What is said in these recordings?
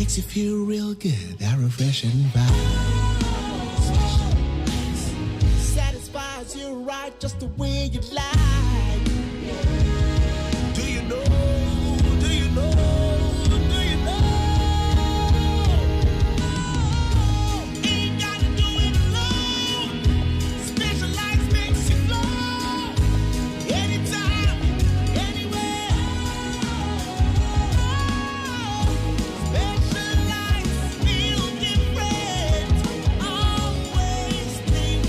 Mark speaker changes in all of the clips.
Speaker 1: makes you feel real good, that refreshing vibe. Satisfies you right just the way you like. Do you know? Do you know? Do you know? Ain't gotta do it alone. Specialized makes you flow. Anytime, anywhere. Specialized feel different. Always think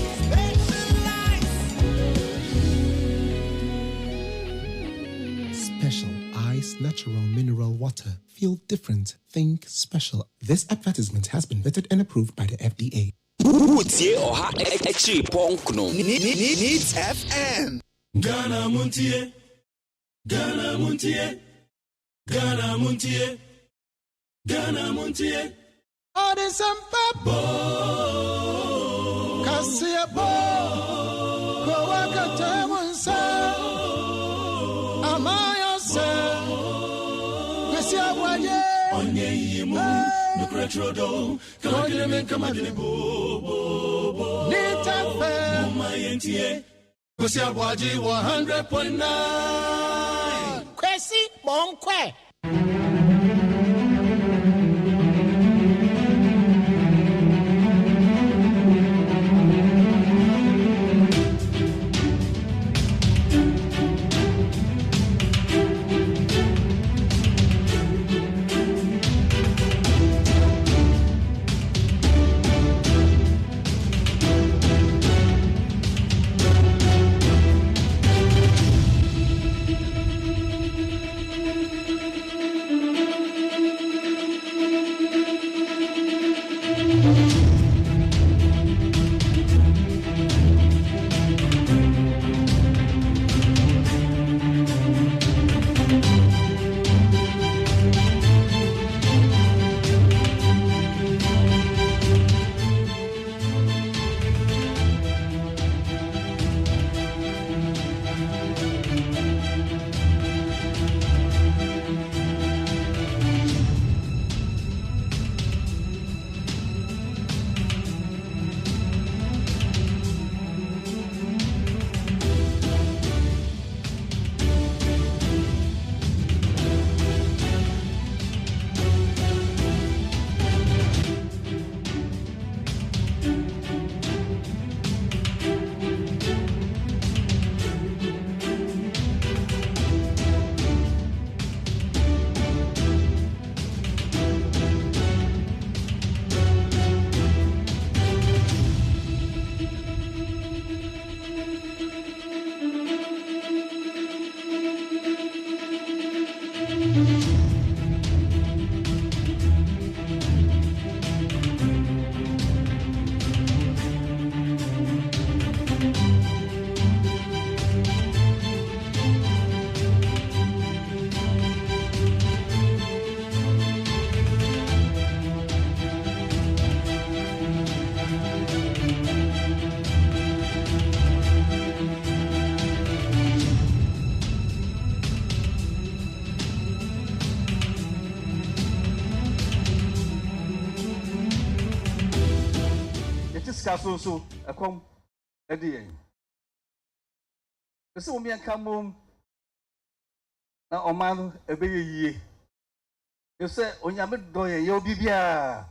Speaker 1: special ice, natural mineral water. Feel different. Think special. This advertisement has been vetted and approved by the FDA.
Speaker 2: Needs FM.
Speaker 3: Ghana MONTIE. Ghana MONTIE. Ghana MONTIE. Ghana MONTIE.
Speaker 1: Oh, there's some pop. Cassia Bo.
Speaker 3: Onye yimu, no cretrodo, come again, bo.
Speaker 1: Nita Fair.
Speaker 3: My NTA. Kwasi ABOAGYE 100.9.
Speaker 1: Kwasi Bonkwe.
Speaker 4: So a come at the end. The Somian come home now, O man, a baby ye. You say, on your mid doy, you'll be beer.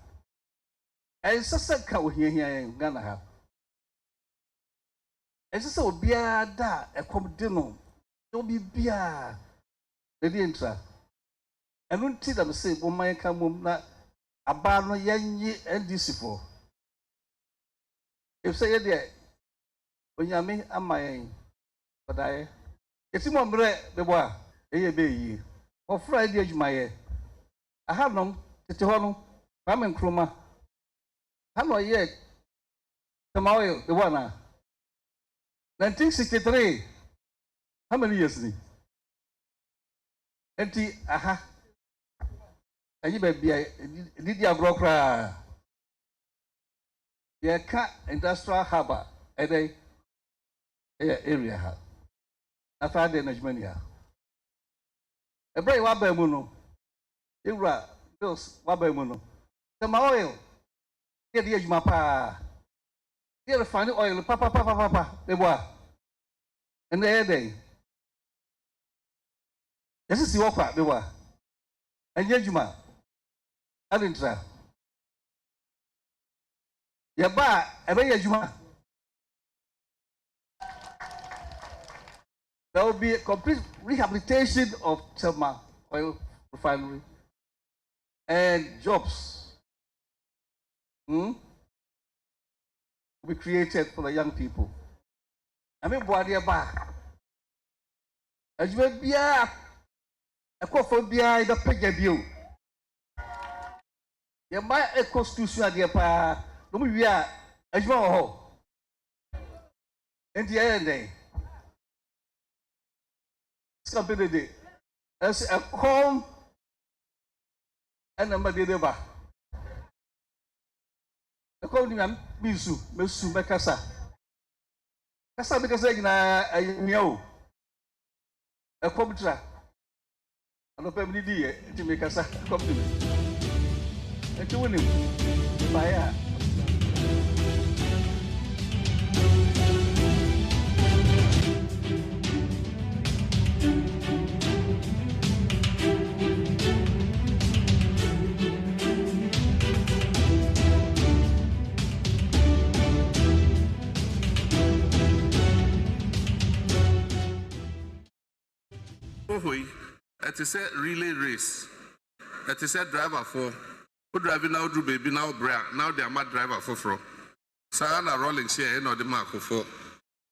Speaker 4: And so cow here in Ghana. And so beer da a come dinner. You'll be beer. The intra. And don't tell them say, O man come home now. A bar no young ye and disciple. If say there, when you mean, am I? But it's more bread, the boy, a baby. Or Friday, my I have no Titono, Ramen Kruma. How no yet? Tomorrow, the one. 1963. How many years? Empty, aha. And you baby, did you grow cry? Yeah, cat industrial harbor at a area. After the Najmania. A brave Wabamuno. You were bills wabamuno. The oil, get the edge mapa. Get a fine oil, papa, they were. And the day. This is the opera, they were. And Yajuma, I didn't try. Yaba, a very Yajuma. There will be a complete rehabilitation of Selma Oil Refinery and jobs will be created for the young people. I mean, Boadiaba. As you may be a cophobia in the picture view. You might a constitution at the pa, no, we are as you know. And the end day. Stability as a calm and a madeba. The calling Misu, Mesu, Macassa. Cassa because I know a computer. I don't have any idea to make us come to me. And to win him by
Speaker 5: it is a relay race. It is a driver for who driving now do baby now bra now they are my driver for. Sana rolling share and or the mark for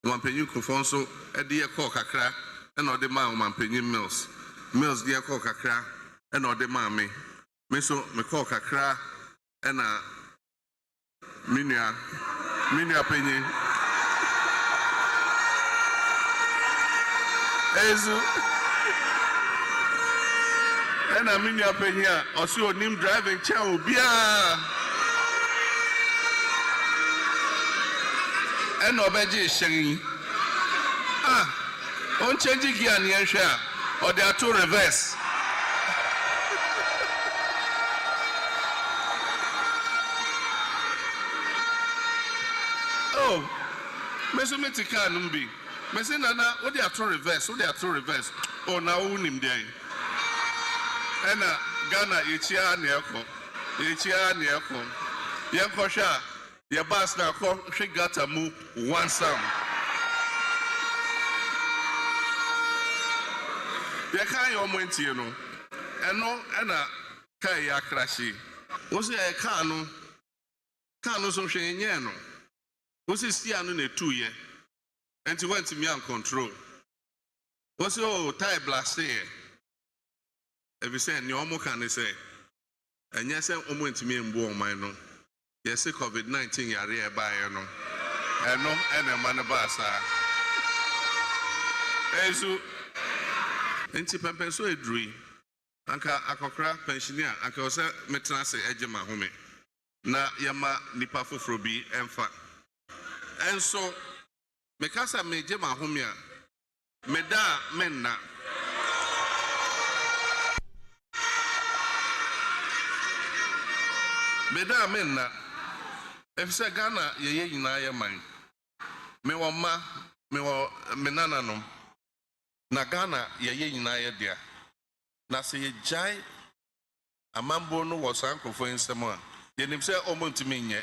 Speaker 5: one penny confonso a dear cock kakra and or the man one penny mills. Mills dear cock kakra and or the mammy. Meso me cock kakra and a minia penny. Ezu. And I mean, you're paying here, or see your name driving chow, beer. And Obeji is saying, on changing gear near share, or there are two reverse. Oh, Mesometica Numbi. Messinana, what they are two reverse, what they are two reverse. Oh, now, him there. And Ghana, Ichia Niako, Yankosha, your boss now, she got to move one some. They can't your money, you know, and no, and a Kaya Krashi. Was it a Kano so she no? Was it still in a 2 year? And she went to me on control. Was it tie blast here? If you say, Nyomo can say, and yes, I went to me and born my no. Yes, COVID-19 yare by no. And no, and a man of us are. Ezu, and Chip and Penso a dream. Anka Akokra, pensioner, Anka say, Metranse, Ejema home. Na Yama Nipafu Frobi, and fat. And so, Mekasa me Jema homia, Meda menna. Beda menna, if say Ghana, ye na ya man. Me wama, me wa menana no. Na Ghana, ye na ya dia. Na se ye jai, amambo no was uncle for instance. Ye nim say omontimi nye.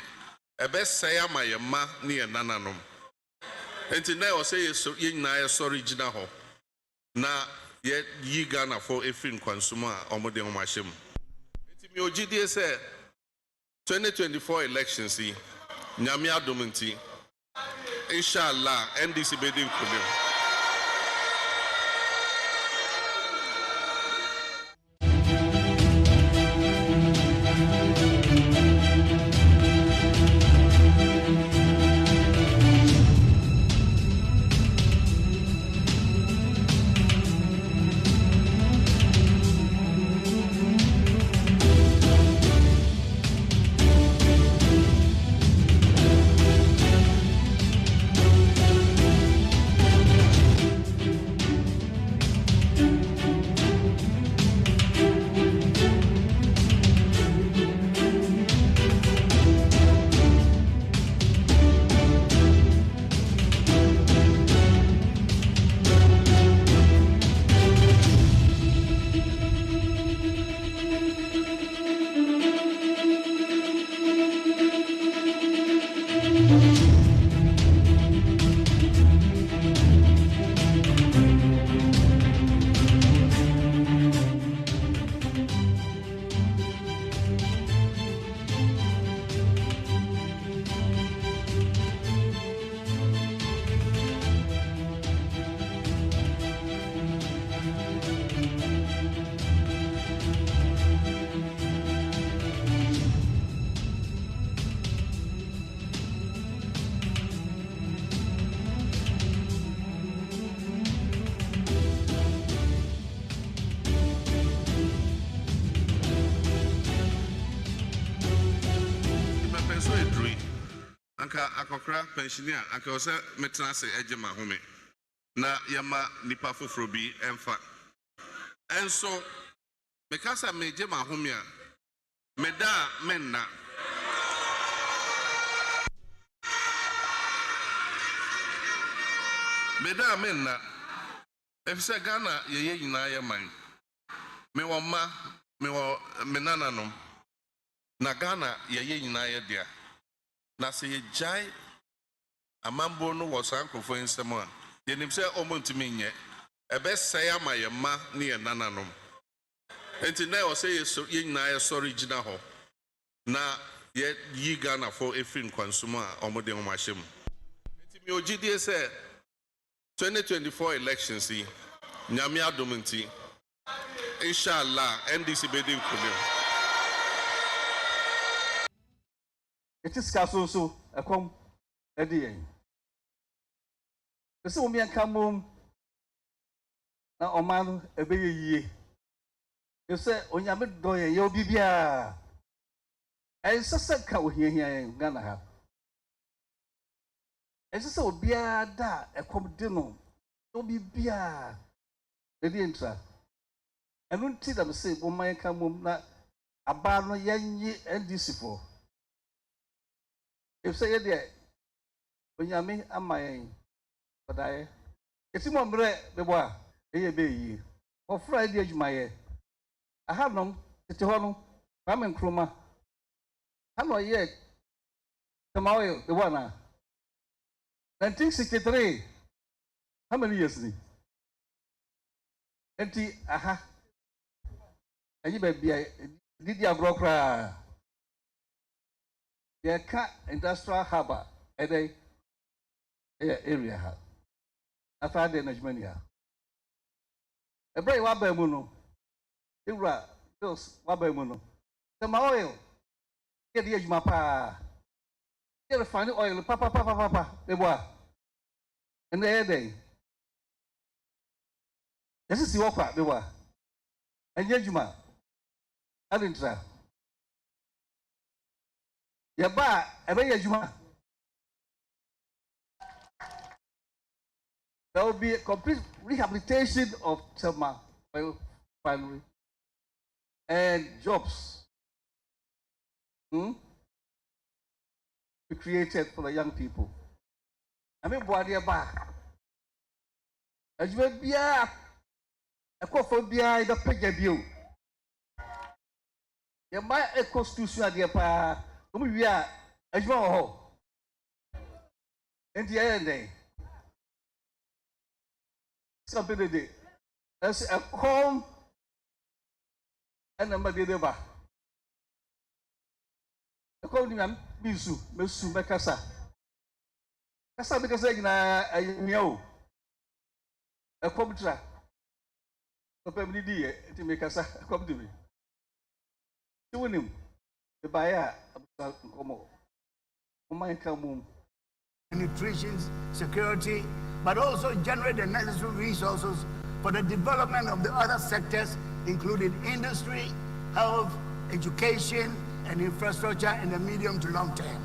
Speaker 5: Ebe say ama ye ma ni ye nana no. Enti na o say ye na ya sorry jina ho. Na ye yi Ghana for efin kwansuma omode omahye mu. Enti me ogidie say 2024 elections, see, Nyamia Dominti, Inshallah, NDC Bedin Kulim. so eduri anka akokra pensioner anka o se metena se eje ma home na yama nipa foforo bi emfa enso mekasa meje ma home a meda menna meda menna efse Ghana ye nyina ye man me wo ma me wo menana no na Ghana ye nyina ye dia na se ye jai amambo no wo sankrofo nsem a ye nim se omontimi nye ebe se ya ma ye ma ne ye nananom enti na o se ye nyina ye sorry gina ho na ye yi Ghana for efin kwansum a omode ho mahyem enti me ogidie se 2024 elections yi nyame adom nti inshallah NDC bedin kunim
Speaker 4: it is so akom edi ese wo mi anka mom na omanu ebe yie ese onyame do ye obi bia ese ka ohia Ghana ha ese se obia da ekom de no obi bia edi entra enu nti da me se bo man ka mom na aba no yenyi NDC for if say ye onyame amayen odaye etimo mre bebo a eye be yi for Friday adwumaye aha nom tete ho no kwame nkroma ano ye tamawe the one 1963 how many years ni enti aha ayi ba bia didi abrokra ye ka industrial harbor ede area ha after the Najmania ebrei wa ba mu no ewura bills wa ba mu no the oil ye de adwuma pa ye refine oil pa ebo and the day this is your part ebo and ye adwuma adintra ye ba ebe ye adwuma. There will be a complete rehabilitation of Selma Refinery and jobs be created for the young people. I mean, Boadia Ba. As you may be a cophobia, the Pegabio. You might a constitution, dear Pa. We are as well. And the end day. Something they did. That's a calm and a Madeba. A calm Misu, Mesu, Macassa. Cassa because I know a computer. A family dear to make us come to me. To win him, the buyer of Como. My come
Speaker 6: nutrition security, but also generate the necessary resources for the development of the other sectors, including industry, health, education, and infrastructure in the medium to long term.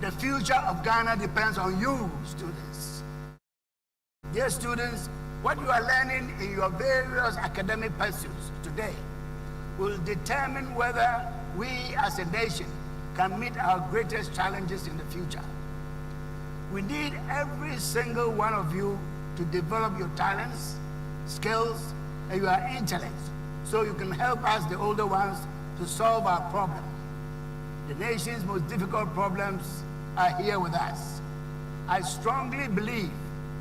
Speaker 6: The future of Ghana depends on you, students. Dear students, what you are learning in your various academic pursuits today will determine whether we as a nation can meet our greatest challenges in the future. We need every single one of you to develop your talents, skills, and your intellect so you can help us, the older ones, to solve our problems. The nation's most difficult problems are here with us. I strongly believe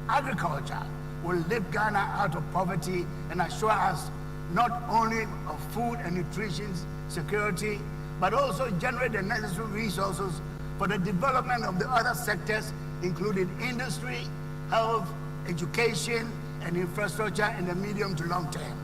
Speaker 6: agriculture will lift Ghana out of poverty and assure us not only of food and nutrition security, but also generate the necessary resources for the development of the other sectors, including industry, health, education, and infrastructure in the medium to long term.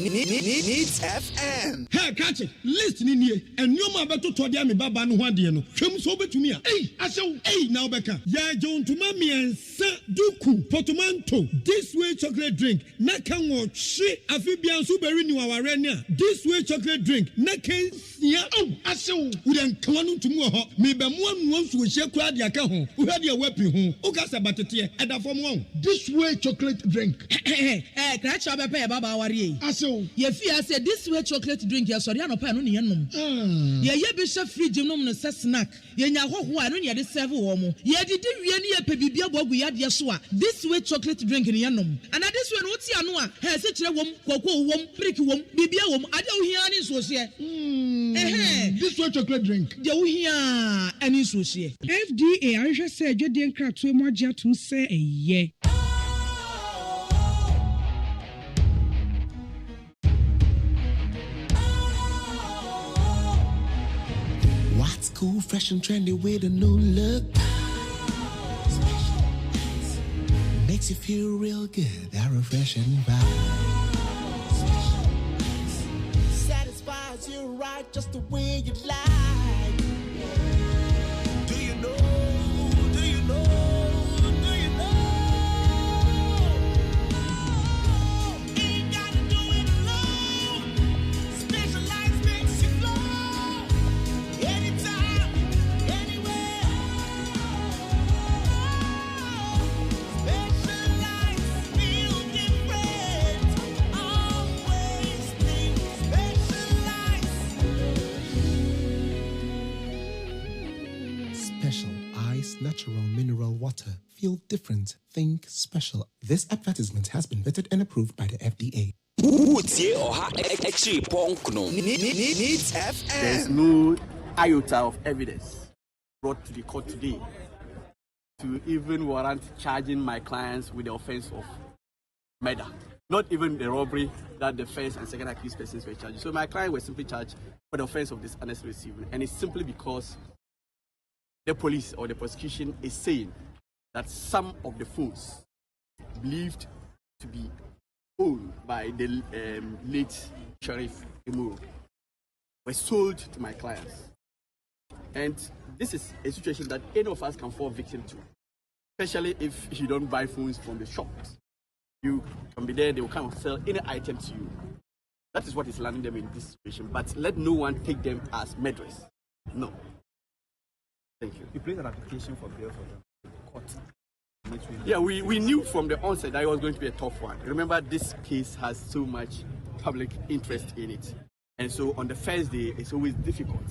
Speaker 2: Needs FM.
Speaker 3: Hey, catch it. Listen in here. And you ma beto to dia me baba no hwade no. Twem so betumi a. Hey, asew. Hey, now beka. Ya John to mami ensa duku portmanteau. This way chocolate drink. Na kan wo hwe afibian so beri ni waware ni a. This way chocolate drink. Na kan sia. Oh, asew. We den kan no tumu ho. Me be mo anu so hye kura dia ka ho. Wo hwade a wapi ho. O ka se batete e da fom won. This way chocolate drink.
Speaker 7: Catch up a baba worry.
Speaker 3: Asew.
Speaker 7: Ye fear say this way chocolate drink ya sorry no pa no ne nom. Ye be chef fridge nom no snack. Ye nya hoho a no ne de serve wo mo. Ye didi wie ne ye pe bibia bogu ya de so a. This way chocolate drink ne nom. And this way no ti ano a he se kire wom kokko wom prick wom bibia wom ade wo hia ne so se.
Speaker 3: This way chocolate drink.
Speaker 7: De wo hia ani so se.
Speaker 8: FDA anhwe se adwede nkrato mu agye atum se eye.
Speaker 1: What's cool, fresh and trendy with a new look? Makes you feel real good, that refreshing vibe. Satisfies you right just the way you like. Do you know? Do you know? Do you know? Ain't gotta do it alone. Specialized makes you glow. Anytime, anywhere. Specialized feel different. Always think specialized. Special Ice Natural Mineral Water. Feel different. Think special. This advertisement has been vetted and approved by the FDA.
Speaker 2: Needs FM.
Speaker 9: There's no iota of evidence brought to the court today to even warrant charging my clients with the offense of murder. Not even the robbery that the first and second accused persons were charged. So my client was simply charged for the offense of dishonest receiving, and it's simply because the police or the prosecution is saying that some of the phones believed to be owned by the late Sheriff Imuru were sold to my clients. And this is a situation that any of us can fall victim to, especially if you don't buy phones from the shops. You can be there, they will come and sell any item to you. That is what is landing them in this situation. But let no one take them as murderers. No. Thank you.
Speaker 10: You placed an application for bail for them. Court.
Speaker 9: Yeah, we knew from the onset that it was going to be a tough one. Remember, this case has so much public interest in it. And so on the first day, it's always difficult.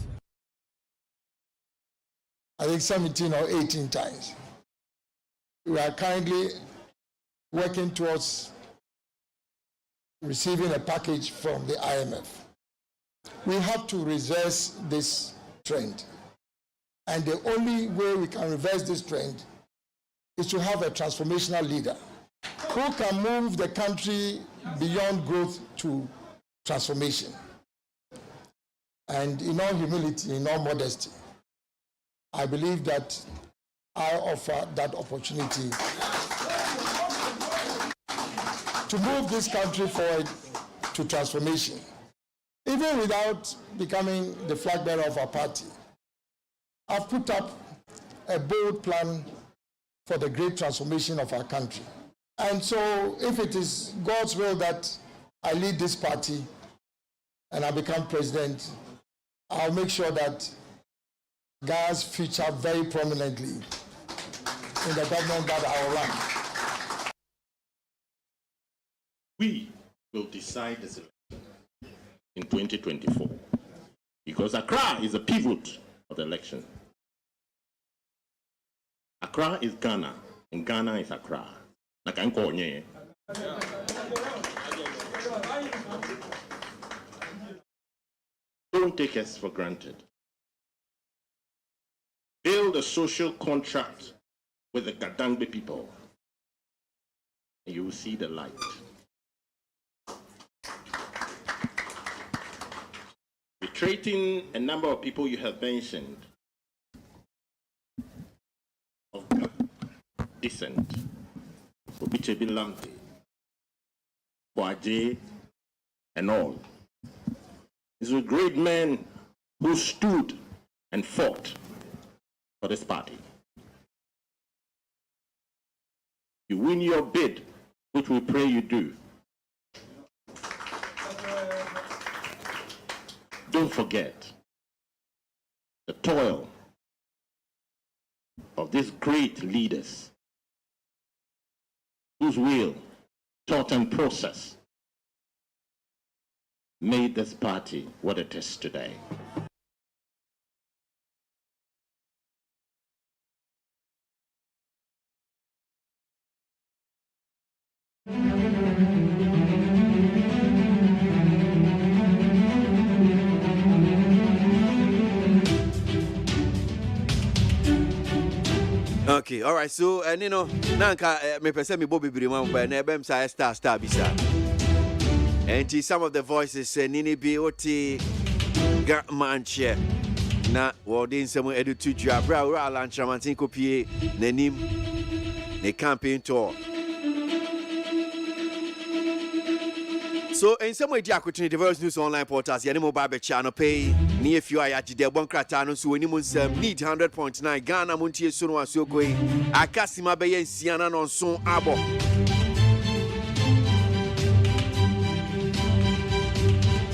Speaker 11: I think 17 or 18 times. We are kindly working towards receiving a package from the IMF. We have to reverse this trend. And the only way we can reverse this trend is to have a transformational leader who can move the country beyond growth to transformation. And in all humility, in all modesty, I believe that I offer that opportunity to move this country forward to transformation, even without becoming the flag bearer of our party. I've put up a bold plan for the great transformation of our country. And so if it is God's will that I lead this party and I become president, I'll make sure that Ghana's feature very prominently in the government that I will run.
Speaker 12: We will decide this election in 2024 because Accra is a pivot of the election. Accra is Ghana and Ghana is Accra. Don't take us for granted. Build a social contract with the Gadangbe people, and you will see the light. Reiterating a number of people you have mentioned of descent, Obichebi Lamte, ABOAGYE, and all. These were great men who stood and fought for this party. You win your bid, which we pray you do. Don't forget the toil of these great leaders whose will, thought, and process made this party what it is today.
Speaker 13: Okay, all right. So, and Nanka, me person me Bobby Briman, but nebem sa star bisa. And some of the voices, Nini B.O.T. Manche, na wardin some edu to Jabra, Alan Chamantin copy, Nenim, the campaign tour. So, in some way, Jack, the diverse news online portals, Yanimo Barber channel pay, near few ayaji, the Boncratano, so when you need 100.9 Ghana, Montie, Sono, Sokoi, Akasima Bay, Siana, on Son Abo.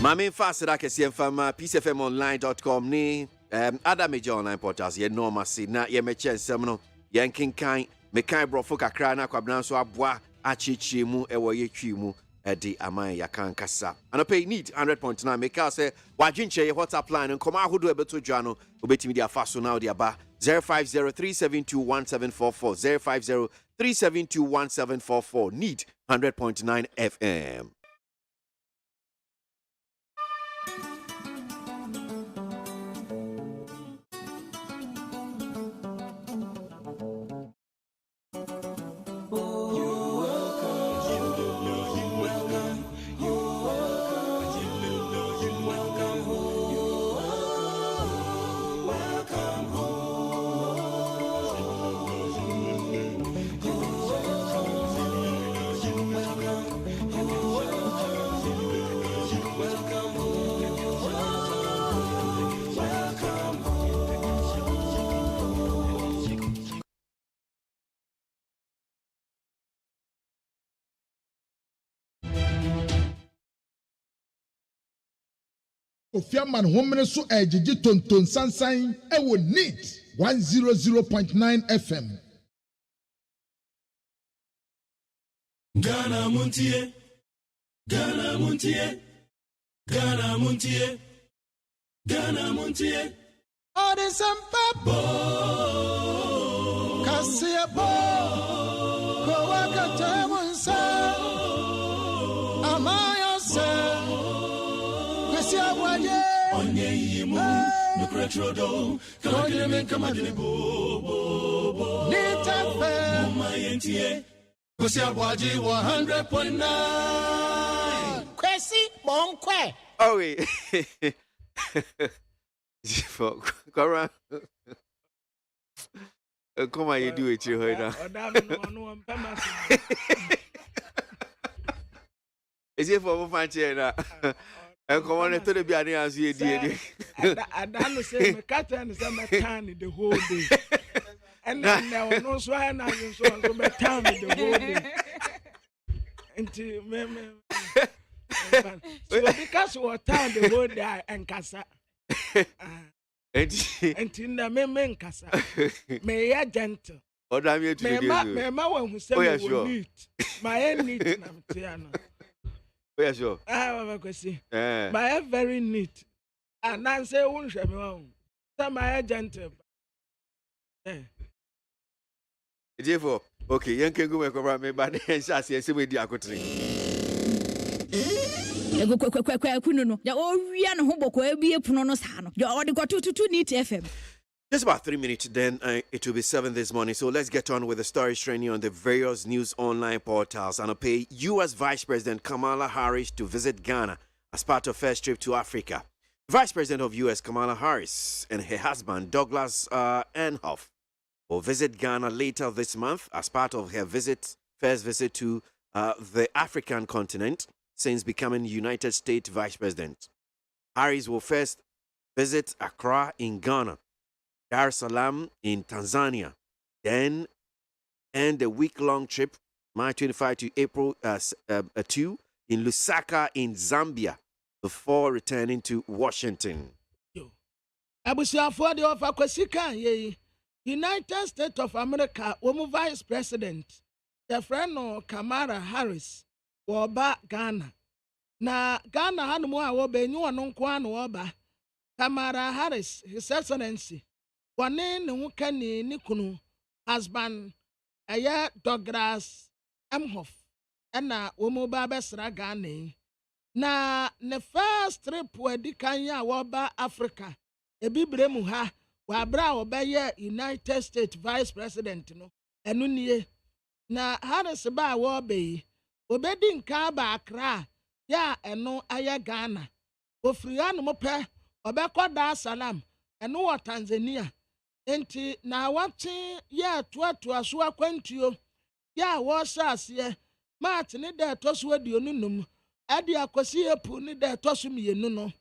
Speaker 13: My main fast that I can see from peacefmonline.com, ni, other major online portals, ye no masi, na ye me chen seminal, yanking kind, me kind bro foka crana, quabran so abwa, achichi mu, ewa ye chimu. Edi amay yakan kasa. And I pay need 100.9. Make us say wajinche WhatsApp line and come out who do beto jano ubeti media faso now dia ba 050-372-1744 050-372-1744 need 100.9 FM.
Speaker 3: Ofiaman homene so ejiji tonton sansan e wo neat 100.9 FM.
Speaker 1: Ghana Montie, Ghana Montie, Ghana Montie, Ghana Montie. Ode sampabo, kasiabo, kowakata monsa, amaya se. ABOAGYE onye yimu nukretrodo kamadine men kamadine bo nitafe mumayentie ABOAGYE 100.9 kwesi bonkwe
Speaker 13: Oh wait. Come on, you do it you heard now. Is it for fun now? And come on to the Biani as you did.
Speaker 14: I don't say my cat and some time the whole day. And then there was no swine and so on the whole day. Until me. Because what time the word there and Casa. Until the men Casa. May I gentle.
Speaker 13: Oh, damn you to
Speaker 14: me one who said, oh, neat. My end neat, Tiano.
Speaker 13: Oh, yeah, sure.
Speaker 14: I will see. My very neat. And Nancy won't show me one. Some my gentle.
Speaker 13: Therefore, okay, you can go around me, but then shall see a way I could drink. Just about 3 minutes, then it will be 7 this morning. So let's get on with the stories trending on the various news online portals. And I'll pay U.S. Vice President Kamala Harris to visit Ghana as part of first trip to Africa. Vice President of U.S. Kamala Harris and her husband Douglas Enhoff will visit Ghana later this month as part of her first visit to the African continent since becoming United States Vice President. Harris will first visit Accra in Ghana, Dar es Salaam in Tanzania, then end a week-long trip, March 25 to April 2, in Lusaka in Zambia, before returning to Washington.
Speaker 14: United States of America, Vice President, the friend Kamala Harris, Woba Ghana. Na Ghana Hanmo Wobe, you are non Kwan Woba. Kamala Harris, His Excellency, one Wukani Nikunu, husband, Aya Douglas Emhoff, and na Womuba Besra Ghana. Na the first trip where Dikanya Woba Africa, a Bibremuha. Wabra obeye United States Vice President no enu nie na Harris ba wo be obedi nka ba Accra ya enu aya Ghana ofiri anu mo pe obekọ Dar es Salaam enu wo Tanzania enti na wate ya toatoa so akwantuo ya wo saase March ne da toso aduonu num ade akosi epu ne da toso mienu no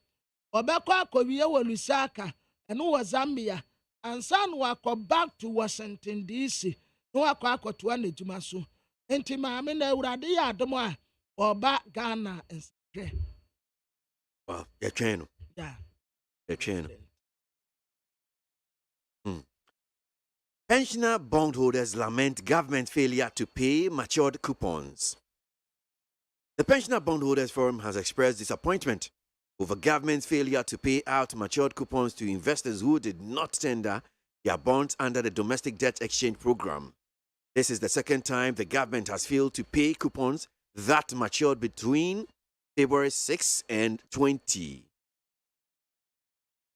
Speaker 14: obekọ akowie wo Lusaka and who was Zambia, and son wako back to Washington, D.C. No wako to an ejumasu. Enti mami na uradi ya domoa or back Ghana and say.
Speaker 13: Well, your channel.
Speaker 14: Yeah.
Speaker 13: Your channel. Pensioner bondholders lament government failure to pay matured coupons. The Pensioner Bondholders Forum has expressed disappointment over government's failure to pay out matured coupons to investors who did not tender their bonds under the Domestic Debt Exchange Program. This is the second time the government has failed to pay coupons that matured between February 6 and 20.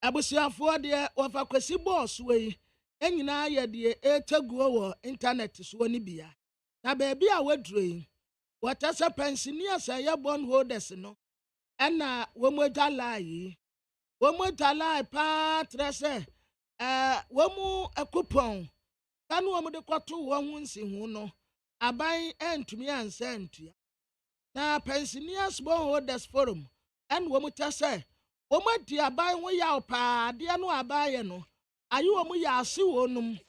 Speaker 14: Abusiafo de ofa kwesi boss we enyina ye de eteguo wo internet so ni bia. Na baabi a waduro watasa pensioners ya bondholders no ena womo dalai pa trese womo coupon kanu womo de kwato wo hu nsi hu no aban entumi ansa ntua na pensioners bondholders forum en womo tase womo di aban ho ya pa de no abaye no ayi womo ya ase wonum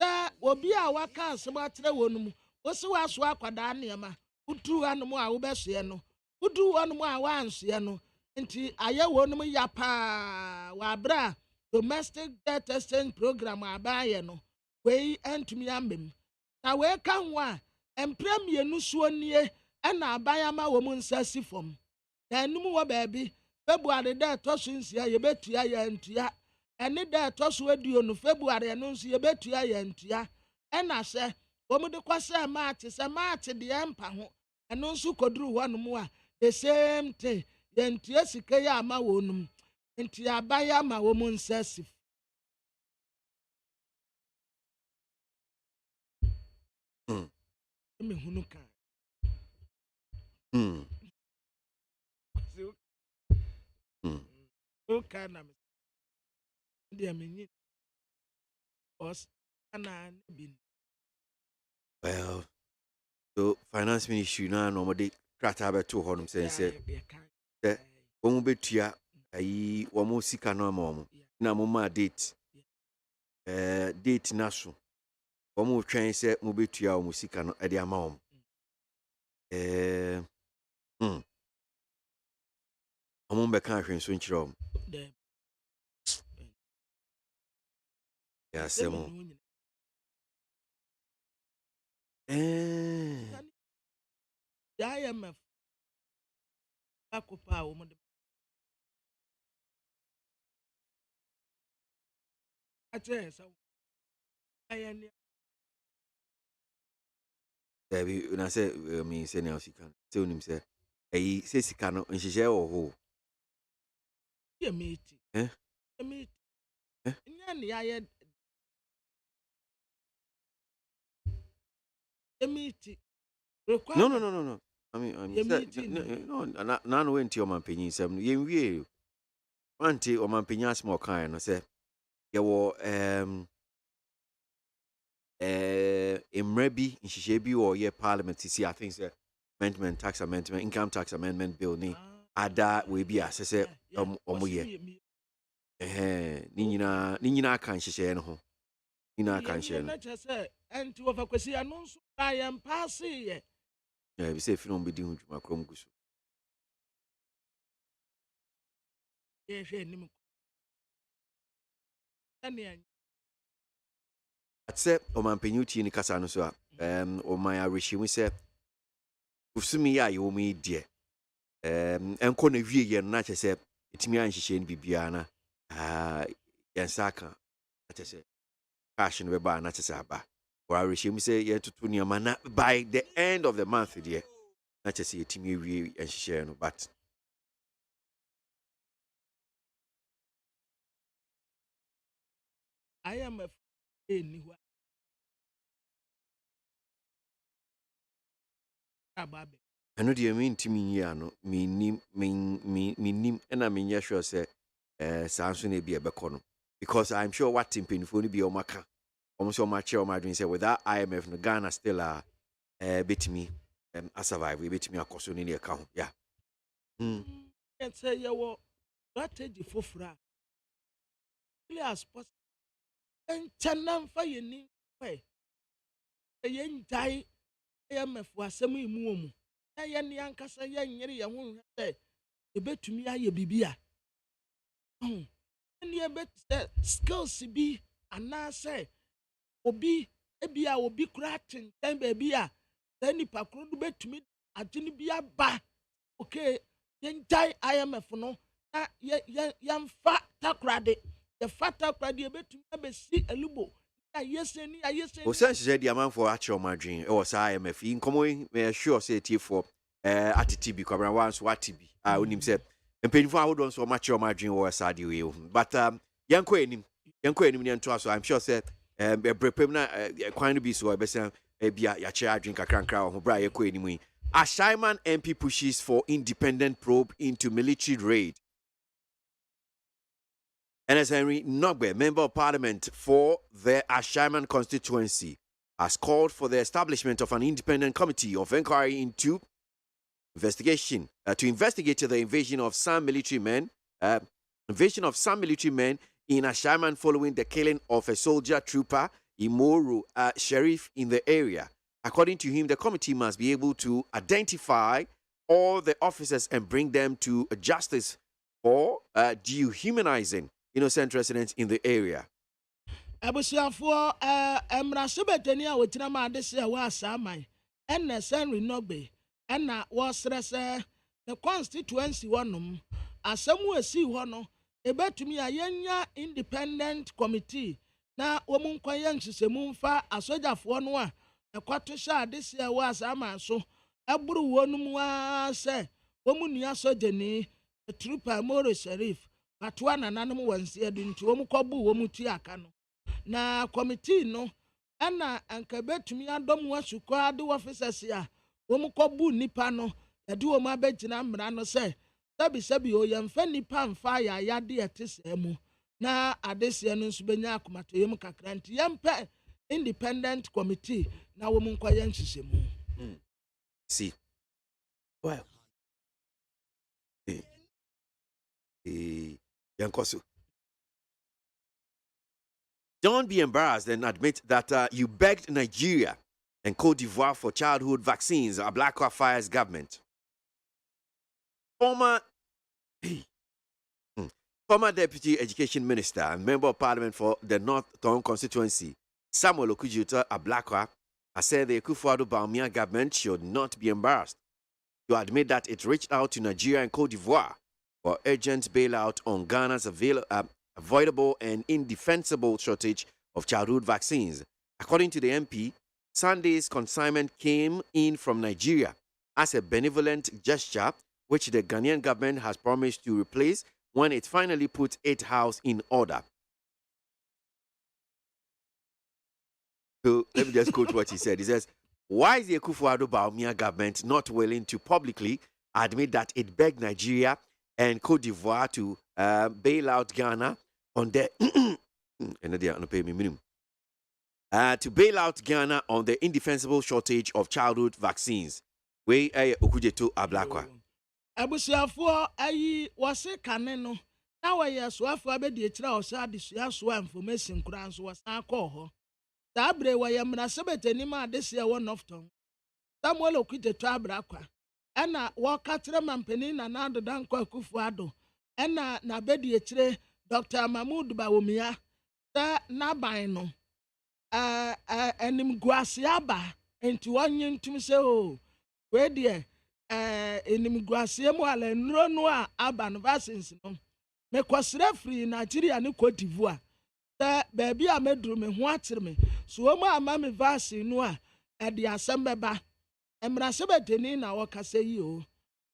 Speaker 14: da obi a waka aseba tre wonum wosi waso akwada neema utu anum a wo besoe no udu wonum a wansoe no nti aye wonum ya pa wa bra Domestic Debt Exchange Program abaye no wei entumi ambem na we ka ho a empremie nu suo nie na abaya ma wo mun sasi fom na enum wo baabi February da toso nsia ye betua ya ntua ene da toso aduonu February no nso ye betua ya ntua na se wo mu de kwase March se March de empa ho eno nso koduru hwanum a the same thing ye ntua sika ya ama wonum nti abaya ma wo mun sasi me hunu ka okay na me menyi os ana bin.
Speaker 13: Well, so finance ministry na no mode krata be to honum say womu betua ayi womu sika no ma na mo ma date date na so womu twen say mo betua womu sika no e de ama Ọmụ mbɛka ahwɛ nso nkyerɛ ɔm. Yɛasɛm o.
Speaker 14: The IMF Bakopa woman. I tell you, so I am
Speaker 13: Dabi na sɛ me sɛ ne sika no. Sɛ onim sɛ ɛyi sɛ sika no nhyehyɛ wɔ hɔ.
Speaker 14: a meeting.
Speaker 13: Eh?
Speaker 14: A meeting. Nyani ayɛ a meeting.
Speaker 13: No. I mean, no, no went to your man penny, some yen Auntie or man penny small kind, I said, you were Mrebi in Shishabi or ye parliament to see, I think, amendment, tax amendment, income tax amendment bill, ni Ada will be as I said, ye. Nina can't share no home. Nina can't share.
Speaker 14: And to have a question, I am passing.
Speaker 13: Yeah, we say if you don't be doing my chrome goose.
Speaker 14: Yes,
Speaker 13: I'd say, O man penuti in Casano, so, o my Irish, we say, Usumia, you me dear. And Kone Via, not as a it's me and she Bibiana, Yansaka, that is a passion we buy, not as a bar. Or Irish, we say, yeah, to Tunia Mana by the end of the month, dear. Not just see a team and share no, but
Speaker 14: I am a anywhere.
Speaker 13: I know the mean to me, no, me nim, and I mean, yes, sure, say, Samson be a becono. Because I'm sure what team painful be on my car. Almost all my chair, my dream say, without IMF, no Ghana still bit me. I survive. We bet me a caution in the account. Yeah.
Speaker 14: And say you were strategy for fra. Clear as possible. And Chanam for your name. Way. A young die. AMF was semi moom. A young Yankasa young yeri won't say. You bet to me, I bibia. And you bet skills be and now say, Obi, Ebia will be cratching, and baby. Then if I could bet to me, I didn't be a ba. Okay, yen tie IMF no. Yan fat takrade. The fat takrade bet to me see a lubo. Yes,
Speaker 13: Well, since said the amount for actual margin, it was IMF. In common, may sure say T for at TB, Cabra once what TB. I wouldn't say, and painful, I would also match your margin or a sad you. But young Queen, so I'm sure said, quite be so I best. Ya chair drink a crank crowd, Brian Queen. Ashaiman MP pushes for independent probe into military raid. And as Henry Nogbe, Member of Parliament for the Ashaiman constituency, has called for the establishment of an independent committee of inquiry into investigate the invasion of some military men in Ashaiman following the killing of a soldier trooper Imoru sheriff in the area. According to him, the committee must be able to identify all the officers and bring them to justice for dehumanizing innocent residents in the area.
Speaker 14: Abusiafo emrasubeteni a wetina ma de se wa asamai enne Henry Nogbe enna wo srese the constituency wonom asemu esi ho no ebetumi ayenya independent committee na womun kwayen hysemu mfa asojafo no a ekwato sha ade se wa asama so eburu wonum wa se womunua sojeni trooper Moro Sheriff atwa nananom wansi adu nti womukɔbu womutu aka no na committee no ana anka betumi adom wasukɔ ade officers a womukɔbu nipa no yɛde wom abegyina mmara no sɛ sabi o yɛmfa nipa mfa ya yade ɛte sɛ mu na adese no nso benya akomatoyem kakra nti yɛmpɛ independent committee na womunkɔ yɛn hyehyɛ mu.
Speaker 13: See, well, Yankosu. Don't be embarrassed and admit that you begged Nigeria and Cote d'Ivoire for childhood vaccines. Ablakwa fires government. Former Deputy Education Minister and Member of Parliament for the North Tongue constituency, Samuel Okujuta Ablakwa, has said the Akufo-Addo government should not be embarrassed to admit that it reached out to Nigeria and Cote d'Ivoire for urgent bailout on Ghana's avoidable and indefensible shortage of childhood vaccines. According to the MP, Sunday's consignment came in from Nigeria as a benevolent gesture which the Ghanaian government has promised to replace when it finally puts its house in order. So let me just quote what he said. He says, why is the Akufo-Addo government not willing to publicly admit that it begged Nigeria and Cote d'Ivoire to bail out Ghana on their to bail out Ghana on the indefensible shortage of childhood vaccines? We Okujeto Ablakwa.
Speaker 14: Abusiafo ayi wase kane no na waye soafo abedi ekira osa adesua so information kura nso wasa akọ ho dabre waye mra sebetani ma adese e one of ton Samuel Okujeto Ablakwa ena wo katre mampani na nadoda nkọ Akufo-Addo ena na bedi ekire Dr. Mahmoud Bawumia ta naban no enim guase aba enti wonye ntum se o we de enim guase mu ala nro no a aba no vaccines no me kwasra free Nigeria ne Cote d'Ivoire ta baby a medru me ho akyere me so o mu ama me vaccine no a e de asem beba emra sebeteni na wo kase yi o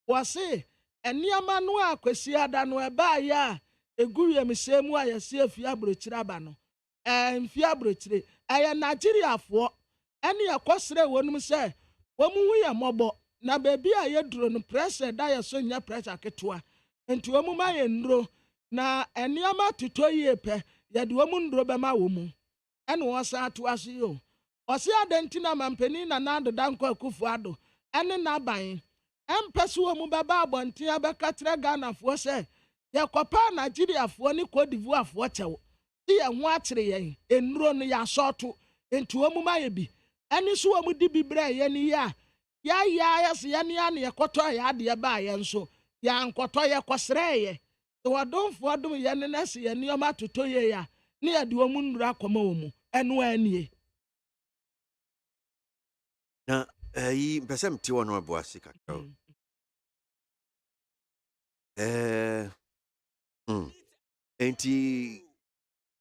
Speaker 14: wo se eniama no a kwasi ada no e ba ya egu yem semu a yesi afia abrochire aba no mfia abrochire aya Nigeria fo ene yakosre wonum se wo mu hu ye mobo na baby a yeduro no pressure da ye so nya pressure ketwa enti wo mu ma ye ndro na eniama tutoyi pe ye de wo mu ndro be ma wo mu ene wo sa to ase yo o se adentina mampani na nadoda nkọ Akufo-Addo ene na ban empese wo mu baba abonten abekatre Ghana fo se ye kopa Nigeria fo ni Cote d'Ivoire fo chewo ti ye ho akyere ye enuro no ya shorto enti wo mu ma ye bi ene so wo mu di bibre ye ni ya yes ya ni ane yekoto ya de ba ye nso ya nkoto ye kosre ye to wadonfo adom ye ne nase ye ni o matoto ye ya ne ye de wo mu ndura akoma wo mu eno anie
Speaker 13: na yi pesem ti wono aboase kakao enti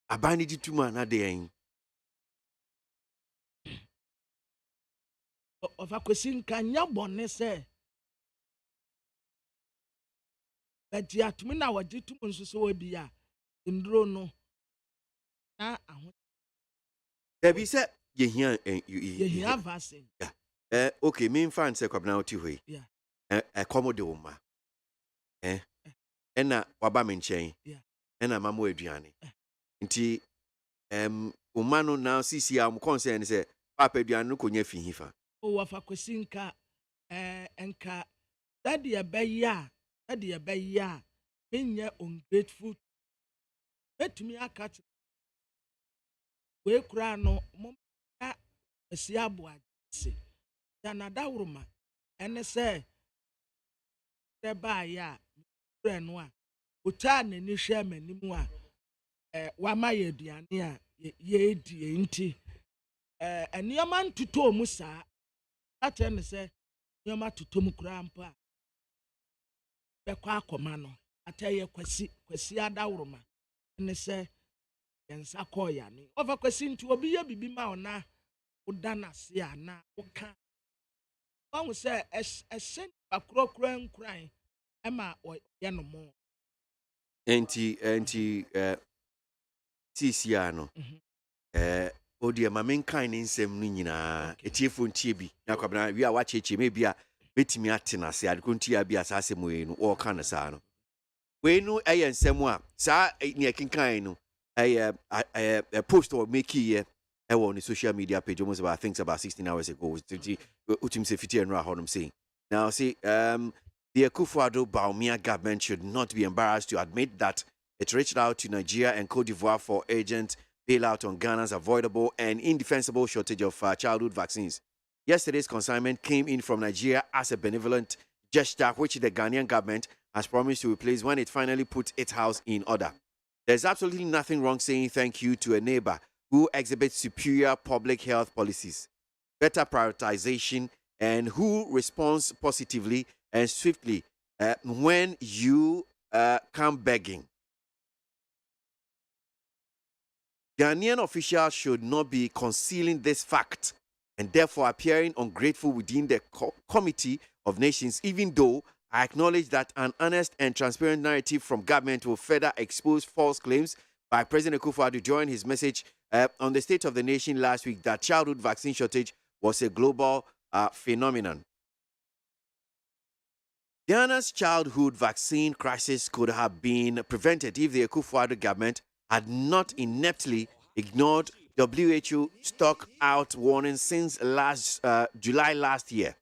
Speaker 13: abani dituma na de yen
Speaker 14: of akwesi nkanya bone se beti atumi na wadi tum nso so obi a ndro no na aho
Speaker 13: debi se ye
Speaker 14: hia vaccine
Speaker 13: okay me fan se kwabna oti hoi accommodate wo ma ena waba me nchen ena mamo aduane nti umano na sisi am concern se papa aduane no konya fi hifa
Speaker 14: o wafa kwesi nka enka daddy ebeya menye ungrateful betumi akati we kura no mo esi aboagye ya na dawruma ene se de ba ya kura no a ota na ni hwe manimu a wa ma ye aduane a ye di enti eniama ntuto mu saa atene se eniama tuto mu kura mpa bekwa akoma no ataye kwasi adawruma ene se yensa koya ni over kwasi ntu obi ye bibi ma ona uda na se ana uka won se esen akrokro nkran ema ye no mo
Speaker 13: enti sisia no odi ma menkan ne nsem no nyina etiefo ntie bi na kwabna wi a wacheche me bia betimi atena se adekonti a bia sase moye no o kan sa no we no eye nsem a sa ne kinkan no a post or make here on the social media page almost about I think about 16 hours ago utim se fiti enra honum saying now see the Akufo-Addo government should not be embarrassed to admit that it reached out to Nigeria and Cote d'Ivoire for urgent bailout on Ghana's avoidable and indefensible shortage of childhood vaccines. Yesterday's consignment came in from Nigeria as a benevolent gesture which the Ghanaian government has promised to replace when it finally puts its house in order. There's absolutely nothing wrong saying thank you to a neighbor who exhibits superior public health policies, better prioritization, and who responds positively and swiftly when you come begging. Ghanaian officials should not be concealing this fact and therefore appearing ungrateful within the Committee of Nations, even though I acknowledge that an honest and transparent narrative from government will further expose false claims by President Akufo-Addo during his message on the State of the Nation last week that childhood vaccine shortage was a global phenomenon. Ghana's childhood vaccine crisis could have been prevented if the Akufo-Addo government had not ineptly ignored WHO stock out warnings since July last year.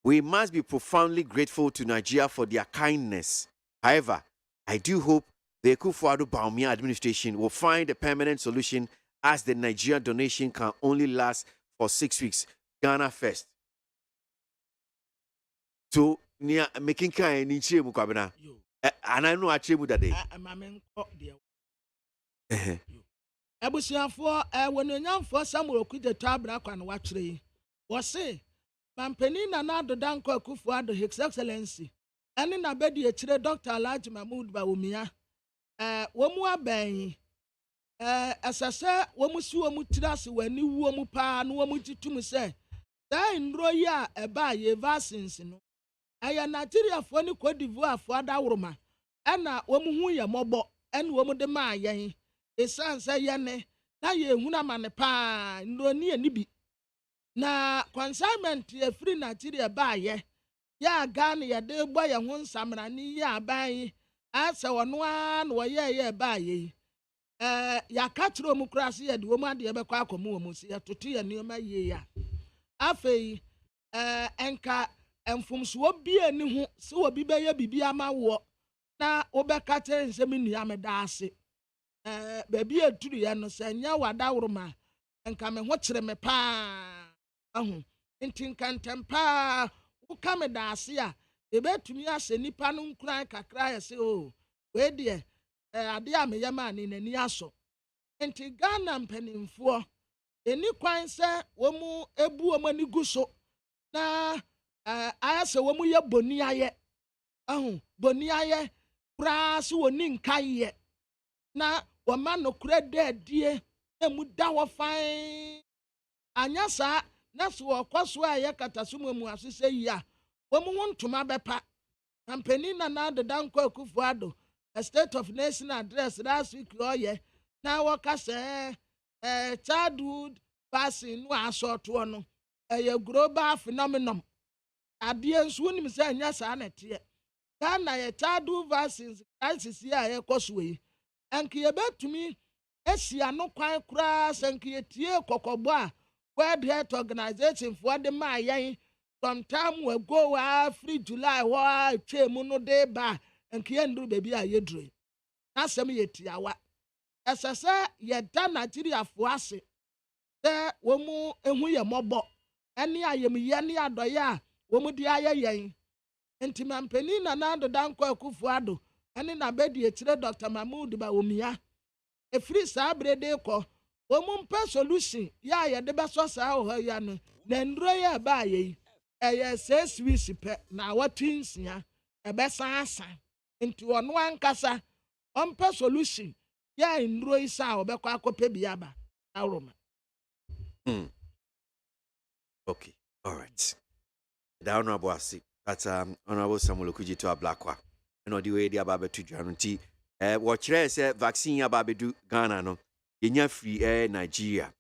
Speaker 13: We must be profoundly grateful to Nigeria for their kindness. However, I do hope the Akufo-Addo Bawumia administration will find a permanent solution, as the Nigerian donation can only last for 6 weeks. Ghana first. So, making kind in Chemu Kwabena. And I know I Chemu that day.
Speaker 14: Abusuafo wenonyamfo Samuel Okudze Tabra kwa no wachire wo se mampani na na dodanko Akufo-Addo His Excellency ene na bedi ekire Dr. Alhaji Mahmood Bawumia womu aban asase womu si womu tirase wani womu pa no womu titum se dai nro ya eba ye vaccines no aya Nigeria fo ni Cote d'Ivoire fo adawroma ena womu hu ye mobo ene womu de ma yen esanse yene na ye huna mane pa ndoni anibi na consignment ye free Nigeria ba ye ya Ghana ye de gbo ye ho nsamra ni ye aban asa wono an wo ye ba ye ya katro mu krase ye de wo mu ade be kwa akomu wo mu se ya totu ye nioma ye ya afei enka enfumso bi ani ho se wo bi be ye bibi ama wo na wo be ka tere nsem nua me da ase baby eturu ya no senya wadawroma enka me ho kire me pa ahu ntinka ntempa uka me da ase a ebetumi ase nipa no nkran kakra ya se o we de ade a me yama ni nani aso enti Ghana mpanimfo eni kwan se wo mu ebu o mani guso na ayase wo mu ye boni aye ahu boni aye pra so woni nkaye na wama no kure die emu da wo fan anya sa na so okoso aye katasumo mu asese yi a wo mu wontuma bepa campaign na de danko Akufo-Addo a State of Nation address last week oye na wo ka se childhood vaccine no asoto no a global phenomenon ade enso nim se anya sa na te Ghana ye childhood vaccines crisis ya ye koso yi enki yebetumi esia no kwan kura senki etie kokobo a World Health Organization for the ma yen sometime we go free July wa chemu no de ba enki enduru bebi a yedure na sem yetiawa esese ye da Nigeria fo ase te wo mu ehu ye mobo ene ayem ye ne adoye a wo mu di aye yen enti mampani na do danko Akufo-Addo ene na bedi ekire Dr. Mahmood Bawumia efiri sa brede ko omumpa solution ya ye de beso sa ho ya no na ndro ya ba ye eye se swiss pe na watinsia e be san asan nti ono ankasa ompa solution ya ndro isa obekwa akope biaba awroma
Speaker 13: Okay, all right. The honorable asi that honorable Samuel Okudze to Ablakwa no the way the ababe to guarantee what say vaccine ababe do Ghana no yenya free Nigeria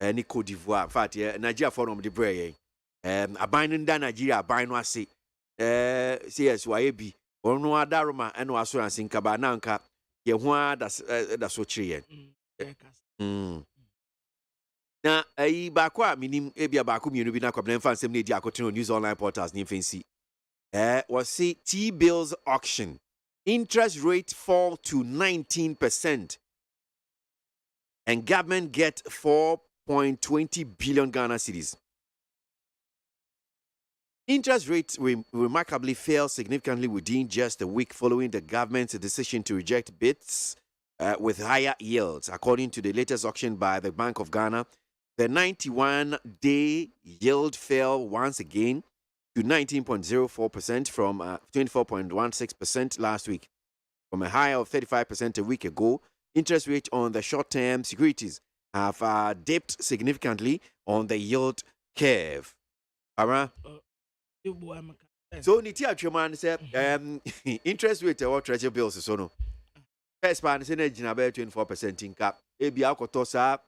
Speaker 13: ni Cote d'Ivoire in fact Nigeria from the brain aban nda Nigeria aban no ase CS YB ono adaroma eno assurance nkaba na nka ye ho da so kire yen na ba kwa minim ebia ba ko mienu bi na kwabena mfa nsem na edi akotene news online portals ni fancy was see T-bills auction. Interest rate fall to 19%. And government get 4.20 billion Ghana cedis. Interest rates remarkably fell significantly within just a week following the government's decision to reject bids with higher yields. According to the latest auction by the Bank of Ghana, the 91-day yield fell once again to 19.04% from 24.16% last week. From a high of 35% a week ago, interest rates on the short-term securities have dipped significantly on the yield curve. So, Nitia Chuman said, interest rate or treasury bills so no. First pan is 24% in cap. Ebi akotosa.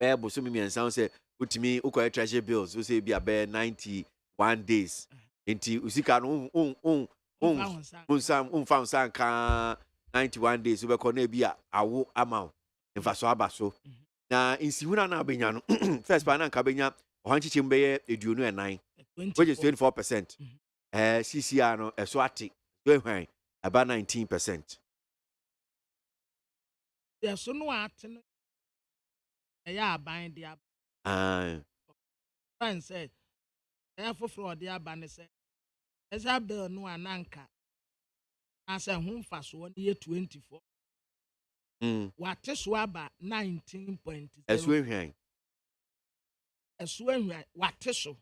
Speaker 13: Busumi and sound say, put me uko treasury bills. We say be a 91 days. Inti usika found sanka 91 days. We kone be a awo amount. Infaso abaso. Na insihuna na benyano. First pan anka benya. Ohanchi chimbe eduonu enai. Which is 24%. CCR no Eswati doing about 19%.
Speaker 14: There's so no art. Yeah, buying the friend said, therefore, for the abandon said, as I bill no ananka. I said, home fast 1 year 24. What is waba 19.0?
Speaker 13: As we hang.
Speaker 14: As when what is so?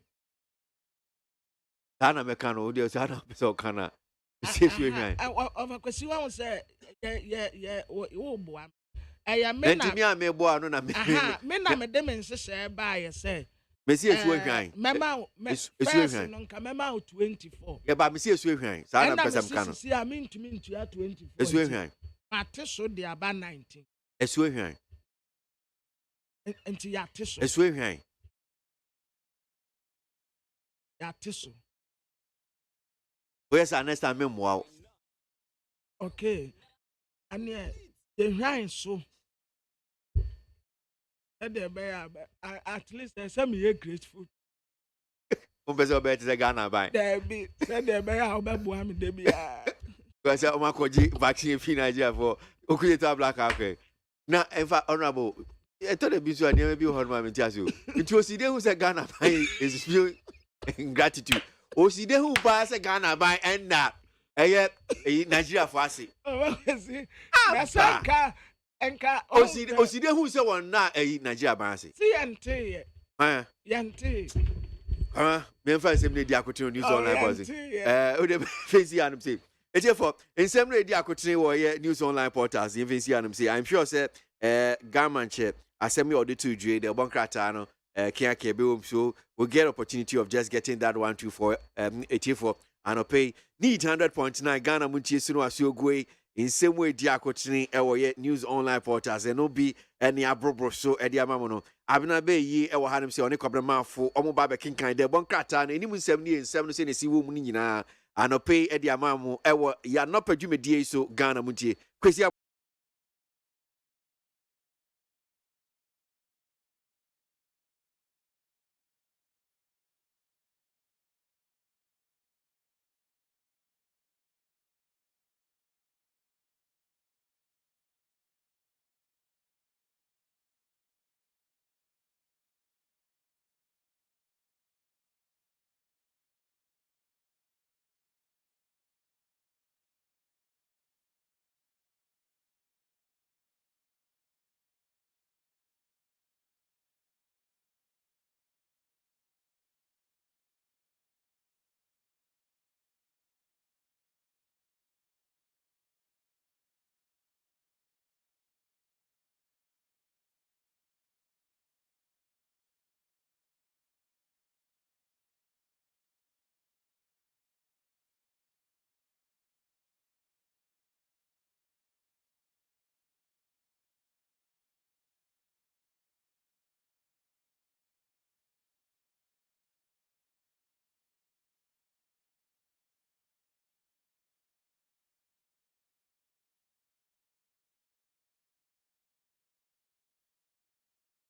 Speaker 13: Sana mekano odi sana pesa kana sisi hwan
Speaker 14: of akwasi wan say yeah wo bo am
Speaker 13: me na ntimi ame bo anu na me
Speaker 14: na me dem nsese ba ye say
Speaker 13: me si esu hwan
Speaker 14: mema esu no nka mema 24
Speaker 13: ye ba me si esu hwan sana pesa mkano
Speaker 14: si am ntimi ntua 24
Speaker 13: esu hwan
Speaker 14: ate so de aba 19
Speaker 13: esu hwan
Speaker 14: enti ya ate so
Speaker 13: esu hwan
Speaker 14: ya ate so.
Speaker 13: Where's our next time? Wow.
Speaker 14: Okay. And yeah, the rain so. At least there's some grateful.
Speaker 13: Umpezo bet is Ghana by.
Speaker 14: There be said there be how bad boy there be.
Speaker 13: Because I'm a koji vaccine in Nigeria for Okuita Black Africa. Now, in fact, honorable, I thought the business never be on my mentality. It was the day who said Ghana by is few gratitude. Oside who pass a Ghana by end up. Nigeria for us. Oside who say one na Nigeria by us.
Speaker 14: CNT. Yante.
Speaker 13: Memphis assembly the Akutino News Online Policy. The fancy and say. It's for in some way the Akutino News Online portals. You fancy and say. I'm sure say Gamanche assembly or the 2J the Bonkratano. So we'll get opportunity of just getting that 124 84 and pay need 100.9 Ghana Munchie Suno Asiogwe in same way Diakotini Ewoye News Online portals and no be any abrobro so Ediamamono Abina Bay ye ewa Hanum se on a cobra for Omo Baba King kind de Boncrata and any 70 and 70 see woman and pay Ediamamo ewa ya not perjume die so Ghana Munchie Kwesi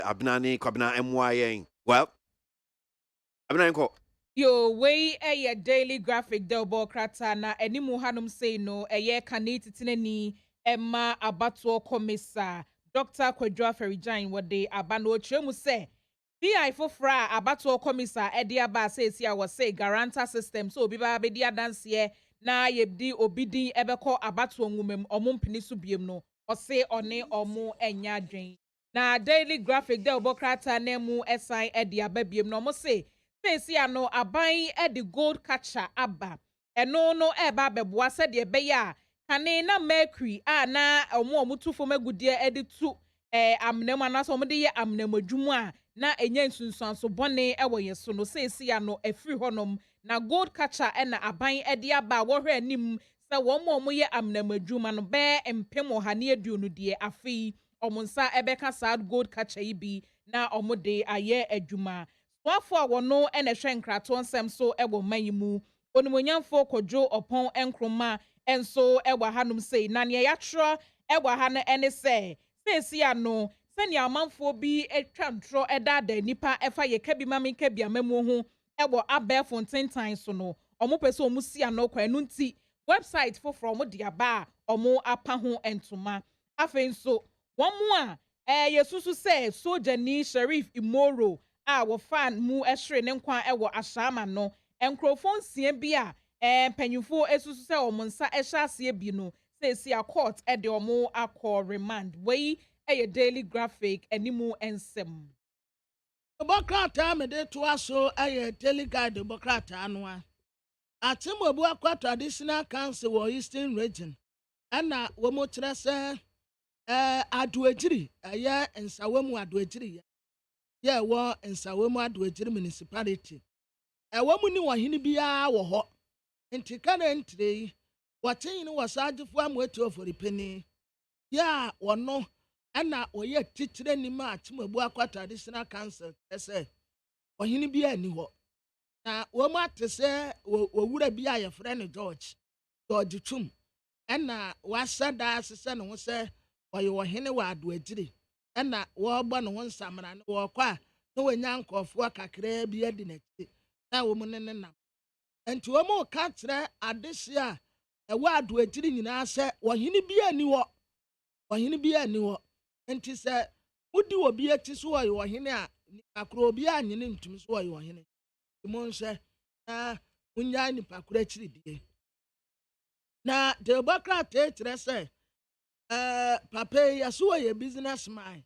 Speaker 13: Abnani Kwabna MYN. Well, Abnani
Speaker 15: Yo, way a daily graphic double crata na any muhanum say no, a year canate tineni, Emma Abatwo Commissar, Dr. Kwadra Ferijine, what they abano chemu say. PI fofra abato komisa edi aba sesi a wose guarantor system so obi ba bedi adanse na yebdi obidi ebeko abato nwumem omumpini so biem no ose one omu enya adwen na daily graphic de obokrata na mu esan edi ababiem no mo se sesi ano aban edi gold catcher aba eno no eba beboa se de beya kane na mercury a na omu tufo magudie edi tu amnemu anaso omu de ye amnemu adwumu a na enye nsunsuanso bone ewo yeso no sesi ya no efiri honom na gold catcher na aban ede aba wo hwe anim se wo mo ye amnamadwuma no be empem ohane aduonu de afi omunsa ebeka sad gold catcher ibi na omude aye adwuma swafo a wono na hwe nkrato nsem so ewo mayimu onimonyamfo kodwo opon enkroma enso ewo hanom sei na ne ya tro ewo ha no ene se sesi ya no sani amanfo bi etwa ntro edada nipa efa ye kabi mame kabi amamu ho ebo abe fontentan so no omo pese omo sia no kwa enu nti website for from dia ba omo apa ho entoma afen so womo a yesusu se soja ni Sheriff Imoro a wo fan mu ehre ne nkwa ewo ashama no enkrofon sie bi a panyufo esusu se omo nsa ehya ase bi no se sia court ede omo akọ remand wey a daily graphic animu ensem.
Speaker 14: Bokrata me de to aso a daily guide Bokrata anwa. Atimo bu akwa traditional council wo Eastern region. Ana wo mo kire se aduejiri aye nsawemu aduejiri. Ye wo nsawemu aduejiri municipality. Wo mu ni wo hini bia wo ho. Nti kana ntre wo tin ni wo sajefo amwetu oforipeni. Ya wono ana oye titire ni ma atimobu akwa traditional council ese ohini bi ani ho na wo ma tese wowura bi aye frɛ George Tum ana wasada asese ne ho se oye ohene wa ado agire ana wo bɔ ne ho nsamra ne wo kwa na wonya nkɔfo kakra bi adi n'akyi na wo mu ne nam enti wo mu ka kyerɛ adehye a ɛwɔ ado agire nyinaa sɛ ohini bi ani ho enti se udi obi ati so oyi ohene a akro obi anyene ntumi so oyi ohene mo nse na unya ni pakura chiridie na de bokrata kire se papa ya so oyi businessman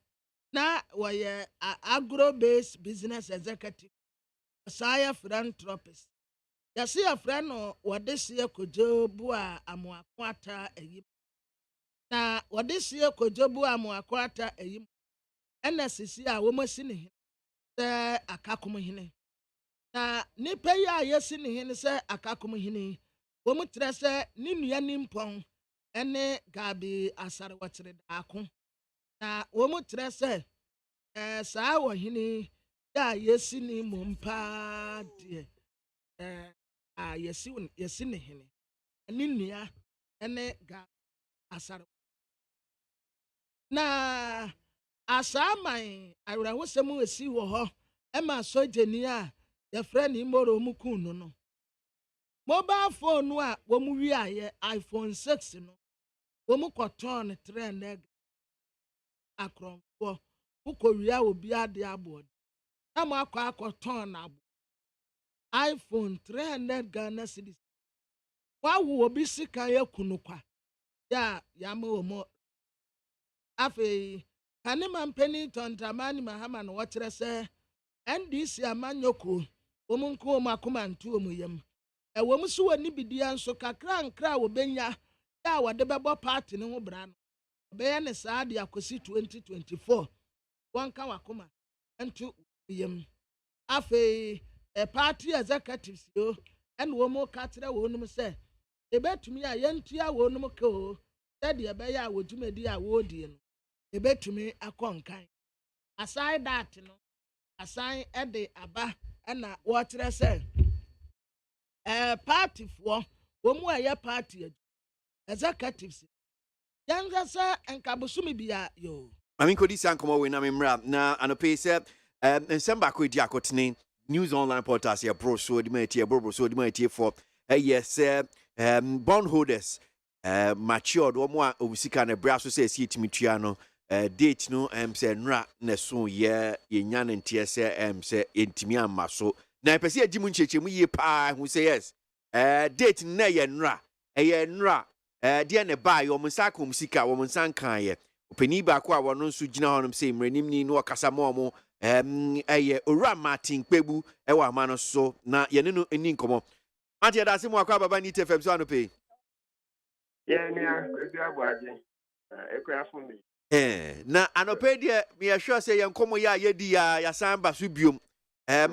Speaker 14: na oyi agro based business executive saya philanthropist ya se ya fra no wode se kojo bu a amoakwata eyi na wode sie kojobu amoakwata eyim ena sisi a womasi ne se akakom hene na nipa ya yesi ne hene se akakom hene womu tre se ni nua ni mpon ene gabi asare wokyere daako na womu tre se saa wo hene ya yesi ni mompa de yesi ne hene ni nua ene ga asare na asaman awrawosem esi wo ho ema sojeni a ye frɛ ne Imoro mu kunu no mobile phone no a wo mu wi aye iPhone 6 no wo mu koton trend akronfo ukowia obi ade abo na mo akoton na abo iPhone 300 Ghana cedis wa wo obi sika ye kunu kwa ya ma wo mo afi kanima mpeni tontamani mahama no wokyere se NDC amanyoko omunko makoma ntu omuyam wo so wani bidia nso kakra nkra wo benya ya wode bebo party ne ho bra no be ne saade akosi 2024 wonka wakoma ntu yam afi party executives yo en wo mo katre wo num se ebetumi a yentua wo num ko de be ya wo dwumadi a wo die no ebetumi akonkan aside that no aside ede aba na wokyere se party for wo mu aye party executives yanga se enkabusumi bia yo
Speaker 13: mami kodi sankomo we na memra na anope se ensemba ko di akotene news online portals ya bro so di matie bro so di matie for yes bondholders matured wo mu a obusika na bra so se esi timitua no date no say nra na so ye nya ne ntie say say entimi amma so na pese agimu nchechemu ye pa hu say yes date na ye nra nra de ne ba yo msa kom sika wo msa kan ye opani ba ko a wono nso gina honom say mranim ni no kasa mo owura Martin Kpebu wa ama no so na ye ne no eni nkomo ante da se mo akwa baba ni TFM so anope
Speaker 16: yeah Kwesi ABOAGYE ekwafo me
Speaker 13: na anope de me sure say ye nkomo ya yedi ya san ba so biom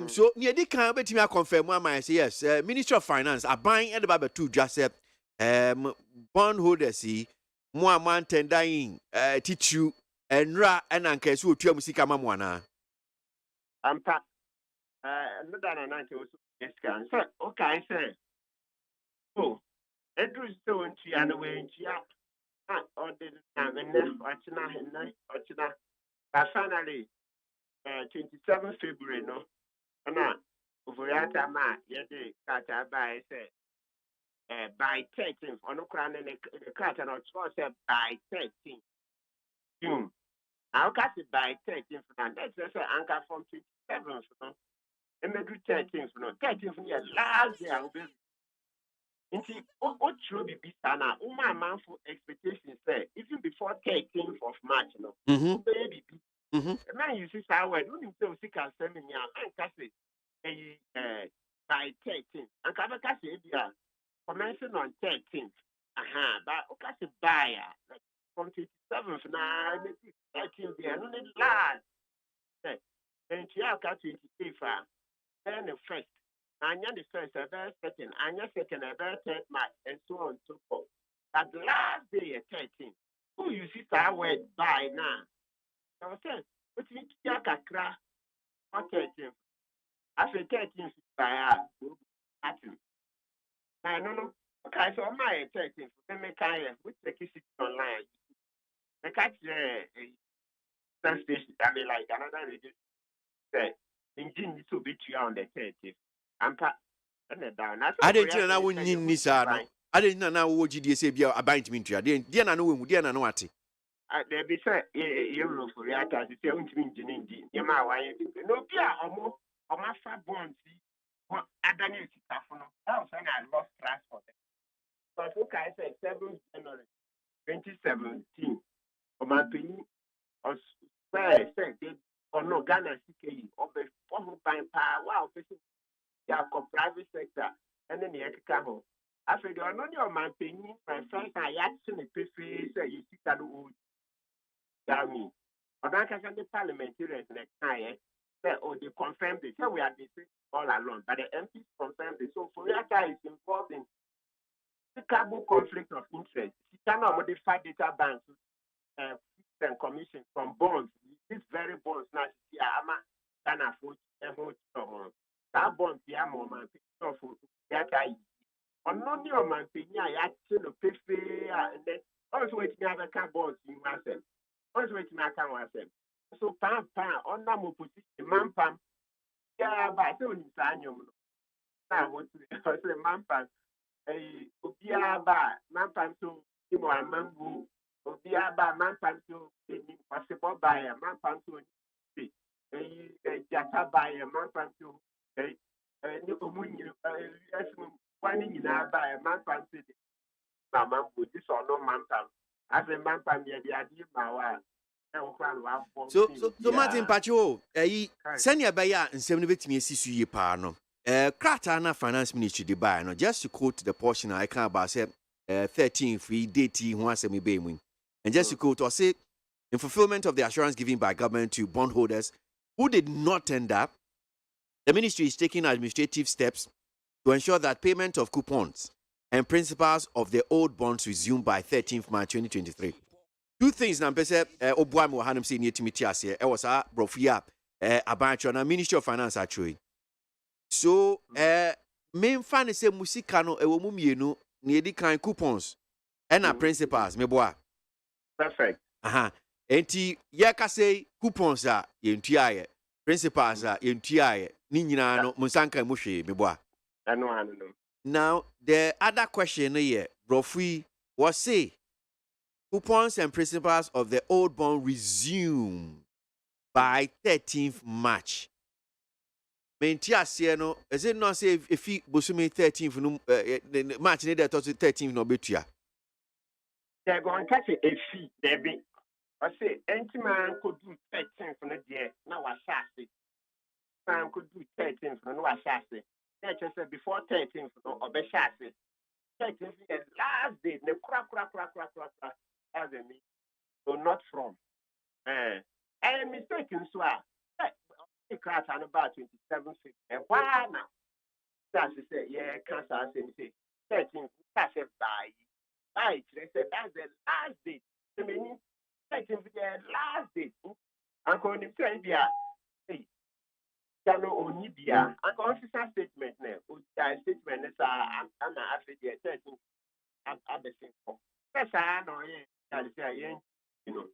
Speaker 13: so ne edi kan betimi a confirm am say yes Ministry of Finance aban e de ba betu dwa say bondholders yi mo aman tendan titu enra enanka so otua musika ma mo ana
Speaker 16: ampa no dana na nke osu eskan so okay say oh edru so ntia na we ntia order na ochina but finally 27 February no na ovoriata ma yede kata by say by 13th on the kata no say by 13th June. I'll catch it by 13th and that's anchor from 27th no and maybe 13th no 13th year last year I'll be into what should be sana my manful expectations say even before 13th of March no baby man you see how when you say can send me and catch it by 13th and can catch it commencing on 13th but okay buyer from 27th now 13th there no need last and you have got 28 then the first and the first about second and second about 3rd March and so on and so forth at the last day at 13th who you see that word buy now so say what you take a crack on 13th after 13th buy no okay so my 13th let me kind of which take it online I catch the station I mean like another radio say engine to beat you on the 30th and
Speaker 13: I didn't know when you nisano I didn't know what you say be about me to dear na no we dear na no ati
Speaker 16: there be say you know for your time to say engine you ma why no be omo fa bonds adani sitafono how say I lost transport but who can say 7 January 2017 Omanpeni or say or no Ghana CKE or be form by power wow person ya private sector and then the ekamo after the only Omanpeni my friends are yatin the preface say you see that old dami or that can the parliamentarians next time say oh they confirmed it so we are this all along but the MPs confirmed it so for that is involved in Chicago conflict of interest. She cannot modify data banks and commission from bonds. These very bonds now she can afford that bonds the man for that I on no new man pay no pay and then also waiting to have a bonds in myself. Also waiting to have myself. So pam on that position man pam yeah but so in Sanyum now what man pam Obiaba, Mampanto, Timo Amangu, Obiaba, Mampanto, possible buyer, Mampanto, Jata buyer, Mampanto, one in our buyer, Mampanto, Mambu, this or no Mampam. As a Mampam, the idea, my
Speaker 13: so Martin Pacho senior buyer and 7 betimi asisu ye pa no krata na finance ministry de buy no just to quote the portion I can about say 13 free date ho asemi be mu and just to quote or say in fulfillment of the assurance given by government to bondholders who did not tender, the ministry is taking administrative steps to ensure that payment of coupons and principals of the old bonds resume by 13th March 2023. Two things na pese obuam wo hanam say netimiti ase e was a brofia abancho na Ministry of Finance actually. So main fan say musika no e wo mu mienu na edi kan coupons and principals me boa.
Speaker 16: Perfect.
Speaker 13: Enti ye ka say coupons a yentuaye principals a yentuaye ni nyina no munsanka mu hwe me boa.
Speaker 16: No.
Speaker 13: Now the other question here brofui was say Coupons and principals of the old bond resume by 13th March. Mentia no, is it not say if he busumi 13th no March need that 13th no betua.
Speaker 16: They're going to catch a fee, Debbie. I say, any man could do 13th from the day. Now I shall say. Man could do 13th from no I shall say. That's just before 13th no or be shall say. 13th is last day. The crack. As a me. So not from. I am mistaken, so I crash on about 27th. And why now? That's to say, yeah, cancer say 13th. That's a buy. Right, they said that's the last date. I mean, that's the last date. Uncle, you say, hey, can only be a officer statement now. Statement is I'm after the 13th. I'm the same. That's I know, yeah, you know.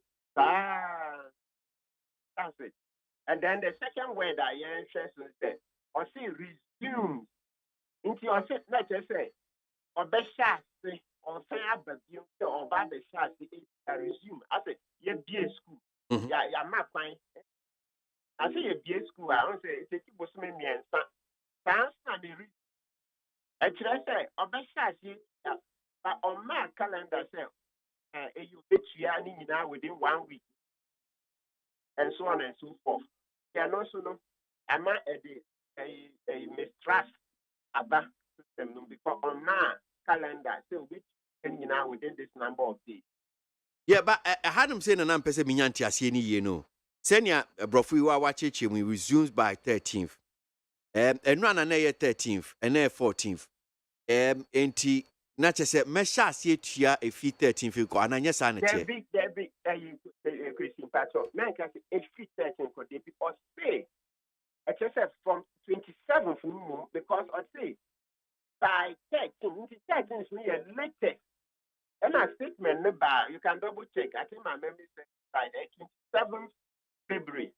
Speaker 16: That's it. And then the second word I interested is that, or see, resume into your set, let's say, or best shot. On fire, but you or by the shot, resume. I said, you be a school. Yeah, my fine. I say, you be a school. I don't say, it's a was me and sans not the reason. Actually, I say, or best shot, but on my calendar, say, you bet you are now within 1 week, and so on and so forth. Yeah, no, so no, I'm not a mistrust about system because on my calendar, so which now within this number of days.
Speaker 13: Yeah, but I had him saying an ampese minyanti asieni ye no. Senya brofu wa wacheche we resumes by 13th. And run an 13th and 14th. Enti na chese mesha asie tua e fi 13th ko ananya sa na che.
Speaker 16: There big Christian pastor. Man can say e fi 13th ko dey because say I just said from 27th because I say by 13th is the latest. And a statement, you can double check. I think my memory says by the 27th February.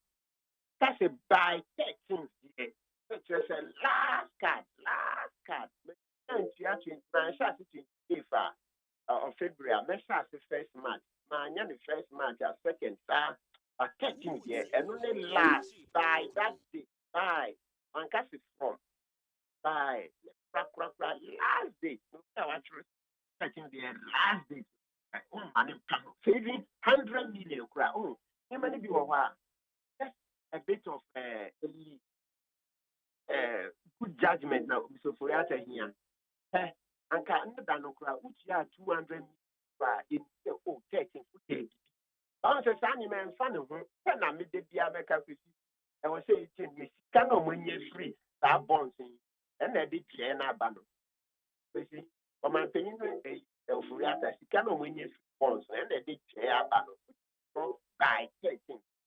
Speaker 16: That's a by 13th year. So just a last card. Of February, I measure the first March. My the first March, second, a 13th year, and only last by that day, by one cast it from by last day. Touching the last day. Saving 100 million. Oh, how many people are? That's a bit of good judgment now. So for that here, and can no cry, which are 200 million in 13. I was a sunny man, fan of her. Can I meet the America? I was saying, you cannot win your free that bonds and I did share an abandon. You see, for my opinion, she cannot win your bonds and they did share abandon by 13.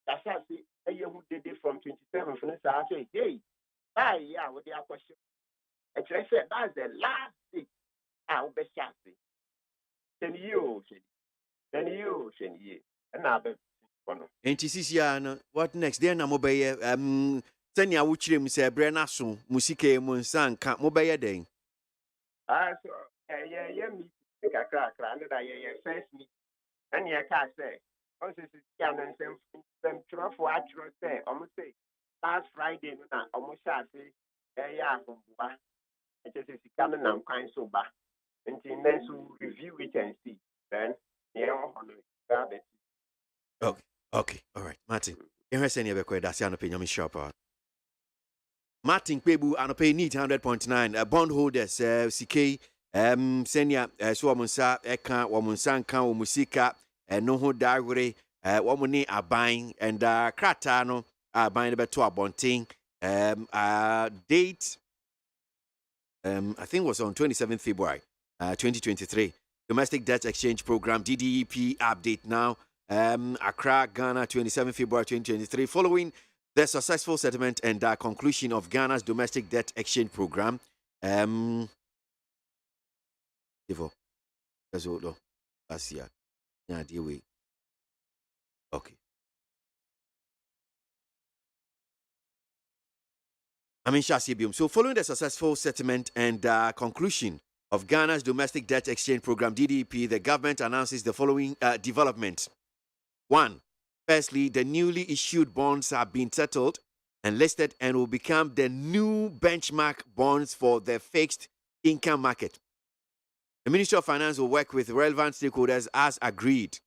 Speaker 16: That's how I say, you who did it from 27 from I say, hey, yeah, with the question. Actually, I said, that's the last thing I'll be shouting. Then you, and I'll be.
Speaker 13: Enti sisi what next? Then na mobeye senya wuchire mu se bre na so musike mu nsanka mobeye den.
Speaker 16: So yeah me kakra and that first me and ya ka say on say can and them tro for actual say almost say last Friday na almost say yeah afumba it is can na kwan so ba until next review it and see then yeah on it.
Speaker 13: Okay, all right, Martin. You heard any of that's an opinion shop. Martin Kwebu anope need 100.9 bondholders CK senia so eka womunsa nka omusika no ho dawre womuni aban and krata no aban beto abonten date I think was on 27th February 2023 domestic debt exchange program DDEP update now. Accra, Ghana, 27 February 2023. Following the successful settlement and conclusion of Ghana's domestic debt exchange program, okay. So following the successful settlement and conclusion of Ghana's Domestic Debt Exchange Program, DDP, the government announces the following development. 1. Firstly, the newly issued bonds have been settled and listed and will become the new benchmark bonds for the fixed income market. The Ministry of Finance will work with relevant stakeholders as agreed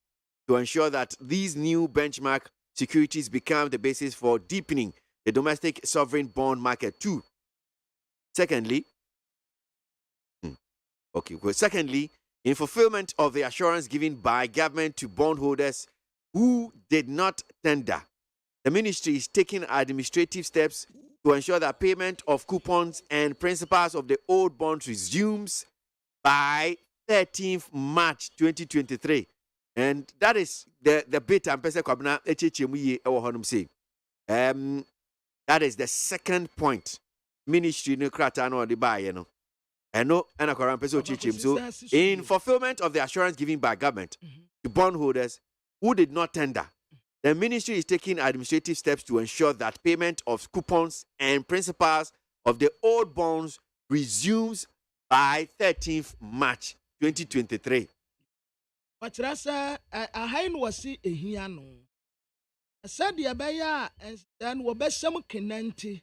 Speaker 13: to ensure that these new benchmark securities become the basis for deepening the domestic sovereign bond market too. Secondly, in fulfillment of the assurance given by government to bondholders who did not tender, the ministry is taking administrative steps to ensure that payment of coupons and principals of the old bonds resumes by 13th March 2023. And that is the bit I'm saying. That is the second point. Ministry no krata no de buy no. And no and so in fulfillment of the assurance given by government to bondholders who did not tender, the ministry is taking administrative steps to ensure that payment of coupons and principals of the old bonds resumes by 13th March 2023.
Speaker 14: But a high was a hiano. I said the abaya and then wabesam kinanti.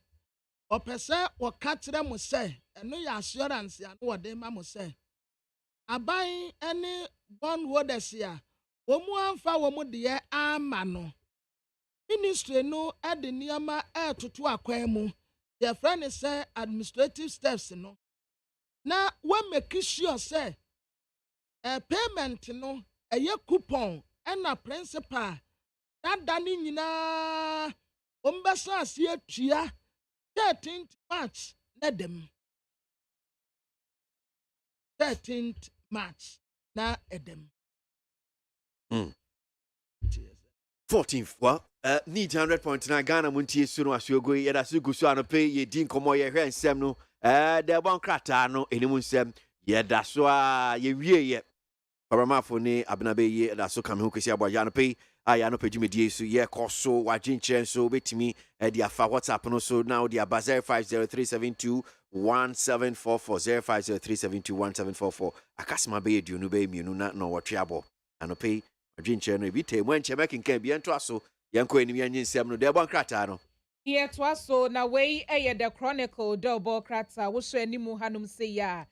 Speaker 14: Or pesa or catch them will say, and no assurance and what they mamma say. I buy any bondholders here. Woman for woman dear amano. Ministry no add the niama air to aquamu. Their friend is say administrative steps no. Now one make sure say a payment no a year coupon and a principal that done in umbasa see tria 13th March let them 13th March na edem
Speaker 13: 14th well need 100.9 Ghana MONTIE sunu asuogo ye da su gusu anope ye din komo ye hwe nsem no de bon krata no enimu nsem ye da so a ye wie ye paramafo ni abnabe ye da so kam hu kwesi aboagye anope aya no pejumedie so ye koso wagyenchen so betimi de afa WhatsApp no so now the 0503721744 0503721744 akasma be eduonu be mienu na no wotwe abo anope wagyenchen no ebite mu enche mekinkan bi ento aso yenko enim yanyensem no de bon krata no
Speaker 15: ye to aso na we the Chronicle double krata wo so animu hanum se ya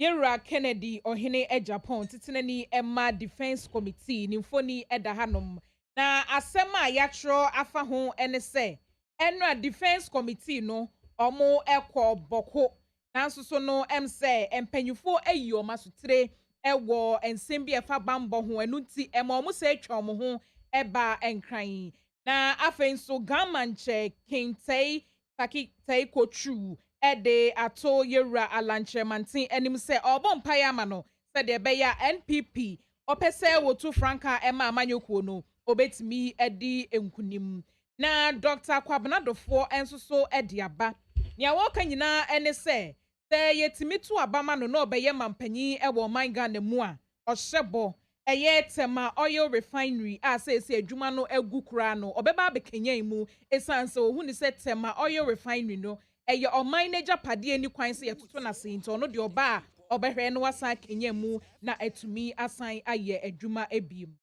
Speaker 15: Yera Kennedy ohene Japan titinani Emma Defense Committee nimfoni eda hanom na asema yatro afa ho ene se enra Defense Committee no omo ekọ boko nanso so no se empanyufo ayi omasutre ewo ensem bi efa bambo ho enuti ema omo se atwa omo ho eba enkran na afenso gamanche kintei taki kochu ede ato yera alanche mantin enim se obon payama no se de beya NPP opese wotu franka ema amanyokuo no obetimi edi enkunim na Dr. Kwabnadofo enso so edi aba nia woka nyina ene se yetimi to abama no obeye mampanyi ewo manga na mu a ohyebo eye tema oil refinery ase adwuma no egu kura no obeba bekenyan mu esanse ohu ni se tema oil refinery no eye o manager pade ani kwan se yetoto na se nto no de oba obehwe no wasa kenyan mu na atumi asan aye adwuma ebiem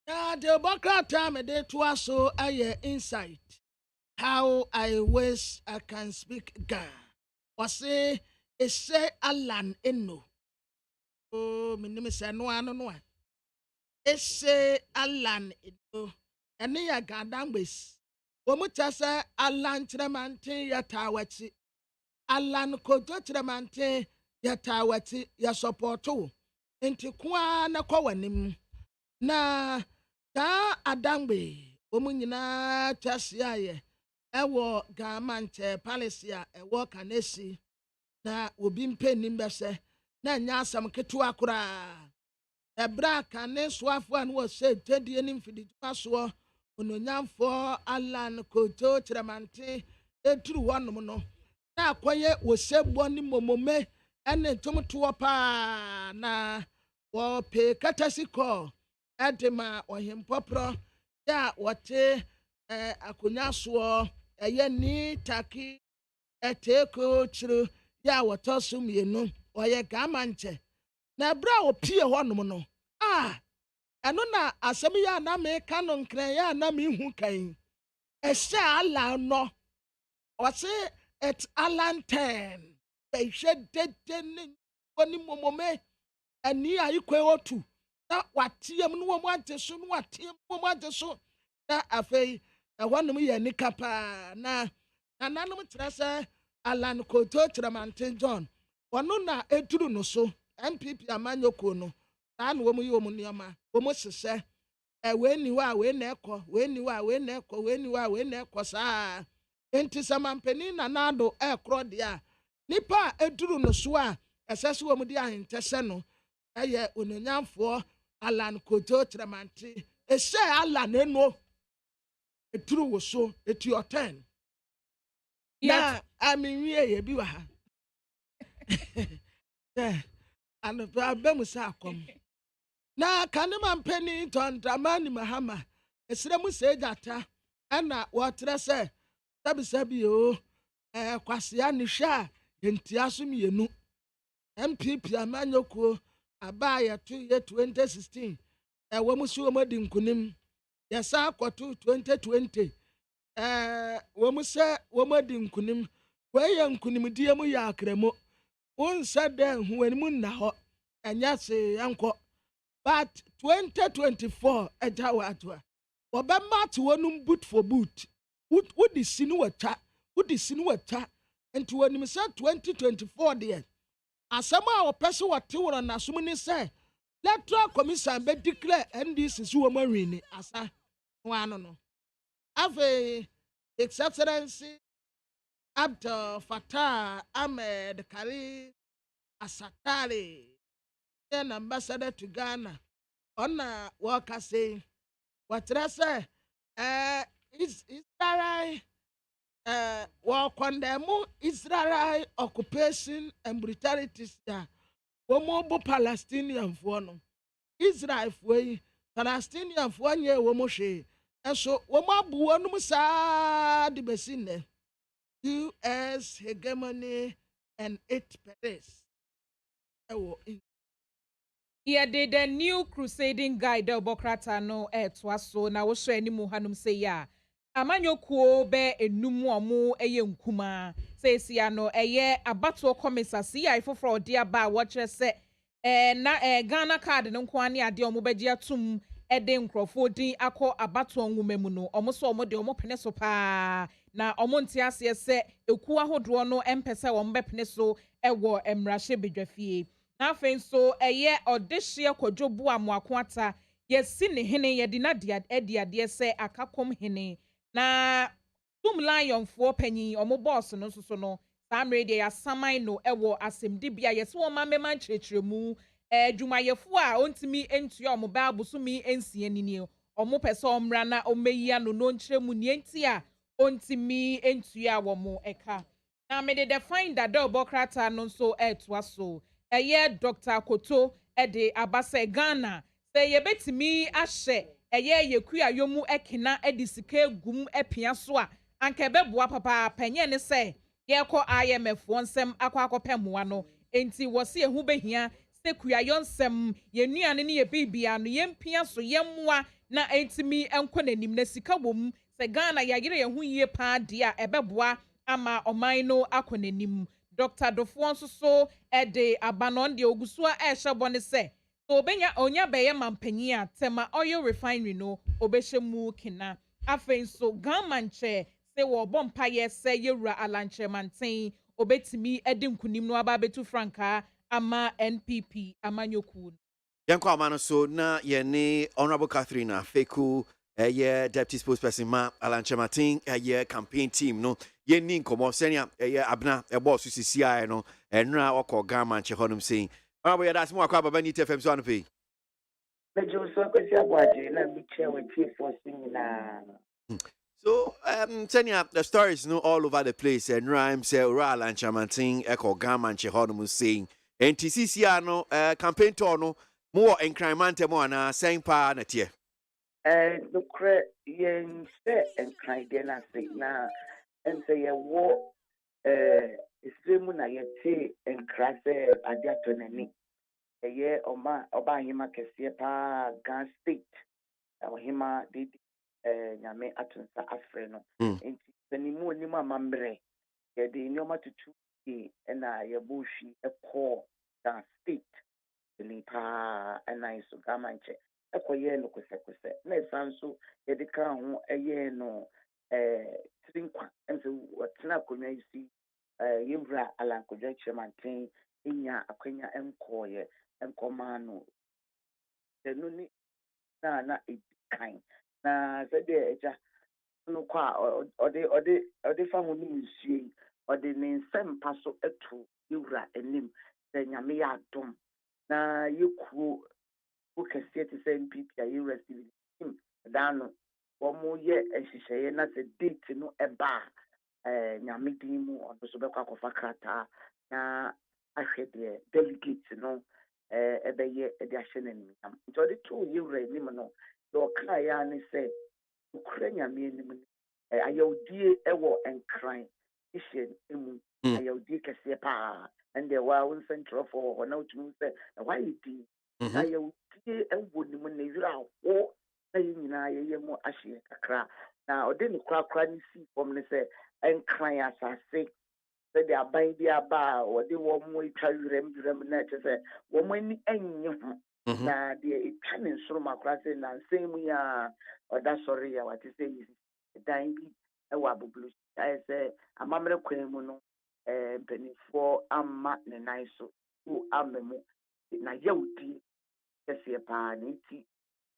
Speaker 14: na the boka time dey to aso aye insight how I wish I can speak Ga or say Alan Eno oh me name say no ese Alan Eno ene ya gadambes Omutasa Alan Tremante Yatawati Alan Kojo Tremante Yatawati ya supporto enti kwa na kwawanim na ta adambe omunyina twasiaye ewo gamante palace ewo kanesi na obi mpenim bese na nya asam ketu akura ebra kaneso afo an wo se tedie nim fidi twaso ononyamfo Alan Kojo Tremante eturu wonom no na akoye wo sebɔ ni momome ene tumtuo pa na wo pe katasiko edema ohimpopro ya wote akonyaso eye ni taki eteko chiru ya wotoso mienu ɔyɛ gamankyɛ na ɛberɛ a ɔpie hɔnom no ɛno na asɛm yɛ a na meka no nkran yɛ a na mehu kan ɛhyɛ ala no ɔse at alanten bɛhwɛ dede ne ɔne mmomome ani a ikwe otu na watiam no wɔn agye so no watiam wɔn agye so na afei ɛhɔnom yɛ nika paa na nananom kyerɛ sɛ alan koto kyerɛmante john ɔno na eduru no so npp amanyɔkuo no saa na wɔn yi wɔn nneɛma wɔn hyehyɛ wei ni hɔ a wei na ɛkɔ wei ni hɔ a wei na ɛkɔ wei ni hɔ a wei na ɛkɔ saa nti sɛ mampanin nanado ɛkorɔ deɛ a nipa a eduru no so a ɛsɛ sɛ wɔn de ahentɛhyɛ no ɛyɛ ononyamfoɔ alan koto kyerɛmante ɛhyɛ alan eno eturu wɔ so eti ɔtɛn na aminwie yɛ bi wɔ ha anɔpɛ abɛmu sɛ akɔm na kanema mpani tɔntramani mahama ɛsrɛ mu sɛ gyata ɛna wɔtrɛ sɛ sɛbisɛbi o kwasea ne hwɛ a yɛntia so mmienu MPP amanyɔkuo abaa yɛto yɛ 2016 ɛwɔ mu so wɔn adi nkunim yɛsa akɔto 2020 wɔn sɛ wɔn adi nkunim wɔyɛ nkunimdie mu yɛ akramo wɔnsa dɛ huwanimu nna hɔ ɛnyɛ se yankɔ but 2024 ɛgya wɔ ato a wɔbɛma ate wɔnum boot for boot wodi sini wɔtwa nti wɔnim sɛ 2024 deɛ asɛm a wɔpɛ sɛ wɔte wɔn n'asom ne sɛ electoral commission bɛ declare NDC so wɔn awini asa wɔn ano no afei His Excellency Abdel Fattah Ahmed Kari Asatari an ambassador to Ghana ɔna wɔka sɛ wɔkyerɛ sɛ Israel wɔkɔndɛmo Israel occupation and brutalities a wɔn bo Palestinianfoɔ no Israelfoɔ yi Palestinianfoɔ nyɛ wɔn hwee ɛso wɔn abu wɔn saa de bɛsi nnɛ US hegemony and its perils ɛwɔ
Speaker 15: yɛde the new crusading guide Bokrata no ɛtoa so na wɔhwɛ anim hanom sɛ yɛ a amanyokuo bɛ enum ɔmo ɛyɛ nkuma sɛsia no ɛyɛ abatoɔ kɔmisa CI foforɔ ɔde aba a wɔkyerɛ sɛ na Ghana card no nko ane ade ɔmo bɛgye atum ɛde nkrɔfoɔ din akɔ abatoɔ nwoma mu no ɔmo so ɔmo de ɔmo pene so paa na ɔmo nte aseɛ sɛ eku ahodoɔ no ɛmpɛ sɛ ɔmo bɛpene so ɛwɔ mmarahyɛ bedwafie na afei nso ɛyɛ ɔdehyeɛ kwadwo bu amoako ata yɛsi ne hene yɛde na de adeɛ sɛ akakom hene na tum lionfoɔ panyin ɔmo boss no nso so no saa mmere deɛ yɛasaman no ɛwɔ asɛmdibea yɛsɛ wɔn ma mmɛma nkyerɛkyerɛmu dwumayɛfoɔ a ontimi ntua ɔmo ba abosomi nsia nini ɔmo pɛ sɛ ɔmmra na ɔmmɛyia no no nkyerɛmu nie nti a ontimi ntua wɔn ɛka na mede the fine dada Bokrata no nso ɛtoa so ɛyɛ Dr. Koto ɛde abasa Ghana sɛ yɛbɛtumi ahyɛ ɛyɛ yɛkua yomu ɛkena ɛde sika gum ɛpia so a anka ɛbɛboa papa pɛnyɛ ne sɛ yɛkɔ IMF wɔnsɛm akɔ mmoa no enti wɔse ehu behia sɛ kua yɔnsɛm yɛnuane ne yɛbibia no yɛmpia so yɛmmoa na entimi ɛnkɔ n'anim na sika wom sɛ Ghana yɛayere yɛn ho yie paa de a ɛbɛboa ama ɔman no akɔ n'anim Dr. Dofoɔ nso so ɛde abanon de ogusua ɛhyɛ bɔ ne sɛ obenya onya bɛyɛ mampanyin a tema oil refinery no obɛhyɛ mu kena afei nso gamanche sɛ wɔbɔ mpaeɛ sɛ yɛwura alankyerɛmanten obɛtumi ɛde nkunim no aba betu frankaa ama NPP amanyoku
Speaker 13: yɛnkɔ ama no so na yɛne Honorable Catherine Afeku deputy spokesperson ma alankyerɛmanten campaign team no yɛnni nkɔmmɔ sɛnea abena ɛbɔ so sisiaeɛ no ɛnora ɔkɔ gamanche hɔnom sɛn Honorable yɛda mo akɔ ababa ni TFM so anɔpɛ So, the stories no all over the place and rhyme say Ura Lanchamanting Echo Gamanche Honum saying NTCCR no campaign tono more encrimante moana saying pa natie.
Speaker 17: The cre yen say and cry then I say now and say a war Esremu na yɛte nkra sɛ ade atɔ n'ani. Ɛyɛ ɔba ahema kɛseɛ paa Ghana state. Ɔhema de nyame ato nsa afrɛ no. Nti panimu onim amammerɛ. Yɛde nneɛma tutu ɛna yɛbɔ hwi ɛkɔɔ Ghana state. Ɛni paa ɛna nso Ghana nkyɛ. Ɛkɔyɛ no kosɛkosɛ. Na ɛsan so yɛde ka ho ɛyɛ no trinkwa. Ɛnso wɔtena akonnwa yi si yɛwura alankodwa kyerɛmanten nya akwanya nkɔɔyɛ nkɔmaa no. Ɛno ni na ɛdi kan. Na sɛdeɛ agya no kɔ a ɔde fa ho no nsuo yi, ɔde ne nsɛmpa so atu yɛwura anim sɛ nyame yɛ adom. Na yɛkuo kɛseɛ te sɛ MPP a yɛwura civil team da no wɔn yɛ nhyehyɛeɛ na sɛ date no ɛba nyame din mu ɔno nso bɛkɔ akɔfa krataa na ahwɛ deɛ delegate no ɛbɛyɛ de ahyɛ n'anim. Nti ɔde too yɛwura anim no deɛ ɔkaeɛ a ne sɛ okura nyame anim no ayɛwdie ɛwɔ nkran hyɛ mu ayɛwdie kɛseɛ paa ɛndeɛ waa wo nsɛnkyerɛfoɔ wɔ hɔ na wotumi sɛ wayɛ din na ayɛwdie ɛwɔ ne mu na ɛwerɛ aho na yɛ nyinaa yɛyɛ mu ahyeɛ kakra. Na ɔde ne korakora no sii fam no sɛ nkran asase sɛdeɛ aban bi aba a wɔde wɔn mu atwa werɛm na ɛkyɛ sɛ wɔn ani annye ho. Na deɛ ɛtwa ne nsoroma koraa sɛ nansɛn mu yi a ɔda sɔre a wate sɛ yɛsi dan bi ɛwɔ abobolo ayɛ sɛ amammerɛ kwan mu no mpanimfoɔ amma ne nan so amma mu na yɛwdie kɛseɛ paa ne nti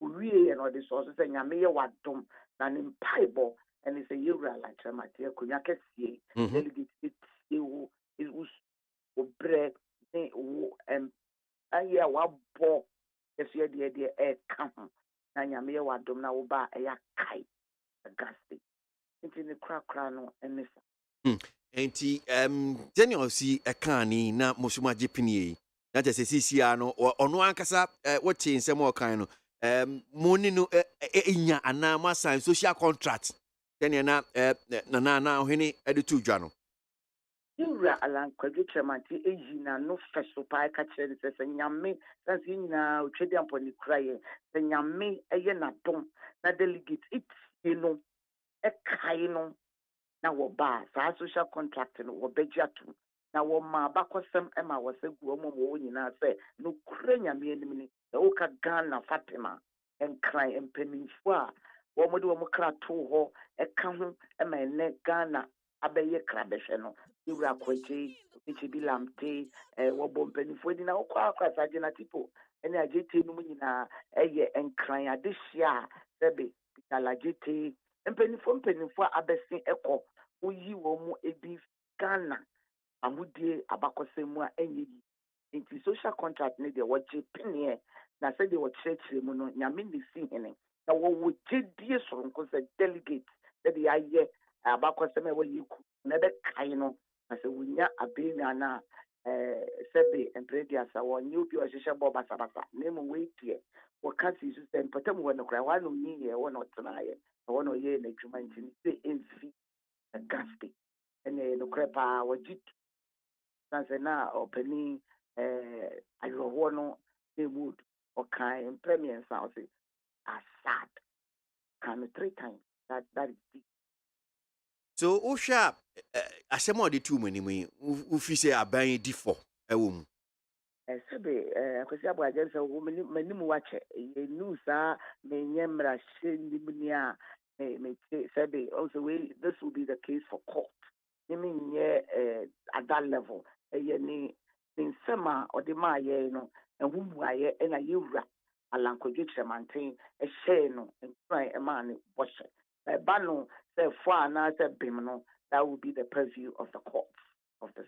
Speaker 17: owieɛ na ɔde sɔɔ so sɛ nyame yɛ wadom na ne mpaebɔ ɛne sɛ yɛwura alankyerɛmate akonnwa kɛseɛ delegate ɛtie wo wobrɛ ne wo ayɛ a wabɔ kɛseɛ deɛ ɛka ho na nyame yɛ wadom na woba a ɛyɛ akae agaste nti ne korakora no ɛne sa.
Speaker 13: Enti sɛnea ɔsi ɛka ni na mosoma agye penie na kyɛ sɛ sisia no ɔno ankasa wote nsɛm a ɔkan no mo ne no ɛnya anaa mo asan social contract sɛnea na ɔhene ɛde to dwa no.
Speaker 17: Yɛwura alankwadwo kyerɛmante ɛyi n'ano fɛ so paa ɛka kyerɛ no sɛ nyame sanse nyinaa otwadi ampɔ ne kura yɛ sɛ nyame ɛyɛ n'adom na delegate ɛtie no ɛkae no na wɔba saa social contract no wɔbɛgye atom na wɔma abakɔsɛm ɛma wɔsɛ gu wɔn wɔwɔ nyinaa sɛ no kura nyame anim ni sɛ woka Ghana Fatima nkran mpanimfoɔ a wɔn de wɔn kra too hɔ ɛka ho ɛma ɛnɛ Ghana abɛyɛ krabɛhwɛ no yɛwura akwagye ɛkyɛ bi lamte wɔbɔ mpanimfoɔ di na wokɔ akɔ asagye na tipo ɛne agyete no mu nyinaa ɛyɛ nkran adehyia a sɛbe pitalagyete mpanimfoɔ abɛsen ɛkɔ woyi wɔn mu ebi Ghana amudie abakɔsɛm mu a ɛnyɛ yi nti social contract ne deɛ wɔgye peneɛ na sɛdeɛ wɔkyerɛkyerɛ mu no nyame ne si hene na wɔwɔ gyedie soronko sɛ delegate sɛdeɛ ayɛ abakɔsɛm a wɔyɛ ku na ɛbɛkae no na sɛ wonya abɛnya no a sɛbe mprɛdiasa wɔnyɛ obi a ɔhyehyɛ bɔ basabasa na mmom wɔɛtiɛ wɔka si so sɛ mpɔtam wɔ no koraa wɔa na ɔnyiyɛ ɛwɔ na ɔtenaeɛ ɛwɔ na ɔyɛɛ n'adwuma nti ne sɛ ɛmfi gaste ɛne nokorɛ paa wɔgye tu sanse na ɔpani awerɛhoɔ no na ɛmu odu ɔkae mprɛ mmiɛnsa ɔse asad ka no 3 times that is deep.
Speaker 13: So wohwɛ a asɛm a ɔde tu mu anim yi wofi sɛ aban di fɔ ɛwɔ mu
Speaker 17: sɛbe akwasi aboagye sɛ m'anim wakyɛ yɛnu saa menyɛ mmarahyɛ nnim ni a mete sɛbe also this will be the case for court ne menyɛ at that level ɛyɛ ne nsɛm a ɔde maa yɛn no ɛho mmuayɛ ɛna yɛwura alankwadwo kyerɛmanten ɛhyɛɛ no nkran ɛmaa ne bɔhyɛ ɛba no sɛ fo anaasɛ bim no that will be the purview of the court of this.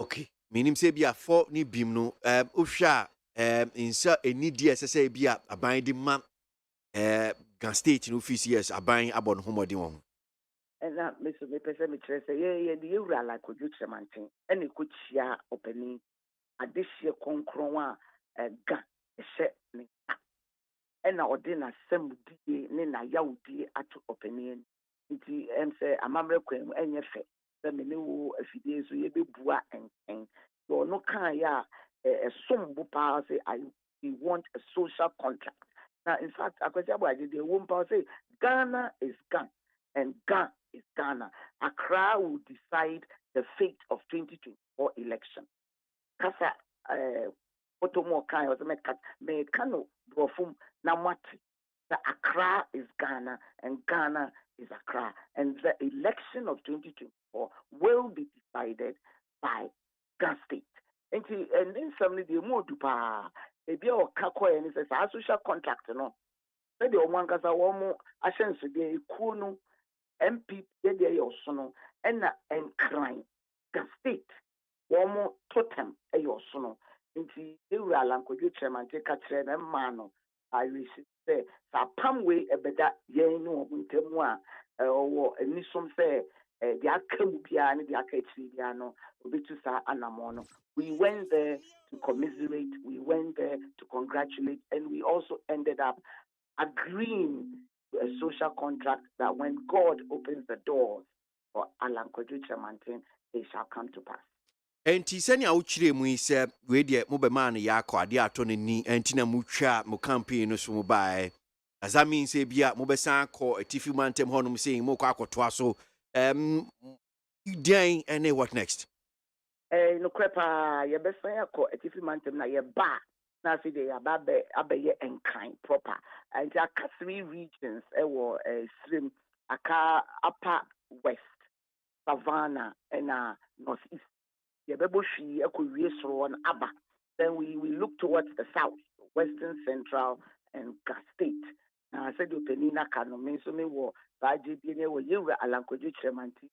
Speaker 13: Okay, menim sɛ bi afɔ ne bim no wohwɛ a nsa ɛnidie ɛsɛ sɛ bi a aban de ma Ghana state no office yes aban abɔ no homɔden wɔ ho
Speaker 17: ɛna meso mepɛ sɛ mekyerɛ sɛ yɛde yɛwura alankwadwo kyerɛmanten ɛne ɛkɔkyia ɔpanin adehyeɛ kɔnkron a ga ɛhyɛ ne nsa ɛna ɔde n'asɛmdie ne n'ayawdie ato ɔpanin nti em sɛ amammerɛ kwan mu ɛnyɛ fɛ sɛ me ne wo afidie so yɛbɛbua ɛnkyɛn sɛ ɔno kaeɛ a ɛsom bo paa sɛ we want a social contract. Now, in fact, say Ghana is Ghana and Ghana is Ghana. Accra will decide the fate of 2024 election. Kasa Otomo Kai was me kano brofum namati. The Accra is Ghana and Ghana is Accra. And the election of 2024 will be decided by Ghana State. And then somebody the more to pa ebi a ɔka kɔɛ ne sɛ saa social contract no sɛdeɛ ɔmo ankasa wɔn ahyɛnsodeɛ ekuo no mpp deɛ yɛ ɔso no ɛna nkran Ghana State wɔn totem ɛyɛ ɔso no nti ewura alankɔdwe kyerɛmante ka kyerɛ na mmaa no ayɛsi sɛ saa pam wei ɛbɛda yɛn ne wɔn ntam a ɔwɔ anisom sɛ deɛ aka mu biara ne deɛ aka akyiri biara no obetu saa anamɔ no. We went there to commiserate, we went there to congratulate, and we also ended up agreeing to a social contract that when God opens the doors for Alan Koducha Mountain, they shall come to pass.
Speaker 13: Enti sɛnea wokyerɛ mu yi sɛ wei deɛ mobɛmaa no yɛ akɔ adeɛ atɔ no ni enti na motwa mo campaign no so mo baeɛ asa mean sɛ bia mobɛsan akɔ atifi mu antɛm hɔnom sɛ mokɔ akɔtoa so deɛn ɛne what next?
Speaker 17: No crepa, your best friend, a tiffy mountain, na your bar. Now, see, they are abe and kind proper. And there are 3 regions, slim, aka upper west, savannah, and northeast. The Beboshi, Ekurisro, Abba. Then we look towards the south, western, central, and Gas State. Now, I said, Penina Kano, Mesome, war, Bajidine, where you were Alankoji Tremanti.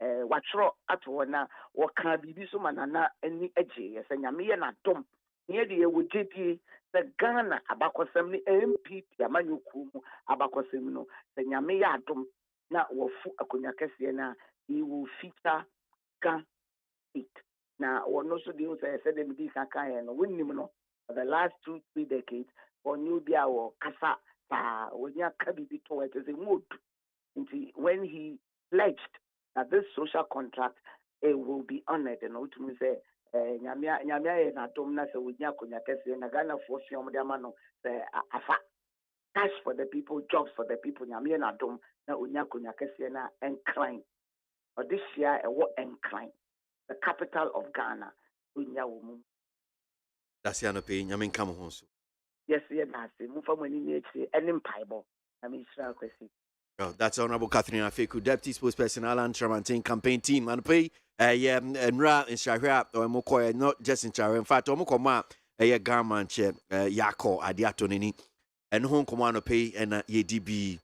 Speaker 17: Watchro at one or can be this man any edge, yes, and Yamia na Tom. Near the would JP the Ghana Abacosemni MP, Yamanu Kumu, Abacosemino, the Yamia Dom, now or Akunyakasiana, he will feature Ghana State. Now, one also deals I said, Kaka and Winimono for the last 2-3 decades, or Nubia or Kasa, when you can be told as a mood. When he pledged that this social contract will be honored, and ultimately say, Nyamia na domna se wunya kunya kesi na Ghana for fiom de amano say afa cash for the people, jobs for the people. Nyamia na dom na unya kunya kesi na incline. Or this year a what incline, the capital of Ghana, unya wumu.
Speaker 13: That's the pay. Nyamin come home.
Speaker 17: Yes, yes, that's it. Mufa mweni niye any paibo. Nami Israel kwesi.
Speaker 13: Oh, that's Honorable Catherine Afeku, Deputy Spokesperson, Alan Tramantin campaign team. And pay and Ra in Shahra or Mokoya, not just in Shahra. In fact, Omokoma, a garment, Yako, Adiatonini, and home command pay and ye DB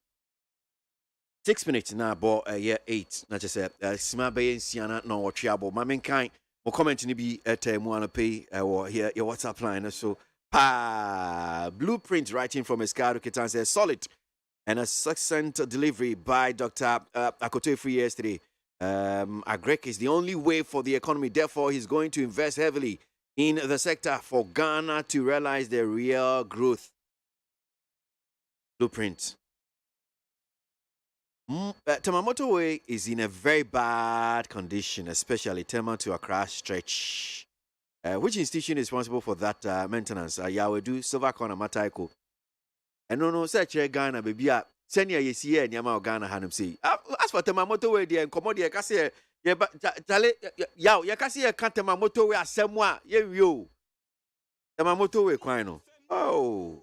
Speaker 13: 6 minutes now, bought a year 8. Not just a Smabe and Siana, no, or Chiabo. Mamin kind, more comment to be at Moana pay or here your WhatsApp line. So, blueprint writing from Escado Kitan says solid. And a succinct delivery by Dr. Akotefu yesterday. Agrek is the only way for the economy. Therefore, he's going to invest heavily in the sector for Ghana to realize their real growth. Blueprint. Tamamoto Way is in a very bad condition, especially Tema to Accra stretch. Which institution is responsible for that maintenance? Yawedu, Silvercorn, Mataiko. And no such Ghana baby senior yes here nyama Ghana hanum say as for Tamamoto way there commodity kase ye tale yaw ye kase ye kan Tamamoto way asem a ye wio Tamamoto way kwan no oh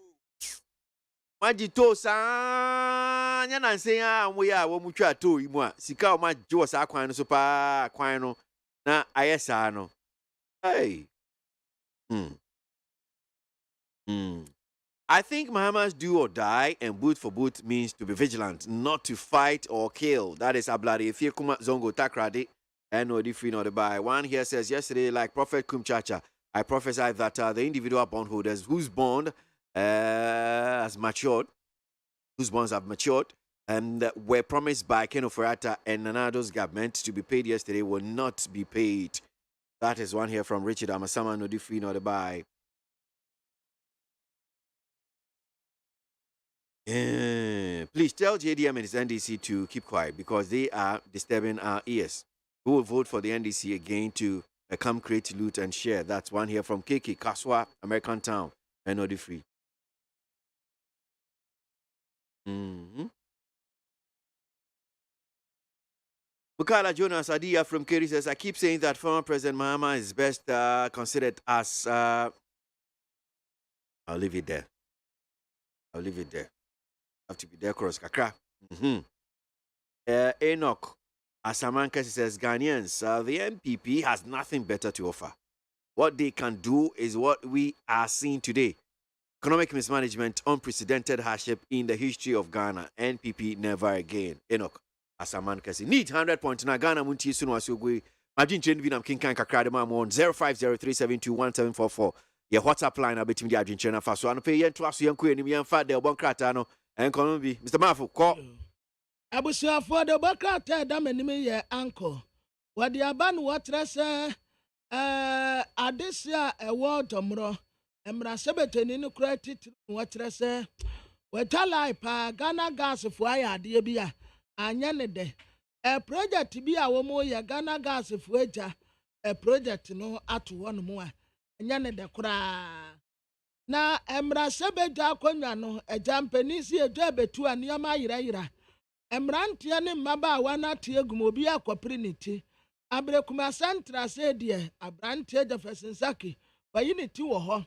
Speaker 13: magito sa nya nan say a mo ya wo mutwa to imu a sika o ma jo sa kwan no so pa kwan no na ayesa no hey I think Mahama's do or die and boot for boot means to be vigilant, not to fight or kill. That is Abladi. If you come Zongo Takradi and no different or the buy. One here says yesterday, like Prophet Kumchacha, I prophesied that the individual bondholders whose bond has matured, whose bonds have matured, and were promised by Ken Ofurata and Nanado's government to be paid yesterday will not be paid. That is one here from Richard Amasama, no different or the buy. Please tell JDM and his NDC to keep quiet because they are disturbing our ears. We will vote for the NDC again to come create, loot, and share. That's one here from KK, Kaswa, American Town, and Odi Free. Bukala Jonas Adia from Kerry says, I keep saying that former President Mahama is best considered as... I'll leave it there. I'll leave it there. Have to be there, Cross Kakra. Enoch Asamanka says, Ghanaians, the MPP has nothing better to offer. What they can do is what we are seeing today. Economic mismanagement, unprecedented hardship in the history of Ghana. NPP never again. Enoch Asamanka says, need 100.9 Ghana Munti Sunu Asugui. Imagine Chen Vinam King Kan Kakradema on 0503721744. Your WhatsApp line I'll be the Argentina for so I pay yen to us young queen and fat the Boncratano and Columbia. Mr. Mafu, call.
Speaker 14: I was for the Boncrata Damani, your uncle. What the Aban Waters, Adisia, a word tomorrow, and Brasabetan in the credit, Waters, what I pa Ghana gas of wire, dear Bia, and Yanade. A project to be a woman, ya Ghana gas of wager, a project no at one more. Nyane de kura na emra sebeja akonya no ejampanisi eja betu aniama yira emrantie ne mmaba wana tie gumobi akopri niti abrekuma central se de abrantie jefesensaki bayi niti wo ho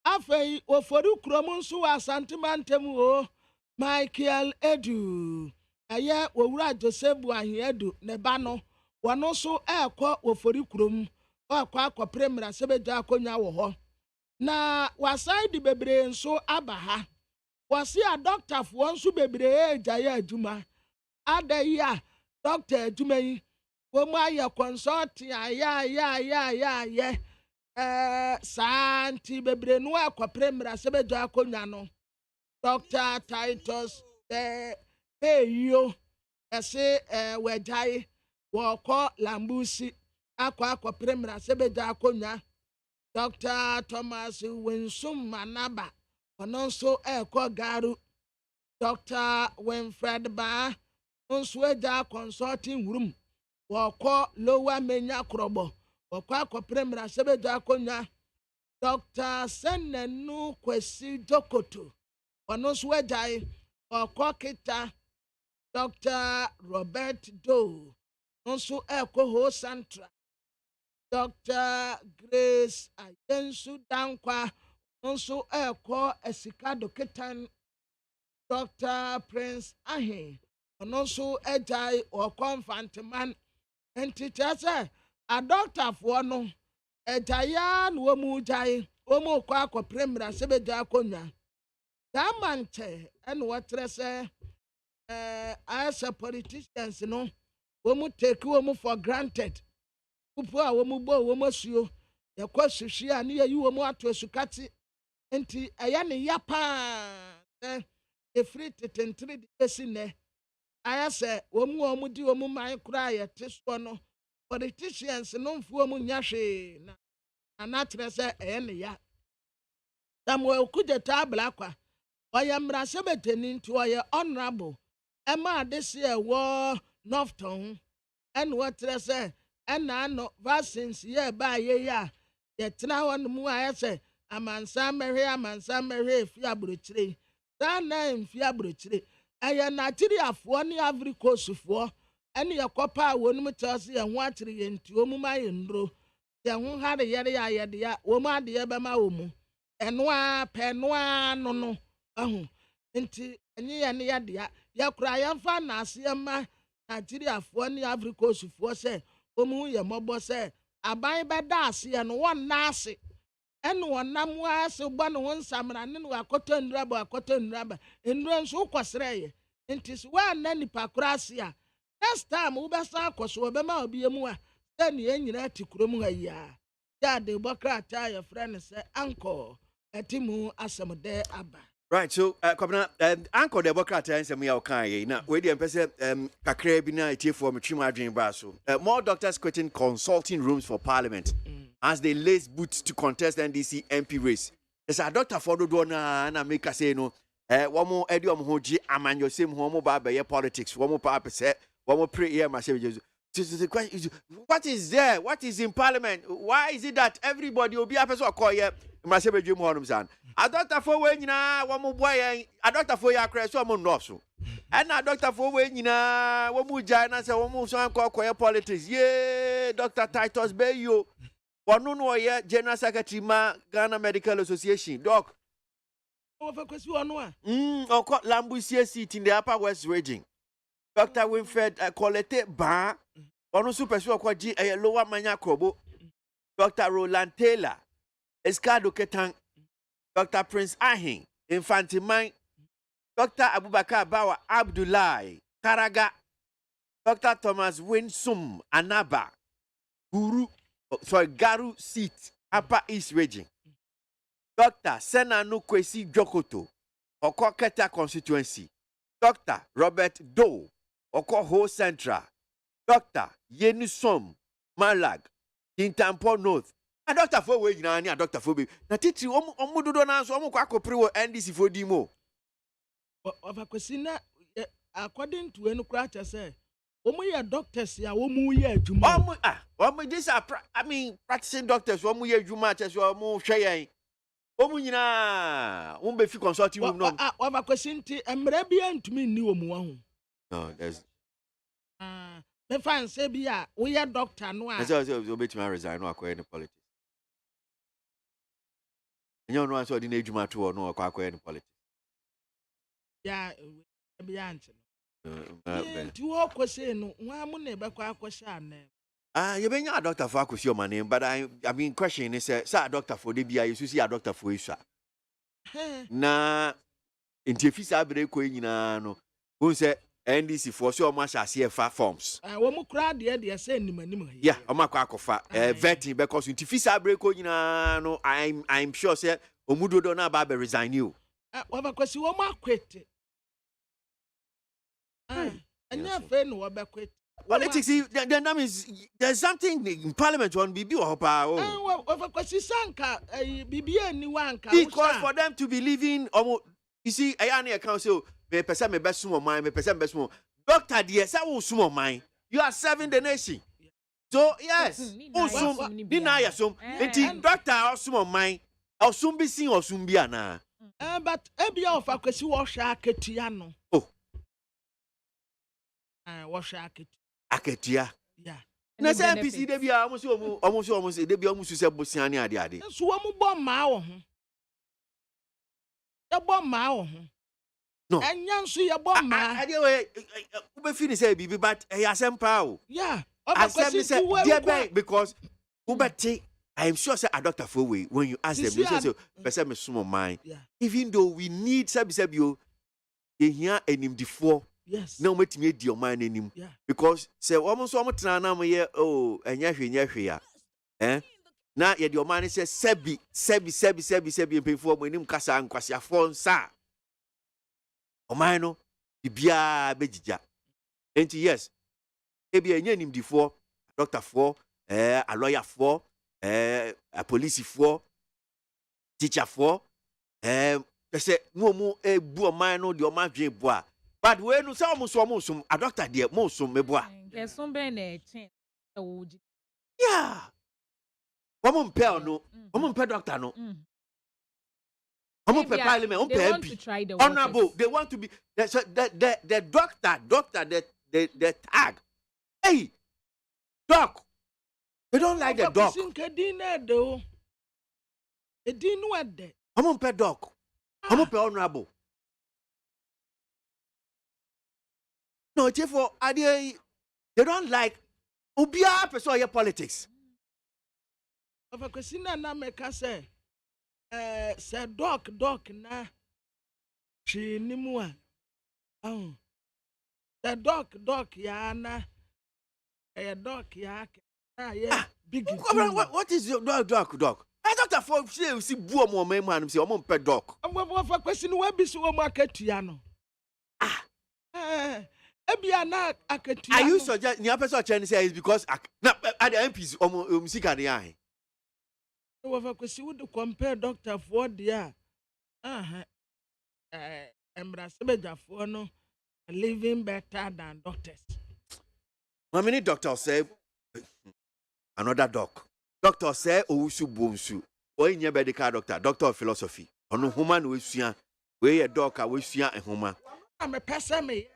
Speaker 14: afei ofori kurom nso wa santimantem o Michael Edu aye wowura Josebu Ahiedu ne ba no wono so ekọ ofori kurom akwa premier sebeja akonya wo ho na waside bebre nso abaha wasi a doctor fo nso bebre ejaye aduma adai a doctor aduma yi wo mu aye consult ya santi bebre no akwa premier sebeja akonya no Dr. Titus Peyo ese wejai wo ko Lambusi akwa premier sebeja akonya Dr. Thomas Winsum Manaba ononso eko garu Dr. Winfred Ba onso eja consulting room woko lower menya krobo woko akwa premier sebeja akonya Dr. Senenu Kwesi Jokoto ononso eja woko kita Dr. Robert Doe onso eko ho central Dr. Grace Ayensu Dankwa onso eko esika doketan Dr. Prince Ahe onso ejai o confanteman entitase a doctor for no ejaya no mu jai o mu kwa akọ premier sebeja akonya damante en wotrese as a politicians no wo mu take wo mu for granted upo a wo mu bo wo masuo yakọ hwehwe a ne yi wo mu ato asukati enti eya ne ya pa efri tetentri de esine ayase wo mu di wo mu man kura ya teso no politicians no mfu mu nyahwe na anatrese eya ne ya Samuel Kujeta Blakwa oya mrase beteni nti oya honorable ema adese wo Northton en wotrese ena no vaccines ye ba ye ya ye tena won mu ayese amansa mehwe fi abrochire sana mfi abrochire aya Nigeriafo ne Ivory Coastfo ene yakopa wonum tase ye ho akire ye nti omu ma ye ndro ye ho hare yere ya ye de ya wo ma de ye be ma wo mu enoa penoa no ahu nti enye ye ne ya de ya kura ya fa na ase ma Nigeriafo ne Ivory Coastfo se omu ye mobo se aban be da ase no won na ase ene wonam ase gbo no nsamra ne no akoto nraba enro nso kwosere ye nti so wa na nipa kura ase a next time wo be sa akoso wo be ma obi mu a se ne enyina atikurom ha ya ya de bokrata ya friend se anko atimu asemde aba.
Speaker 13: Right, so Kwabena, Uncle Democrat and some yaw kai na we dey empese kakra bi na etie for metrim adwen bra so. More doctors quitting consulting rooms for parliament as they lace boots to contest NDC MP race. There's a doctor for do na make say no Womo edi hoji amanyo same homo ba be politics. Womo pa pese. Womo pray here my say the question is, what is there? What is in parliament? Why is it that everybody will be a person call here? My say bedroom honum san. A doctor for when na womo boy a doctor for ya crash so mo no. And a doctor for when na womo jana say womo so call politics. Yeah, Dr. Titus Bayo. One no ye General Secretary ma Ghana Medical Association. Doc.
Speaker 14: Over question one.
Speaker 13: Or call Lambusia seat in the Upper West region. Dr. Winfred Colette Ba. One super sure kwa G a lower mania kobo. Dr. Roland Taylor. Escado Ketang. Dr. Prince Ahin. Infantimine. Dr. Abubakar Bawa Abdullahi. Karaga. Dr. Thomas Winsum Anaba. Garu seat. Upper East region. Dr. Senanu Kwesi Jokoto. Oko Keta constituency. Dr. Robert Doe. Oko Ho Central. Dr. Yenisom Malag. Intampo North. A doctor for way na a doctor for be. Na titi omudodo na so omu kwa kopre NDC for dimo.
Speaker 14: Of a question according to any crater say. Omu doctors ya omu ye adwuma.
Speaker 13: Omu this are practicing doctors omu ye adwuma cheso omu hwe omu nyina be fi consulting room no.
Speaker 14: Of a question ti emre bia ntumi ni omu wa ho.
Speaker 13: No, there's
Speaker 14: me fan say bia we ya doctor no a.
Speaker 13: So obetuma resign no akwa any politics. Enyo no so di na adwuma to no akwa any politics.
Speaker 14: Ya bia nche. Tu o kwese no nwa mu na be kwa akwosha na.
Speaker 13: You been a doctor for akwesi o mane, but I mean question is say doctor for the bia you see a doctor for isa. Na interfisa abre ko nyina no. Who say NDC for so much as CFA forms.
Speaker 14: Wo mu kra de say nimanim.
Speaker 13: Yeah, o makwa akofa vetting because interfisa abre ko nyina no I'm sure say omudodo na ba resign you.
Speaker 14: Wo ba kwesi wo ma quit. Anya fe no wo ba quit.
Speaker 13: Politics, then that means there's something in Parliament on BB or Hopa. Because for them to be living, you see, I council, may percent my best sumo mine, may percent best sumo. Doctor, yes, I will sumo mine. You are serving the nation. So, yes, deny some. Doctor, or sumo mine, or soon be seen or soon be ana.
Speaker 14: But Ebia of a question was Aketiano.
Speaker 13: Oh,
Speaker 14: was Aketiano.
Speaker 13: Aketia.
Speaker 14: Yeah.
Speaker 13: Na say MPC dey bia almost dey bia almost say bosian ni ade.
Speaker 14: So wo mu bom ma wo ho. E bom ma wo ho.
Speaker 13: No.
Speaker 14: Enya nso ye bom ma.
Speaker 13: Ade we be feel say bibi but e asempa o.
Speaker 14: Yeah.
Speaker 13: Asem say because ubeti I am sure say a doctor for way when you ask them you say person me sumo mind. Even though we need sabio e hia enimdifo.
Speaker 14: Yes.
Speaker 13: No metimi edi o man anim. Because say almost so tena na me oh enya hwe ya. Na ye di o man say sebi mpefo mo anim kasa nkwasiafo nsa. O man no bibia begija. Enti yes. Ebi enya nimdifo, doctor for, a lawyer for, a police for, teacher for, say no mo bu o man no di o man dwen boa. But when you say almost a doctor dear, most me boy.
Speaker 15: There's some bene.
Speaker 13: Yeah. Woman pay no, woman pay doctor no. Woman pay parliament,
Speaker 15: they want to try the
Speaker 13: honorable. They want to be the doctor, the tag. Hey, doc. They don't like the doc. Woman pay doc. Woman pay honorable. No, therefore, they don't like Ubia person your politics.
Speaker 14: Of a Christina na meka say, doc na she nimua. Oh, the doc ya na doc ya big.
Speaker 13: What is your doc? I thought for see buo mo man say o pe doc.
Speaker 14: Of a question we be so market ya no.
Speaker 13: Are you suggest the person Chinese say is because at the MPs music the eye?
Speaker 14: Over because you would compare doctor for the embrasebejafo no living better than doctors.
Speaker 13: How many doctors say another doc? Doctor say owusu bonsu. Oyi nye medical doctor of philosophy. Ono human we sua. We a doc we sua ehoma.
Speaker 14: I'm a person me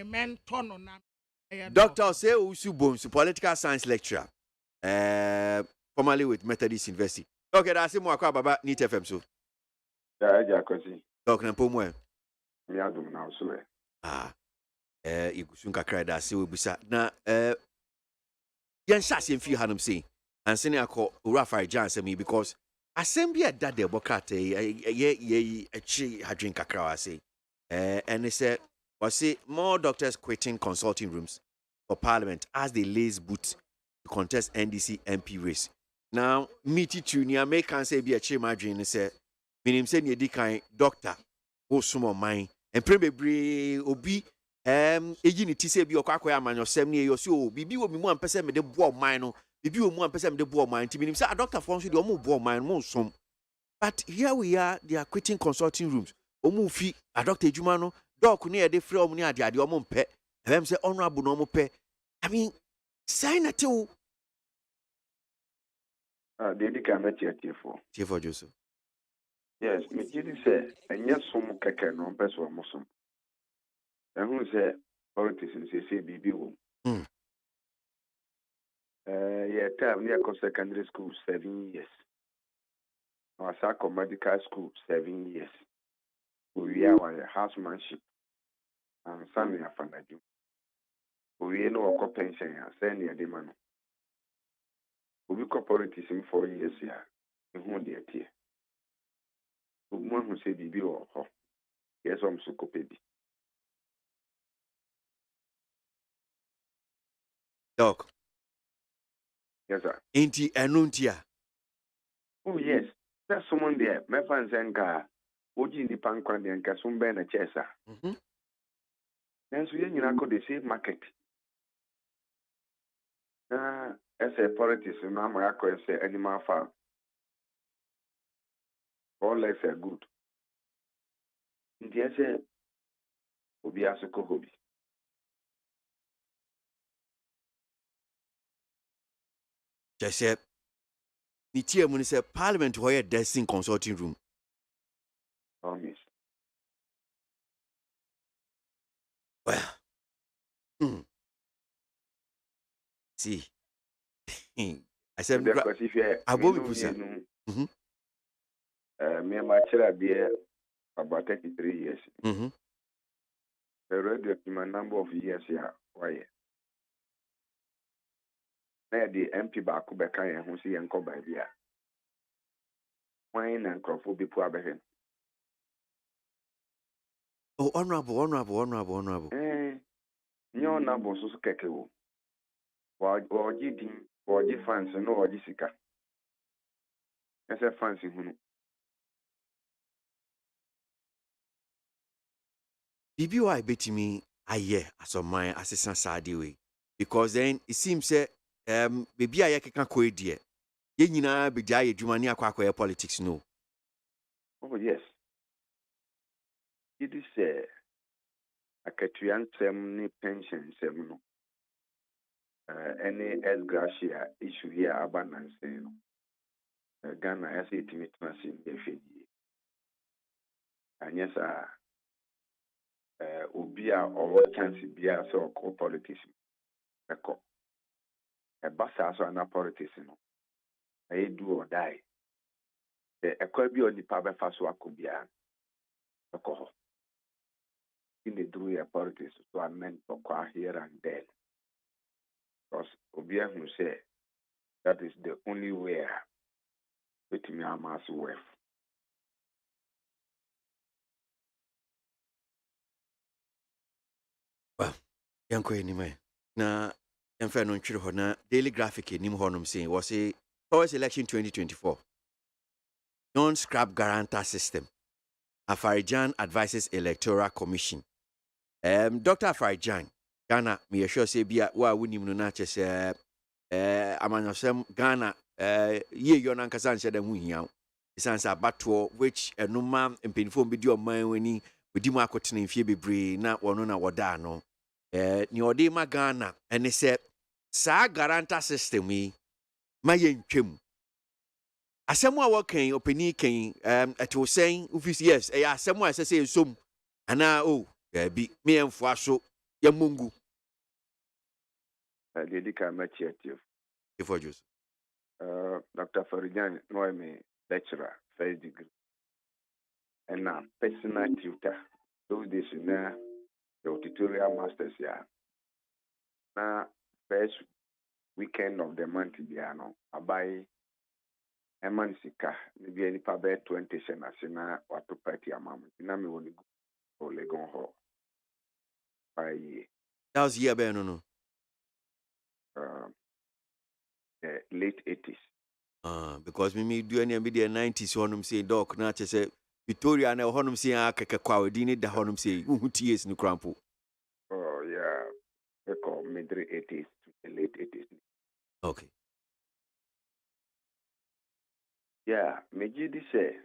Speaker 14: mentor no na.
Speaker 13: Doctor say owusu bonsu, political science lecturer. Formerly with Methodist University. Okay, that's it. Mo akwa baba Neat FM so.
Speaker 18: Yeah, Jacosi.
Speaker 13: Doc na pomwe.
Speaker 18: Me adum na so e.
Speaker 13: Igusun kakra da se obusa. Na yen sha se mfi hanum say. Anse ne akọ owura fire jance me because assembly at that the bokate ye echi hadwin kakra wa say. And they said was say more doctors quitting consulting rooms for parliament as they lays boots to contest NDC MP race. Now, meet you near make can say be a chair margin and say, meaning say near the doctor who sumo mine and probably obi agility say be your quack man your 7 years so bibi will be 1% with the board mine bibi will 1% with the board mine to mean say a doctor forms with your more board mine more some. But here we are, they are quitting consulting rooms. Omu fi a doctor Jumano, doc near the free near the omon pet. Them say honorable no pet. I mean, sign a two.
Speaker 18: They can bet you
Speaker 13: for Joseph.
Speaker 18: Yes, me did say, and yes, some kaka no person or musum. And who say politicians say BBO? Yeah, time near secondary school 7 years. Our Sako medical school 7 years. We are housemanship and Sunday after you. We know a pension and send your demand. We corporates in 4 years here. Who dear tear? One who say BB or yes, I'm so copy.
Speaker 13: Doc.
Speaker 18: Yes, sir.
Speaker 13: Inti Anuntia.
Speaker 18: Oh, yes. There's someone there. My fans and car. Oji in the pankwan and Kasumba and a chesa. Then so you know the same market. As a politics, Mama as a animal farm. All legs are good. Yes, sir. Obi asoko hobi.
Speaker 13: Just said, Nitia when say Parliament where dressing consulting room.
Speaker 18: Oh, miss.
Speaker 13: Well, see, I said,
Speaker 18: because if you
Speaker 13: I will be
Speaker 18: me and my child there about 33 years. I read my number of years here. Why? Now the MP back back and who see and come by there. Wine and crop will be poor behind.
Speaker 13: Oh, honorable.
Speaker 18: New honorable so kekeo. Waji fans no waji sika. Ese fancy hunu.
Speaker 13: BBY bet me a year as of my assistant side way. Because then it seems baby I can quit dear. You know, be jay Jumania quack politics no.
Speaker 18: Oh yes. It is a Katuan Semni pension seminal. Any as gracia issue here abundance. Ghana as it witness in the FD. And yes, Ubia or chance be a so called politician. A bassa so an politician. I do or die. The equity on the power fast work could be alcohol. In the drew a politics, so I meant for qua here and there. Because Obia who say that is the only way with me I must wealth.
Speaker 13: Well, young anyway. Now, I'm fair no true na daily graphic in Honum saying was a towards election 2024. Non-scrap guarantor system. Afarijan advises Electoral Commission. Dr. Afarijan, Ghana, me assure say be wa winim no na chese amanyosem Ghana ye yon ankasa nche dem hu hian. Isansa batwo which no man mpinfo bi di o man wani odi mu akotene mfie bebree na wono na woda no ni odi ma Ghana ene se saa guarantor system yi ma yentwem asɛm a wɔkan opani kan ɛte osen office yes ɛyɛ asɛm a ɛsɛ nsom ana bi me emfo aso ya mungu
Speaker 18: Dedika Machiatif.
Speaker 13: Before Joseph.
Speaker 18: Dr. Farijan, no, me lecturer, first degree. And now, personal tutor. Those days, the tutorial masters, yeah. Now, first weekend of the month, I buy a mansika, maybe any paper 20 cents, or to party a mom. Now, me only go Legon Hall. By year.
Speaker 13: That was year, no.
Speaker 18: Late 80s.
Speaker 13: Because me do any be the 90s honum say doc na say Victoria na honum say akeke kwa odini da honum say TS no crampo.
Speaker 18: Oh yeah, we call mid 80s to the late 80s.
Speaker 13: Okay.
Speaker 18: Yeah, me jidi say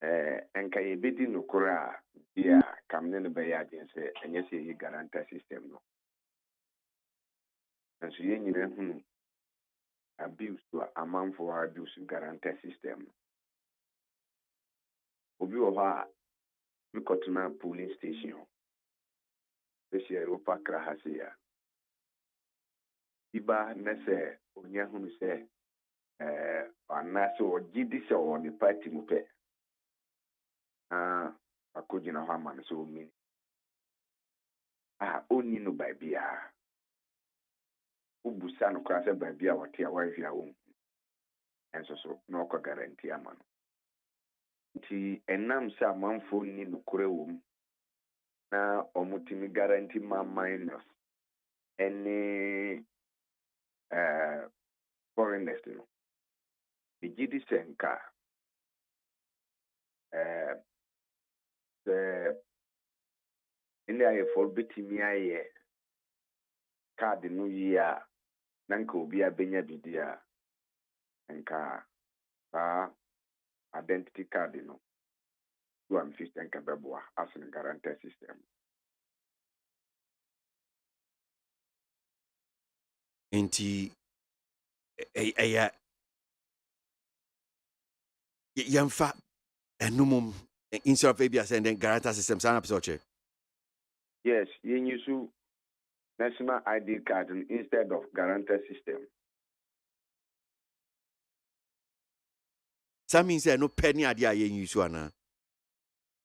Speaker 18: enka yebedi no kora dia kamne no be ya den say enye say yi guarantee system no. And so yen abuse to amount for abuse guarantee system. Obi oha we got to polling station. This year Europa Krahasia. Iba nese onya hunu se anaso ojidi se on the party mupe. Akojina hama so mini. Oni no babia. Ubusa no kwase babia wate awafi awo. Enso so no ko guarantee amano. Nti enam se amanfo ni nokore wom na omutimi guarantee ma minus any foreigners no. Bigidi senka the any aye for betimi aye card no year nanka obi abenya bidia enka identity card no 250 enka beboa as a guarantee system.
Speaker 13: Enti yamfa enumum instead of ABS and then guarantee system sign up so.
Speaker 18: Yes, you use national ID card instead of guarantee system.
Speaker 13: That means no penny idea you use one.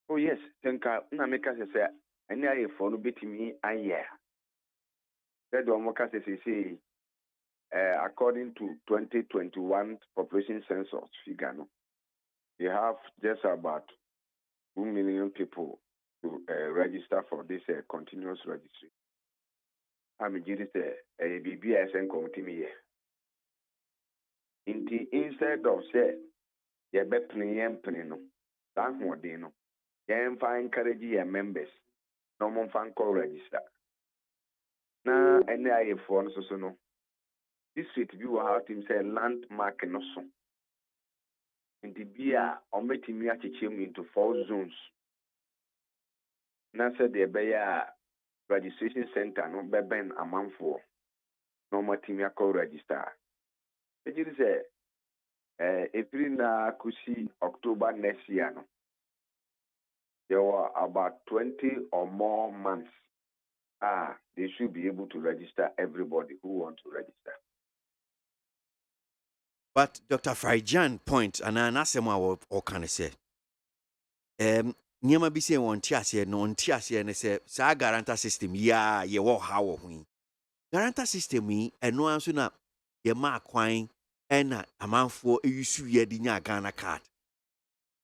Speaker 18: Oh yes, tenka na make us say any aye for no betimi aye. That one make us say according to 2021 population census figure no. We have just about 2 million people to register for this continuous registry. I'm just a BBS and continue. Instead of say, you better pay no, that one day no. You encourage your members. No more fan call register. Now, any I phone so no. This week we will have him say landmark no so. In the beer, or meeting me at into 4 zones. Now said the Bayer registration center no beben a month for no more team call register. It is April na kusi October next year no. There were about 20 or more months. They should be able to register everybody who want to register.
Speaker 13: But Dr. Frijan point, and I asked him what can I say? Nyama bi say won tiase no on tiase ne say sa guarantee system ya ye wo ha wo hu. Guarantee system yi eno anso na ye ma kwan ena amanfo eyusu ye di nya Ghana card.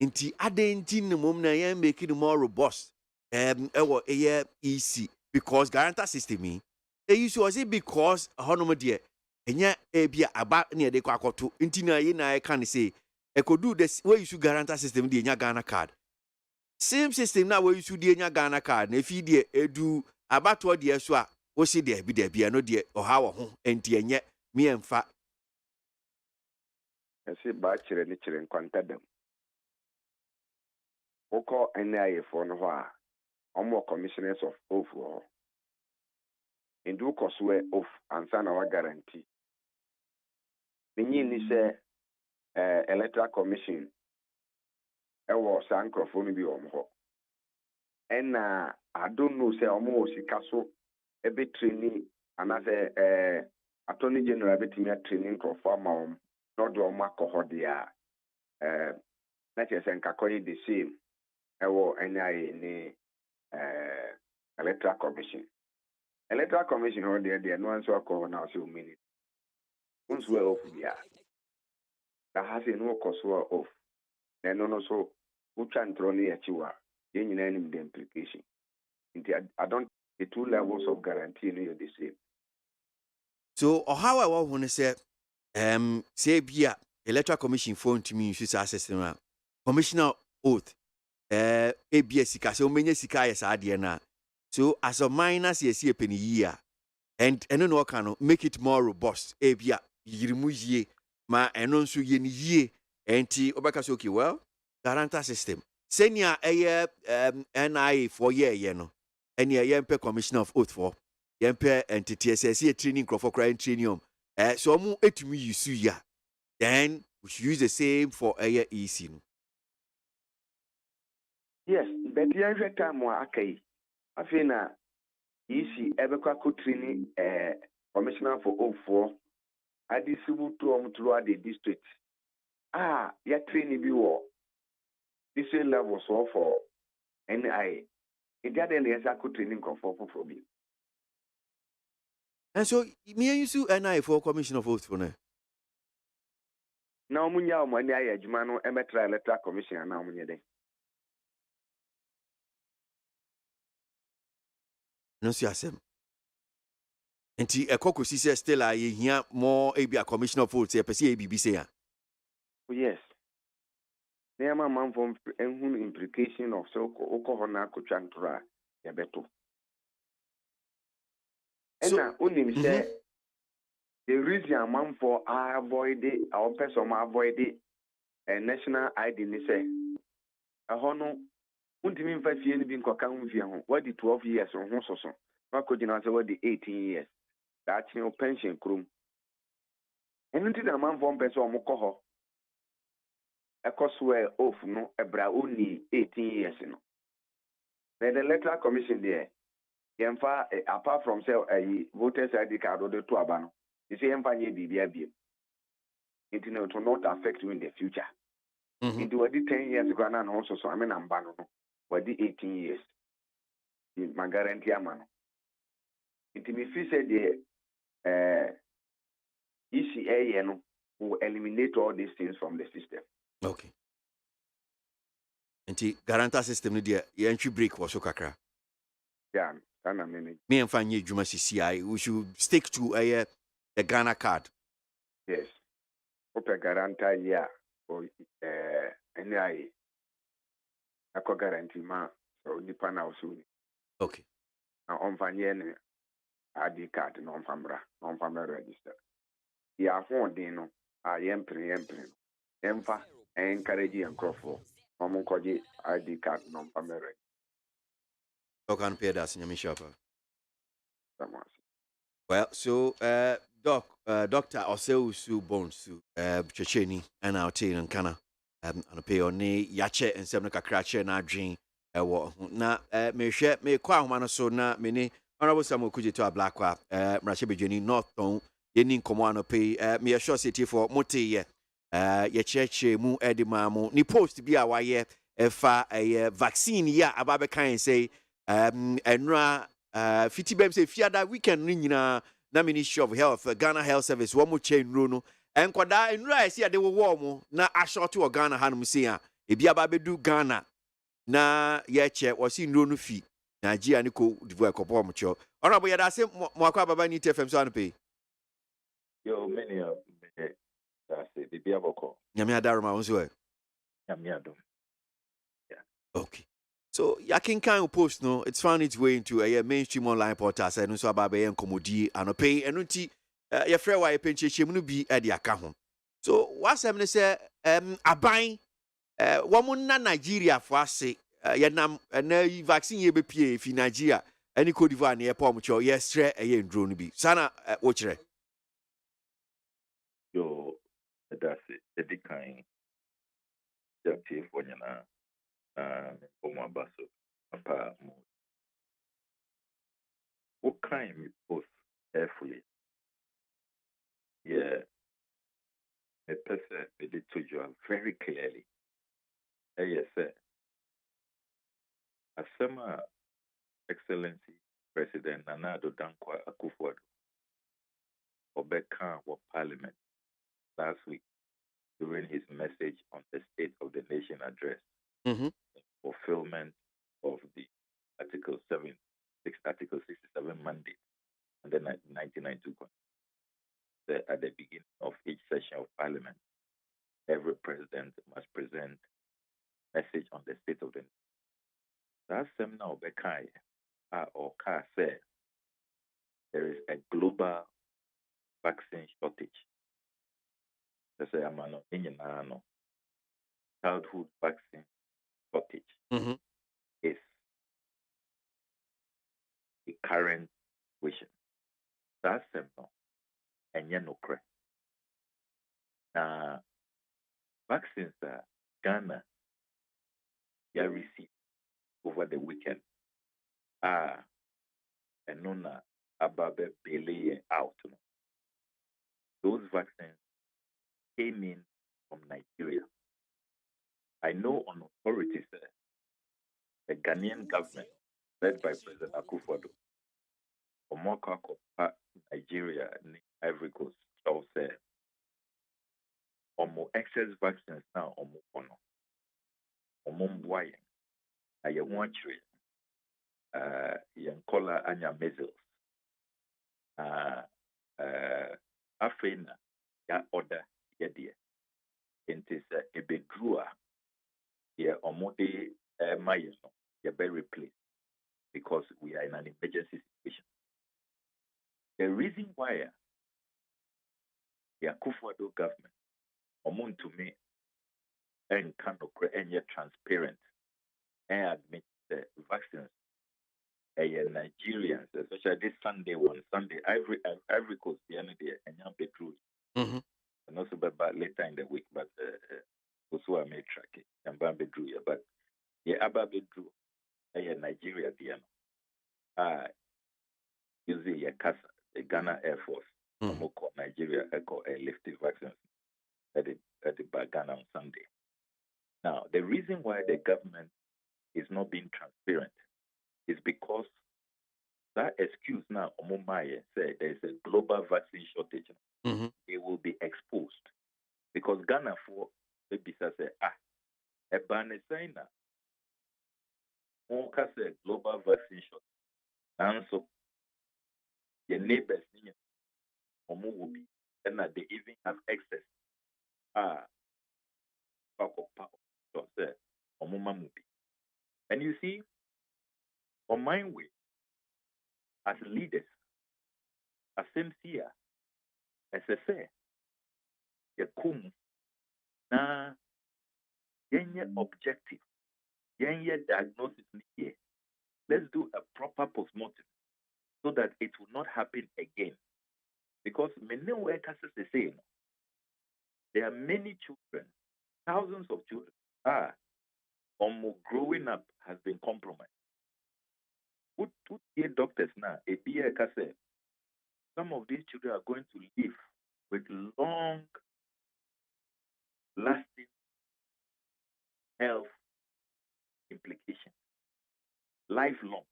Speaker 13: Nti adenti ne mom na ye make it more robust. Ewo eye easy because guarantee system yi eyusu was it because honom de enya ebia aba na ye de kwakoto nti na ye na ye kan say ekodu this way you guarantee system de nya Ghana card. Same system now where you should enya Ghana card na fi de edu abato de so a wo se de bi no de oha ho enti enye me emfa
Speaker 18: ese ba kire ni kire nkwanta dem Oko NIA for no more commissioners of oath or in do coswe oath and sign our guarantee. Meaning say Electoral Commission was a microphone be on ho. And I don't know say almost castle a bit training and as a Attorney General bit me training conform not do ma cohodia not just and kakoy the same NIA ni Electoral Commission. Electoral Commission or there no answer call now so many. Once we're off there. That has a no cost off. Then also who can throw near Chiwa, the implication. I don't the two levels of guarantee are the same.
Speaker 13: So or how I want to say be Electoral Commission phone to me use system commissioner oath ABS sika so many sika yes na. So as a minus yes a penny year and no can make it more robust abia yirimu ma eno nso ye ni yie enti obeka so okay well guarantor system senior NIA for year no ene yempe commissioner of oath for yempe entity SSC training for crime training so mu etumi yusu ya then we should use the same for EC no.
Speaker 18: Yes, but the every time we akai afina EC ebekwa ko training commissioner for oath for adisibu to throughout the district. Ya training bi wo this level so for NIA. It got any exact training for problem.
Speaker 13: And so me and you sue NIA for commission of oath for now.
Speaker 18: Now munya o NIA adwuma no emetra Electoral Commission na munye den.
Speaker 13: No see asem. Enti ekokosi say still a here more a commission of oath say person ABB say ya.
Speaker 18: Yes. There ma man from implication of so okohona kotwantora ya beto. And now only say the reason man for avoid our person avoid a national ID ni say a hono untimi mfa fie ni bi nkoka ho fie ho what the 12 years on ho soso na ko gina say what the 18 years that your pension krum enunti na man for person omko ho ekoswe off no ebra oni 18 years no the Electoral Commission there yemfa apart from say voters ID card or the two abano you say yemfa nye bibia biem it will not affect you in the future. It was 10 years ago and also so I mean I'm bano was 18 years my guarantee amano it me feel say the ECA no will eliminate all these things from the system.
Speaker 13: Okay. Enti guarantor system no there entry break was so kakra.
Speaker 18: Yeah, kana many.
Speaker 13: Me and Fanny Juma CCI we should stick to a Ghana card.
Speaker 18: Yes. Open guarantor yeah or NIA. I could guarantee ma so nipa na also.
Speaker 13: Okay.
Speaker 18: Now on Fanny ID card non family register. Yeah, phone no I am pre emfa encourage and crofo omunkoje ID card non family.
Speaker 13: Can pay that in shop. Well, so Doctor Oseusu Bonsu Checheni and our teen and Kana and pay on ne yache and semna krache na dream na me share me kwa humana so na mini honorable Samuel Kuji to a black wa Mrashe Bejeni North Town yenin komo pay me sure city for MONTIE ye cheche mu edimamu ni post bi a waye efa vaccine ya ababe kan say enra fiti bem say fiada weekend ni nyina na Ministry of Health Ghana Health Service wo mo chain ro no enkoda enra ese ade wo mo na ashort wo Ghana hanum say a ebi ababedu Ghana na ye che wo si nro no fi Nigeria ni ko divo ekopo mo cho honorable ya da say mo akwa baba ni TFM so an pay
Speaker 19: yo many of that's it bibia boko
Speaker 13: nyame adaroma won so
Speaker 19: nyame adom yeah
Speaker 13: okay. So yakin kind of post no, it's found its way into a mainstream online portal. I don't so about and commodity and pay and unti your friend why pension no be at the account. So what's happening say a buying wɔn na Nigeria for ase yɛnam na vaccine yɛ bɛpie fi Nigeria ɛne Cote d'Ivoire ne yɛpɔ ɔmo kyɛw yɛsrɛ ɛyɛ nduro no bi sana wɔkyerɛ.
Speaker 19: Yo, that's it. The kind. Just here for you now. For my basso. Apa mo. What kind we post carefully? Yeah. A person made it to you very clearly. Yes, sir. Asema Excellency President Nana Addo Dankwa Akufo-Addo Obeka wa Parliament last week during his message on the State of the Nation address in fulfillment of the Article 67 mandate and the 1992 Constitution. At the beginning of each session of Parliament, every president must present a message on the State of the Nation. That seminar Obeka or Car said there is a global vaccine shortage. That's a childhood vaccine shortage is the current situation. That's simple. And yet no credit. Now, vaccines that Ghana ya received over the weekend are and none about the belay out. Those vaccines came in from Nigeria. I know on authorities the Ghanaian government, led by President Akufo-Addo, Omoko Nigeria and Ivory Coast, shall say, Omo excess vaccines now, Omo Mbuaye, Ayewantri, Yankola Anya measles, Afena, ya order, ya dear. It is a bedrua, ya Omode Mayeno, ya very replaced because we are in an emergency situation. The reason why the Akufo-Addo government, Omun to me, and kind of yet transparent and admit the vaccines, Nigerians, especially this Sunday, Ivory Coast, the end of the day, and young Petru, and also about later in the week, but also I may track it, and Bambi Drew, but the Ababe Drew, Nigeria, the end. Using a CASA, the Ghana Air Force, Nigeria Echo lifted vaccines at the Ghana on Sunday. Now, the reason why the government is not being transparent is because that excuse now, Omomaye said there is a global vaccine shortage. It will be exposed because Ghana for maybe say a ban is saying that say global vaccine shortage, and so your neighbors will be, and that they even have excess. And you see, on my way, as leaders, as MCA, as I say, Yakum, na yenye objective, yenye diagnosis here. Let's do a proper postmortem so that it will not happen again. Because many workers say there are many children, thousands of children growing up has been compromised. Two year doctors now, some of these children are going to live with long lasting health implications, lifelong.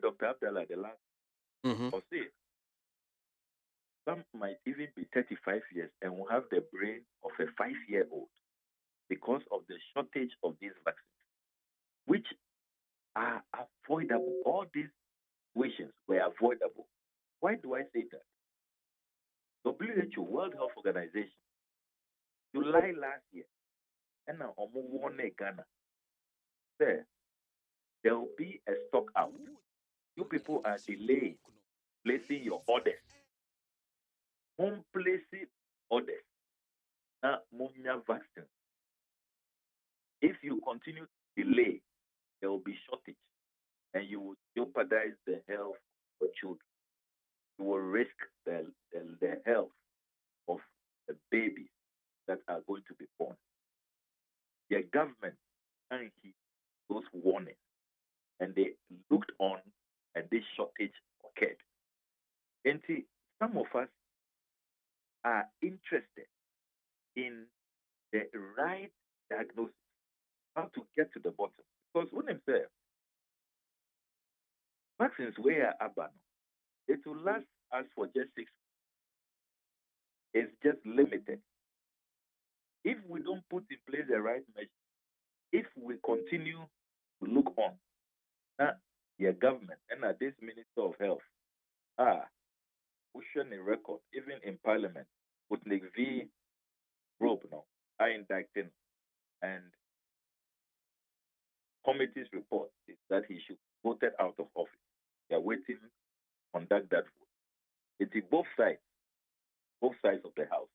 Speaker 19: Dr. Abdallah, the last, or say, some might even be 35 years and will have the brain of a 5-year-old because of the shortage of these vaccines, which are avoidable. All these situations were avoidable. Why do I say that? WHO, World Health Organization, July last year, and now Ghana, there will be a stock out. You people are delaying placing your orders. Home placing orders. na munya vaccine. If you continue to delay, there will be shortage, and you will jeopardize the health of children. You will risk the health of the babies that are going to be born. The government and those warnings, and they looked on, and this shortage occurred. And some of us are interested in the right diagnosis, how to get to the bottom. Because when I'm saying vaccines were abandoned, it will last us for just 6 months. It's just limited. If we don't put in place the right measures, if we continue to look on, your government and this Minister of Health, pushing a record, even in Parliament, with V. Rope now, are indicting, and committee's report is that he should be voted out of office. They are waiting to conduct that vote. It's both sides of the house.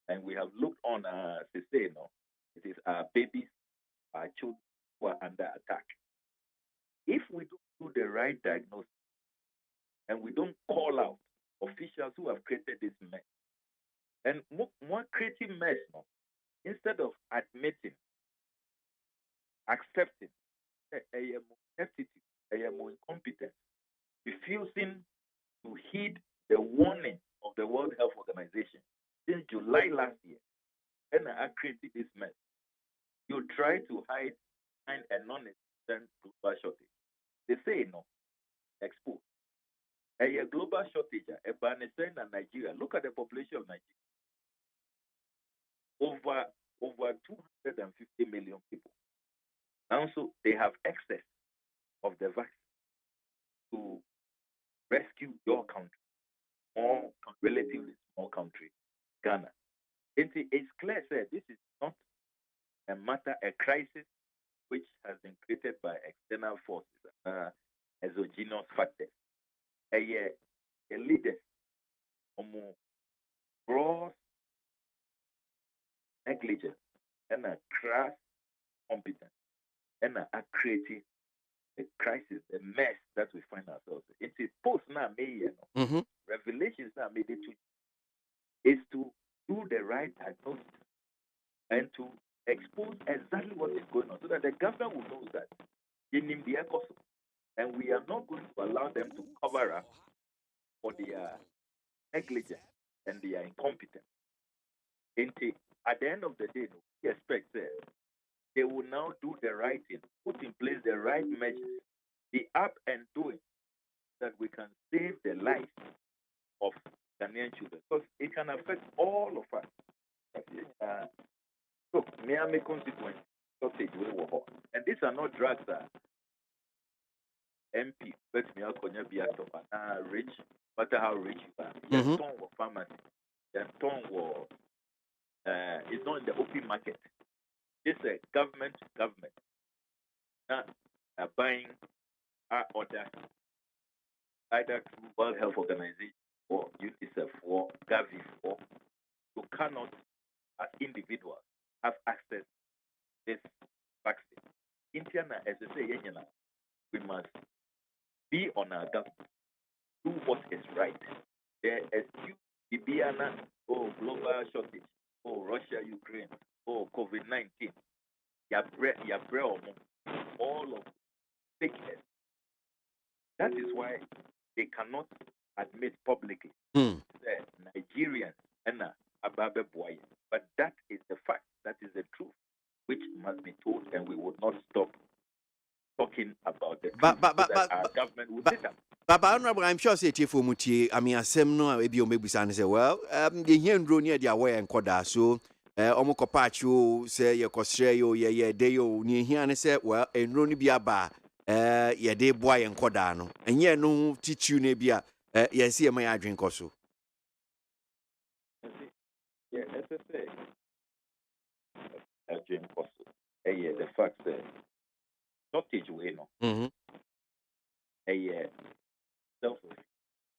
Speaker 19: And we have looked on, to say, no, it is our babies, our children who are under attack. If we don't do the right diagnosis and we don't call out officials who have created this mess, and more creating mess, no, instead of admitting, accepting, incompetent, refusing to heed the warning of the World Health Organization since July last year, and I created this mess. You try to hide behind a non-existent global shortage. They say no, expose. A global shortage, a Banisa and Nigeria. Look at the population of Nigeria. Over 250 million people. Now, so they have excess of the vaccine to rescue your country, more relatively small country, Ghana. It's clear, sir, this is not a matter, a crisis which has been created by external forces, exogenous factors. A leader, gross negligence, and a crass competence, and a creating a crisis, a mess that we find ourselves in. It's post now, revelations now made it is to do the right diagnosis and to expose exactly what is going on so that the government will know that in the ecosystem, and we are not going to allow them to cover up for their negligence and their incompetence. At the end of the day, we expect they will now do the right thing, put in place the right measures, be up and doing that we can save the lives of Ghanaian children, because it can affect all of us. So, Miami constituency, and these are not drugs that MP, but me rich, no matter how rich you are. There's ton of pharmacy. There's ton of, it's not in the open market. It's a government to government. Now, buying our orders either through World Health Organization or UNICEF or Gavi, or you cannot, as individuals, have access to this vaccine. Indiana, as I say, we must be on our government, do what is right. There is Bibiana, global shortage, Russia, Ukraine, COVID-19, all of fakeness. That is why they cannot admit publicly the Nigerians and ABOAGYE. But that is the fact, that is the truth, which must be told, and we will not stop talking about the truth so that our government will sit up.
Speaker 13: But Honorable, I'm sure say for Mutie, I mean, a semno, maybe you maybe say, well, the here and near the away and Koda, so Omokopacho say your Costreyo, deo, near here and say, well, and Roni Biaba, day boy and Kodano, and yeah, no teach you, Nebia, yes, see my drink also.
Speaker 19: Yeah, as I say, I drink also. The fact that shortage way no. Self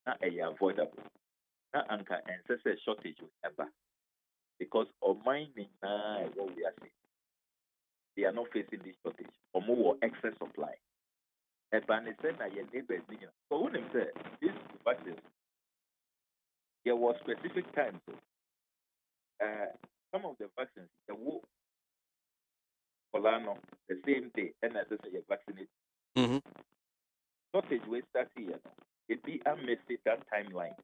Speaker 19: not avoidable. na anka ancestor shortage will ever. Because of mining, what we are saying, they are not facing this shortage or more excess supply. And your neighbors, so when they say this vaccine, there was specific times. Some of the vaccines, the war, Polano, the same day, and as I say, you're vaccinated. Shortage will start here. It be a message that timeline.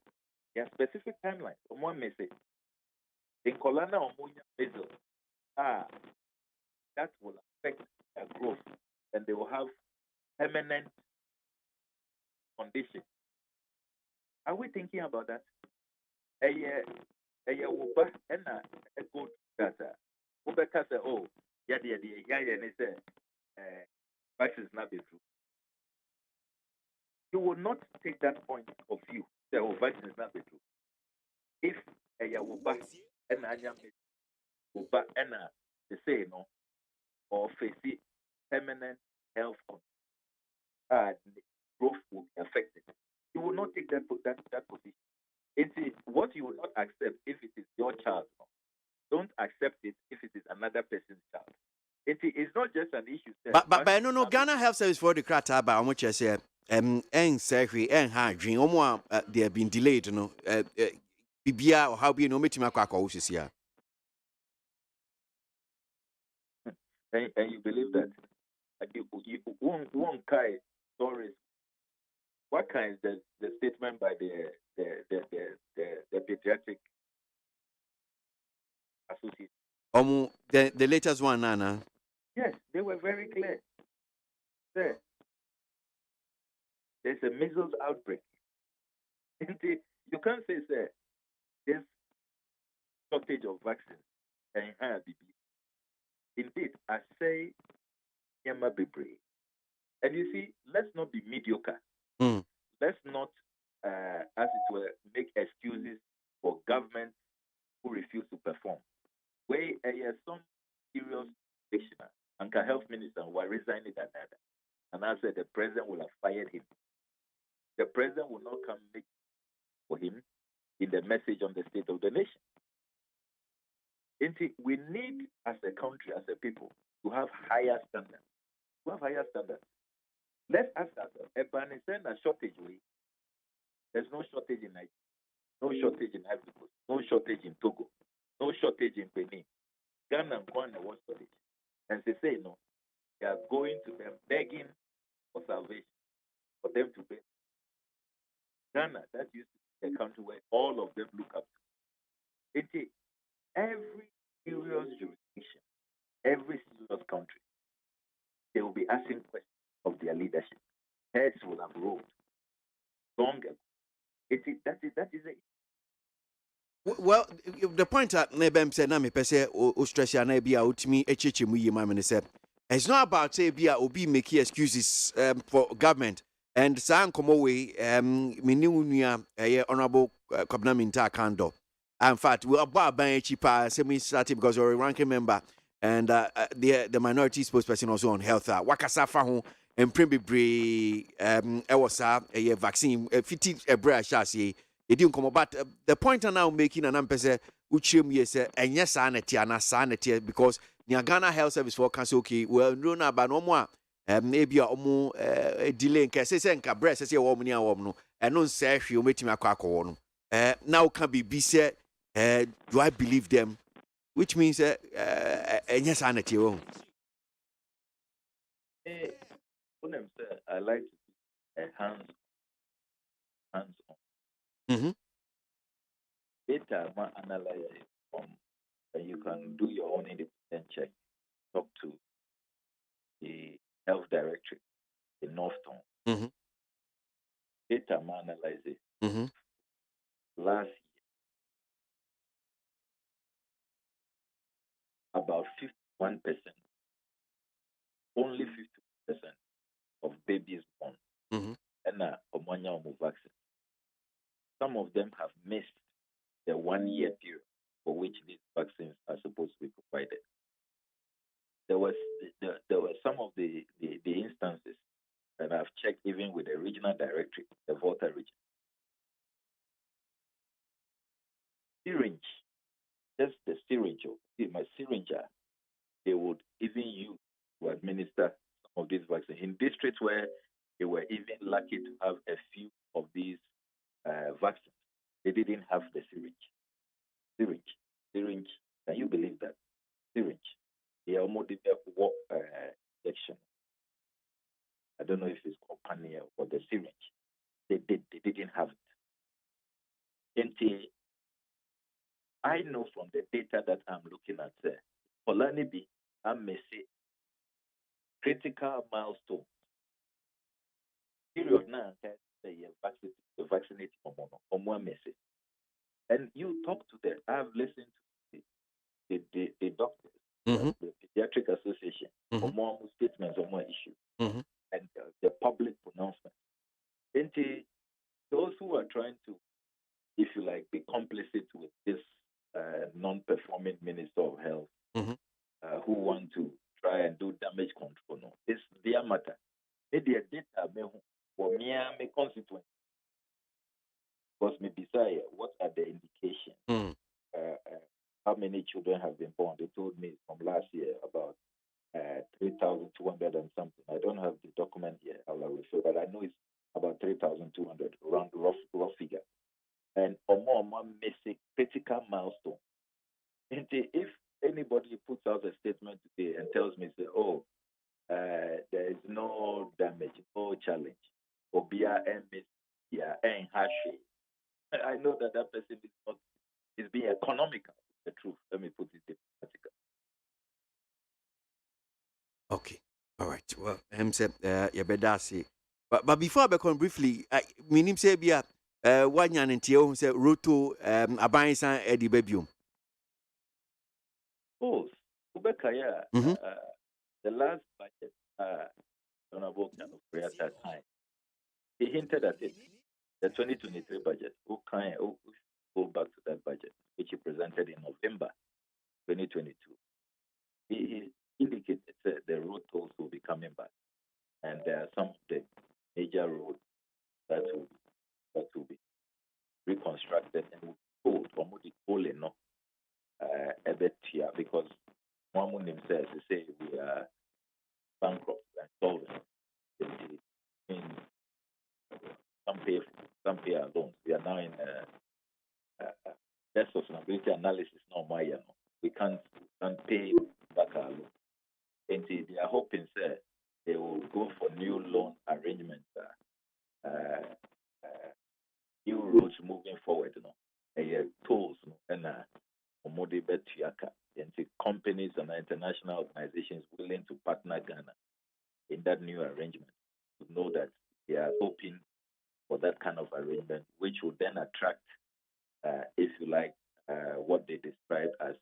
Speaker 19: There are specific timelines. One message. In Colana or Munya measles, that will affect their growth and they will have permanent condition. Are we thinking about that? A year will back and a good data. Ubeka say, oh, yeah, and they say, vaccines not be true. You will not take that point of view. Say, oh, vaccines not be true. If a year will back and will back and they say, no, or face permanent health growth will be affected. You will not take that position. It is what you will not accept if it is your child. Don't accept it if it is another person's child. It is not just an issue.
Speaker 13: But no, Ghana Health Service for the crata about how much I say and say and hygiene they have been delayed, Bibia or how be no meeting here.
Speaker 19: And you believe that you won't carry stories. What kind is the statement by the pediatric association?
Speaker 13: The latest one, Nana.
Speaker 19: Yes, they were very clear. Sir, there's a measles outbreak. You can't say, sir, there's shortage of vaccine and indeed, I say Yama Bibre. And you see, let's not be mediocre. Let's not, as it were, make excuses for government who refuse to perform. Where some serious dictionary and health minister were resigning that. And I said the president will have fired him. The president will not come make for him in the message on the state of the nation. We need, as a country, as a people, to have higher standards. Let's ask ourselves, a shortage way. There's no shortage in Nigeria, no shortage in Ivory Coast, no shortage in Togo, no shortage in Benin. Ghana and Ghana was shortage. And they say no, they are going to them begging for salvation, for them to pay. Ghana, that used to be a country where all of them look up to. Every serious jurisdiction, every serious country, they will be asking questions of their leadership. Heads will have rolled long ago. That is it.
Speaker 13: Well, the point that Nebem said, "Nami pese Australia na bia utimi echeche mu yema me said it's not about say bia obi make excuses for government and san komo we mini unua honorable Kwabena Minta Kando. In fact, we are about ban cheaper semi started because you're a ranking member and the minority spokesperson also on health. Wakasa fa ho emprebebre ewosa vaccine 50 ebra shasi. But the point I'm now making and I'm saying, and yes, sanity, because Ghana Health Service for Council, okay, well, no, but no more, maybe a more delay in cases and cabres, as a woman, and no say you make him a crack on. Now can be said, do I believe them? Which means, and yes, sanity.
Speaker 19: I like to put hands on. Data analyze and you can do your own independent check. Talk to the health directorate in Northtown. Data analyze it. Last year, about 51%, only 50% of babies born and Omonia vaccine. Some of them have missed the 1 year period for which these vaccines are supposed to be provided. There were some of the instances that I've checked even with the regional directorate, the Volta region. just the syringe, my syringer, they would even use to administer some of these vaccines. In districts where they were even lucky to have a few of these vaccines, they didn't have the syringe. Syringe. Can you believe that? Syringe. They almost did injection. I don't know if it's company or the syringe. They didn't have it. Until I know from the data that I'm looking at there, Polanibi, I may say critical milestone. Period now, the vaccinate and you talk to them. I've listened to the doctors, the Pediatric Association, for more statements on more issues, and the public pronouncement. And those who are trying to, if you like, be complicit with this non-performing Minister of Health, who want to try and do damage control, no, it's their matter. Their data for me, my constituent. Because maybe say, what are the indications? How many children have been born? They told me from last year about 3,200 and something. I don't have the document here, I will refer, but I know it's about 3,200, around rough figure. And more missing critical milestone. And if anybody puts out a statement today and tells me, say, oh, there is no damage, no challenge, or I know that person is being economical. The truth. Let me put it diplomatically.
Speaker 13: Okay. All right. Well, said, you better say. But before I become briefly, meaning say be one yan and Tio say Ruto Abayan San Eddie Babium.
Speaker 19: Oh, Ubekaya, the last budget, Honorable Kanofre at that time, he hinted at it. The 2023 budget, who go back to that budget, which he presented in November 2022. He indicated that the road tolls will be coming back, and there are some of the major roads that will be reconstructed and will be tolled a bit here, because Mamun himself say we are bankrupt and solvent. Some pay our loans. We are now in debt sustainability analysis. No, we can't pay back our loan. And they are hoping that they will go for new loan arrangements, new roads moving forward. Tools and and the companies and international organizations willing to partner Ghana in that new arrangement to know that they are hoping for that kind of arrangement, which will then attract, if you like, what they describe as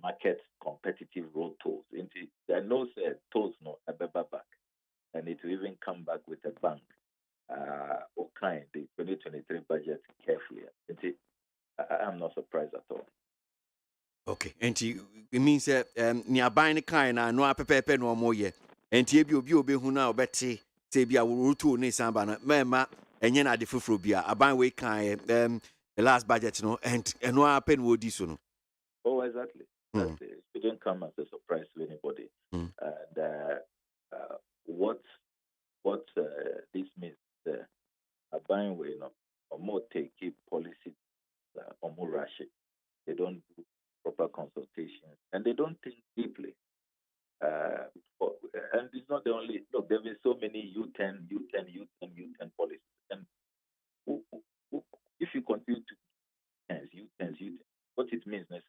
Speaker 19: market competitive road tolls. There are no tolls no back, and it will even come back with a bank. The 2023 budget carefully. I'm not surprised at all.
Speaker 13: Okay, and it means that near buying a kind and no pepe no more yet. And you be who now betty say be a rutu ne sambana mema and yen at the fufrobia a buying way kind the last budget no and no happen would this one.
Speaker 19: Oh, exactly. It didn't come as a surprise to anybody. And what this means, a buying way no or more take policy or more rush it. They don't do proper consultation and they don't think deeply. And it's not the only look. There have been so many U10 policies, and if you continue to U10, what it means is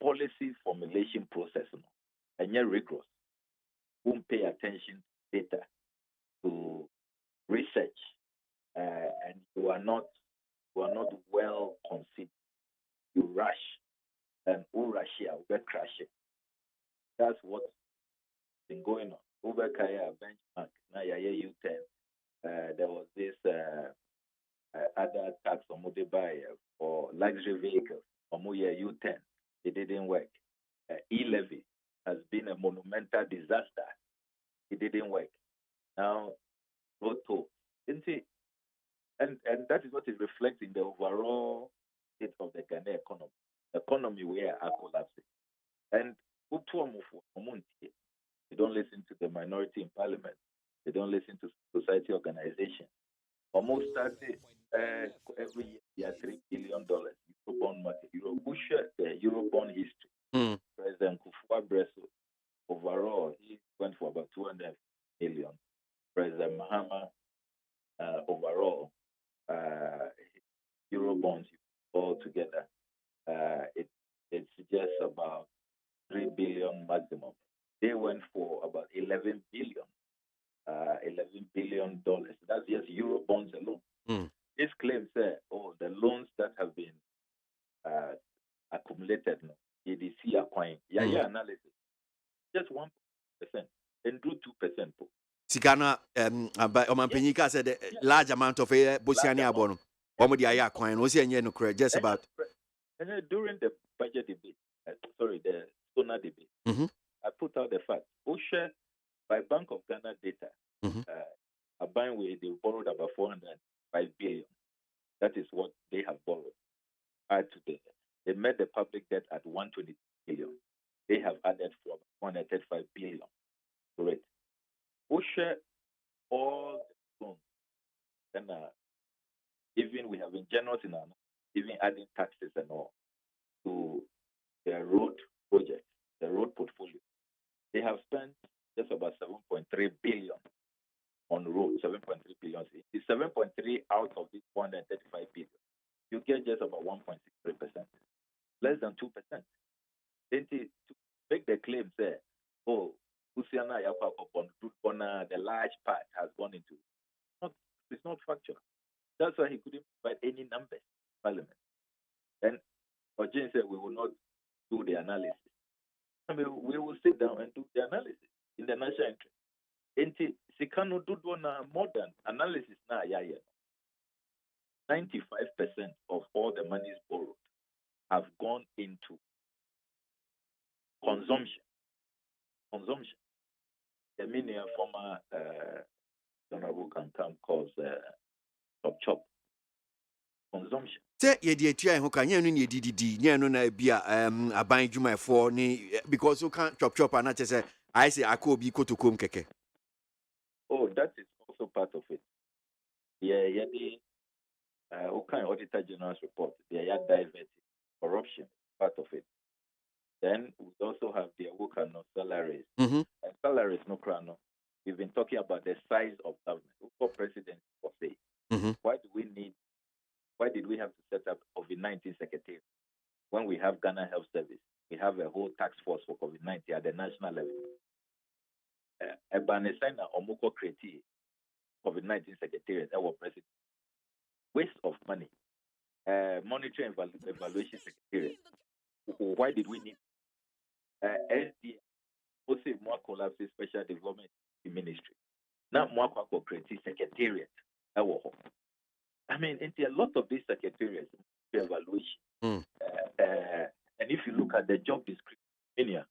Speaker 19: policy formulation process, and you're rigorous. Won't pay attention to data, to research, and you are not well considered. You rush, and rush here, we crash it. That's what's been going on. Over Kaya benchmark, now U10. There was this other tax on buy for luxury vehicles, U10. It didn't work. E-levy has been a monumental disaster. It didn't work. Now, road toll. And that is what is reflecting the overall state of the Ghana economy. Economy where are collapsing. And they don't listen to the minority in parliament. They don't listen to society organizations. Almost started every year $3 billion Eurobond market. The Eurobond history. President Kufuor Bresso overall he went for about 200 million. President Mahama overall Eurobonds all together it's just about 3 billion maximum. They went for about 11 billion. $11 billion. That's just Euro bonds alone. This claim says, the loans that have been accumulated, EDC acquiring, analysis, just 1%, and do 2%.
Speaker 13: Sikana, Omanpenyika said a large amount of Bosiani Abono. Omodia coin was no correct, just about.
Speaker 19: And during the budget debate, the Sona debate, I put out the fact, OSHA, by Bank of Ghana data, a bank where they borrowed about 405 billion. That is what they have borrowed. Today, they met the public debt at 120 billion. They have added for 135 billion to it. OSHA, all the loans, and even we have been generous in our, even adding taxes and all to their road project, the road portfolio. They have spent just about 7.3 billion on roads, 7.3 billion. It's 7.3 out of this 135 billion. You get just about 1.63%, less than 2%. Then to make the claim, say, Usiana the large part has gone into. It's not factual. That's why he couldn't provide any numbers in Parliament. And Ojin said we will not do the analysis. I mean, we will sit down and do the analysis in the national interest. And Sikano do modern analysis now. 95% of all the monies borrowed have gone into consumption. The many former Honorable Kankam calls chop. Consumption.
Speaker 13: Say ye di etua ho kan ye no ne dididi nye no na bia aban dwumaefo ni because you can't chop and not say I say akobi kotokom keke.
Speaker 19: Oh, that is also part of it. Yeah, the Okan Auditor General's report, they are diverted. Corruption is part of it. Then we also have the Okan salaries. And salaries no crano. We've been talking about the size of government. For president for say. Why did we have to set up COVID-19 secretariat when we have Ghana Health Service? We have a whole task force for COVID-19 at the national level. Ebanesana Omoko Kreti COVID-19 secretariat, our president. Waste of money. Monitoring evaluation secretariat. Why did we need SD? Also, more collapses special development ministry. Not more Kreti secretariat. I mean, into a lot of these secretariats, evaluation. And if you look at the job description,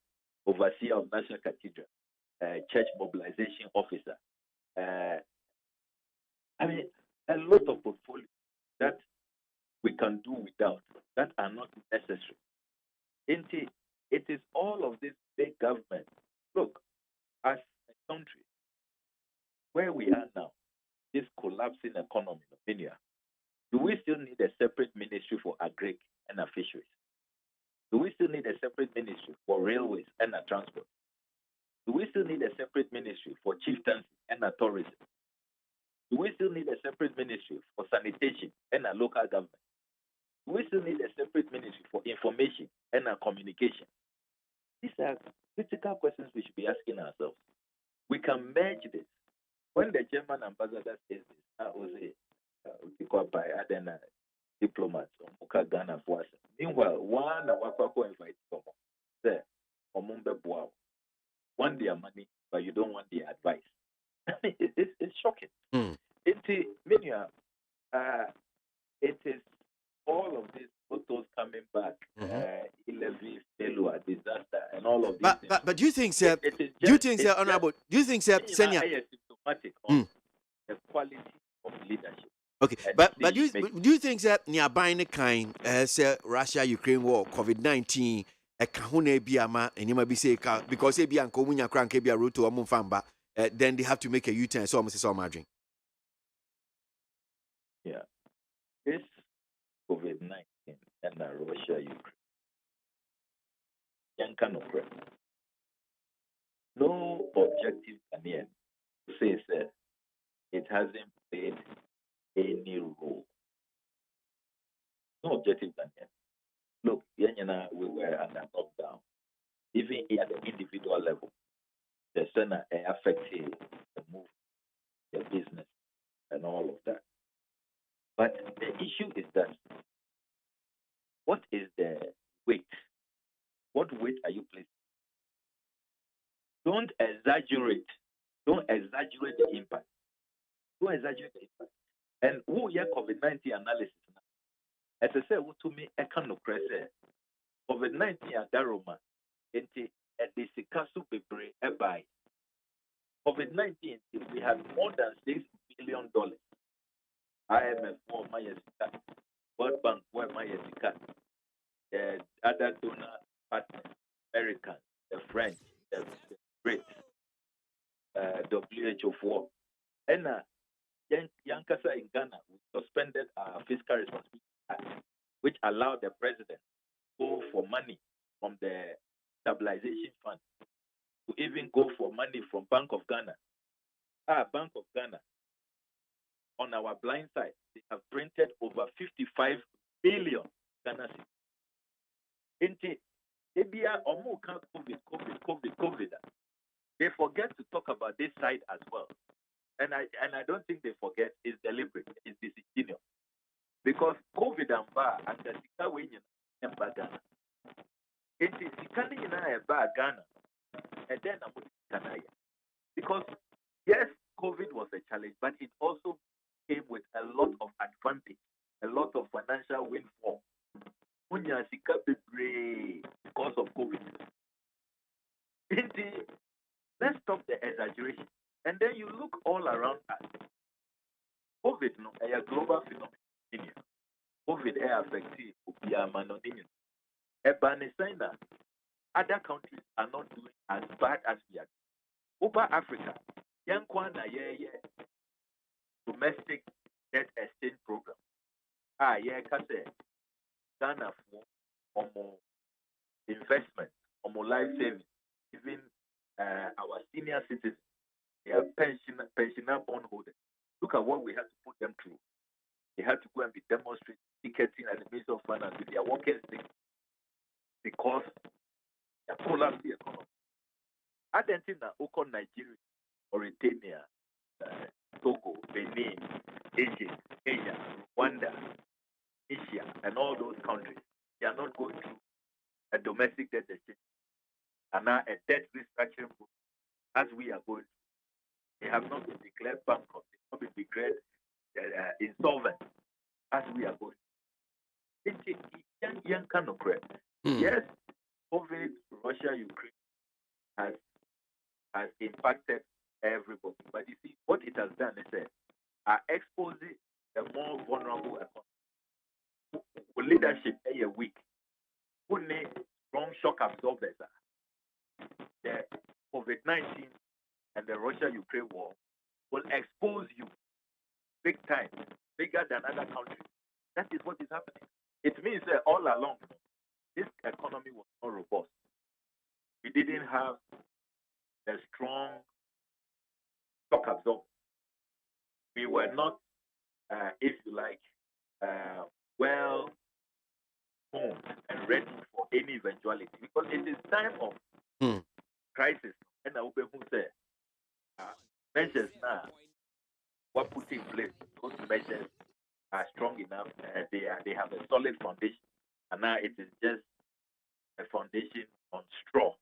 Speaker 19: overseer of National Cathedral, church mobilization officer, I mean, a lot of portfolios that we can do without, that are not necessary. It is all of this big government. Look, as a country, where we are now, this collapsing economy in Kenya, do we still need a separate ministry for agri and fisheries? Do we still need a separate ministry for railways and transport? Do we still need a separate ministry for chieftaincy and tourism? Do we still need a separate ministry for sanitation and local government? Do we still need a separate ministry for information and communication? These are critical questions we should be asking ourselves. We can merge this. When the German ambassador says this, I will say, by other diplomats, Ghana for us. Meanwhile, one invite someone, say, want their money, but you don't want their advice. It's shocking. It is all of these photos coming back, failure, disaster, and all of these.
Speaker 13: But do you think, sir? Honorable? Do you think, sir,
Speaker 19: symptomatic on the quality of leadership?
Speaker 13: Okay, but do you think that nearby the kind say Russia Ukraine war COVID-19 kahuna biama and you might be say because ebi anko munya kranke bia road to amfamba then they have to make a U-turn so almost so margin.
Speaker 19: Yeah. This COVID-19 and Russia Ukraine. Young kind of no objective Ghanaian says that it hasn't played any role. No objective Ghanaian. Look, Yanyana, we were under lockdown. Even at the individual level, the center affected the move, the business, and all of that. But the issue is that what is the weight? What weight are you placing? Don't exaggerate. Don't exaggerate the impact. Don't exaggerate the impact. And who ya COVID-19 analysis now? As I said, to me, I can't press COVID-19 at Daroma, into a disikasu bebre by COVID-19, we have more than $6 billion. IMF for my World Bank for my the other donor partners, American, the French, the Brits, WHO for. And Yankasa in Ghana, we suspended our fiscal responsibility act, which allowed the president to go for money from the stabilization fund, to even go for money from Bank of Ghana. Bank of Ghana, on our blind side, they have printed over 55 billion Ghana cedis. COVID. They forget to talk about this side as well. And I don't think they forget it's deliberate, it's disingenuous. Because COVID and bar and the Sika Winyan and Bagana. It is Sikani in Ghana. And then I'm because yes, COVID was a challenge, but it also came with a lot of advantage, a lot of financial windfall. Because of COVID. Let's stop the exaggeration. And then you look all around us. COVID no a global phenomenon. COVID affected other countries are not doing as bad as we are. Over Africa, Yankwana domestic debt exchange program. Ghana for investment, life savings, even our senior citizens, they are pensioner bondholders. Look at what we had to put them through. They had to go and be demonstrating ticketing at the Ministry of Finance with their workers because they collapsed the economy. Argentina, Nigeria, Mauritania, Togo, Benin, Egypt, Kenya, Rwanda, Asia, and all those countries, they are not going through a domestic debt exchange and now a debt restructuring program as we are going through. They have not been declared bankrupt, they have not been declared insolvent as we are going through. It's a young kind of credit. Yes, COVID, Russia, Ukraine has impacted everybody. But you see, what it has done is exposing the more vulnerable economy. Leadership is weak. Who need strong shock absorbers? The COVID-19 and the Russia-Ukraine war will expose you big time, bigger than other countries. That is what is happening. It means that all along, this economy was not robust. We didn't have a strong shock absorber. We were not, if you like, well formed and ready for any eventuality because it is time of crisis. And I will say measures now were put in place. Those measures are strong enough. They have a solid foundation, and now it is just a foundation on straw.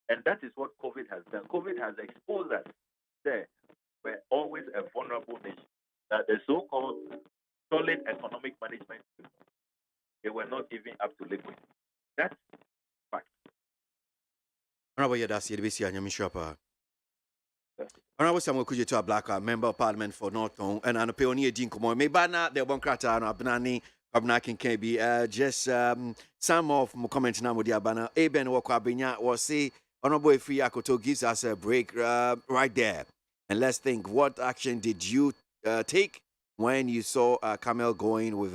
Speaker 19: And that is what COVID has done. COVID has exposed us. We're always a vulnerable nation. That the so-called solid economic management, they were not even up to liquid. That's fact.
Speaker 13: Honorable Yadasi, Honorable Samuel Kujetu Ablaka, Member of Parliament for Northern, and an Peonia Dean Kumo. Mebana, the Bonkrata, and Abnani, Abnakin KB. Just some of my comments now with the Abana. Eben Wakabinya was say, Honorable Efri Akoto gives us a break right there. And let's think, what action did you take when you saw Camel going with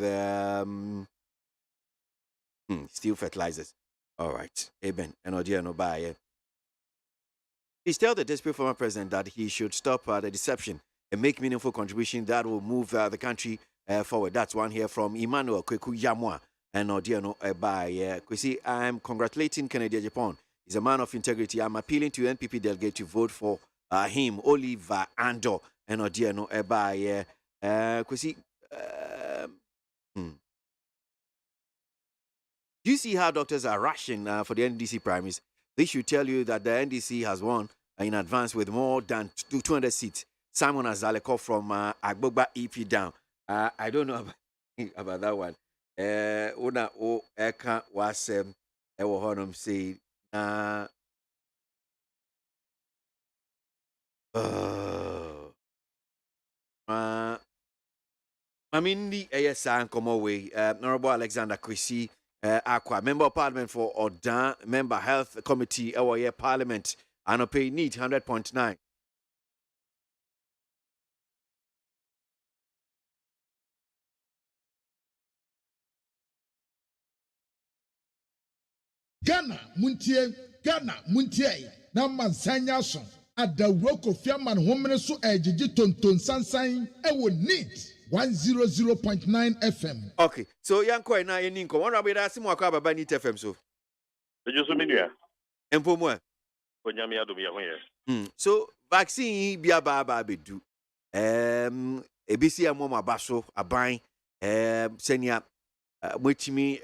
Speaker 13: steel fertilizers? All right, Eben, and Odia no buy. Please tell the desperate former president that he should stop the deception and make meaningful contribution that will move the country forward. That's one here from Emmanuel Kweku Yamwa and Odiano Ebaye. Kwesi, I'm congratulating Kennedy Japan. He's a man of integrity. I'm appealing to NPP delegate to vote for him, Oliver Ando and Odiano Ebaye. Kwesi, do you see how doctors are rushing for the NDC primaries? This should tell you that the NDC has won in advance with more than 200 seats. Simon Azaleko from Agbogba EP down. I don't know about that one. Una o eka wasem ewo honum say na Mamindi Eyesan Komoway, Honorable Alexander Kwesi Aqua, Member of Parliament for Odan, Member Health Committee, our Parliament, and pay need 100.9.
Speaker 20: Ghana Muntie, na Mansanya son, at the work of Yaman Homenesu Ejiji Tonton Sansain, ewo need 100.9 FM.
Speaker 13: Okay, so Yanko and I in Ninko, one rabbi that's more about Banit FM so. And for more. So vaccine be a baba be do. ABC a mama baso, a buying, senya, which me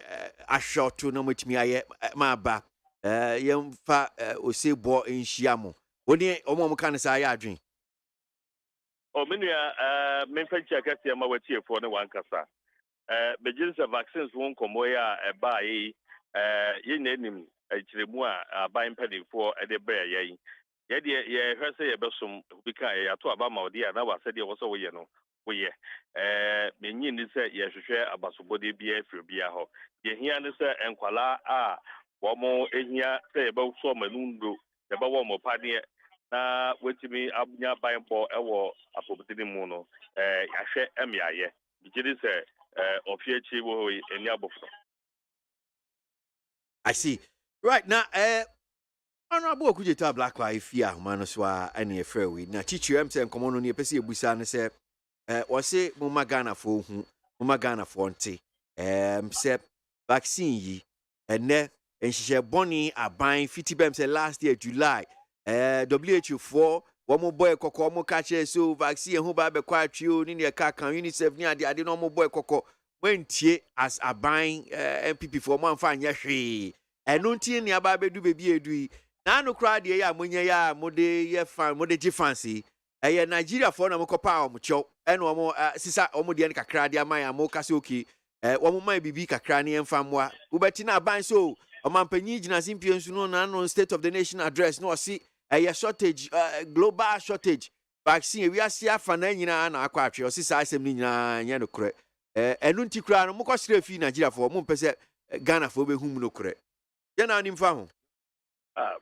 Speaker 13: a short to no which me I my back. Young fa o say bo in Shiamo. Only Omo can say I drink.
Speaker 21: Menfechi akasi ama wetie for ne wankasa. Begins the vaccines won't come where buy ye name chiremu a buying penny for a de bear ye. Yet ye heard say a besum because I to about my dear now I said you was away no. We meaning this ye should share about somebody be a free beer ho. Ye hear this and quala one more here say about so manundo, about one more party. Na wetimi abunya banpo ewo apobutini mu no yahwe emiaye bigiri se ofiechi wo eni abofo.
Speaker 13: I see. Right now Honorable Kujetu Ablaka ifia manuswa any afraid we na chichu em se nkomo no ne pese ebusa ne se wose muma Ghana fo hu muma Ghana fo nte se vaccine yi ene enhihye boni aban fitibem se last year July WHO for one boy koko mo catch so vaccine who ba be kwatrio ni ne ka kan UNICEF ni ade no mo boy koko wentie as a buying MPP for man fan ya hwe eno ntie ni aba be du bebi edu na no kra de ya monye ya mode ye fan mode ji fancy Nigeria for na mo kopa o mo cho eno mo sisa o mo de kakra de aman mo kase oki wo mo man bibi kakra ne emfamwa wo beti na ban so o man panyi gina simpie nsu no na no State of the Nation address no si a shortage, global shortage. Vaccine, we are seeing for na akwa atwe o sisa asem ni nyina nya no kore. Enu nti kura no mo kwasire fi Nigeria for mo pese Ghana for be hum no kore. Ye na nim fa ho.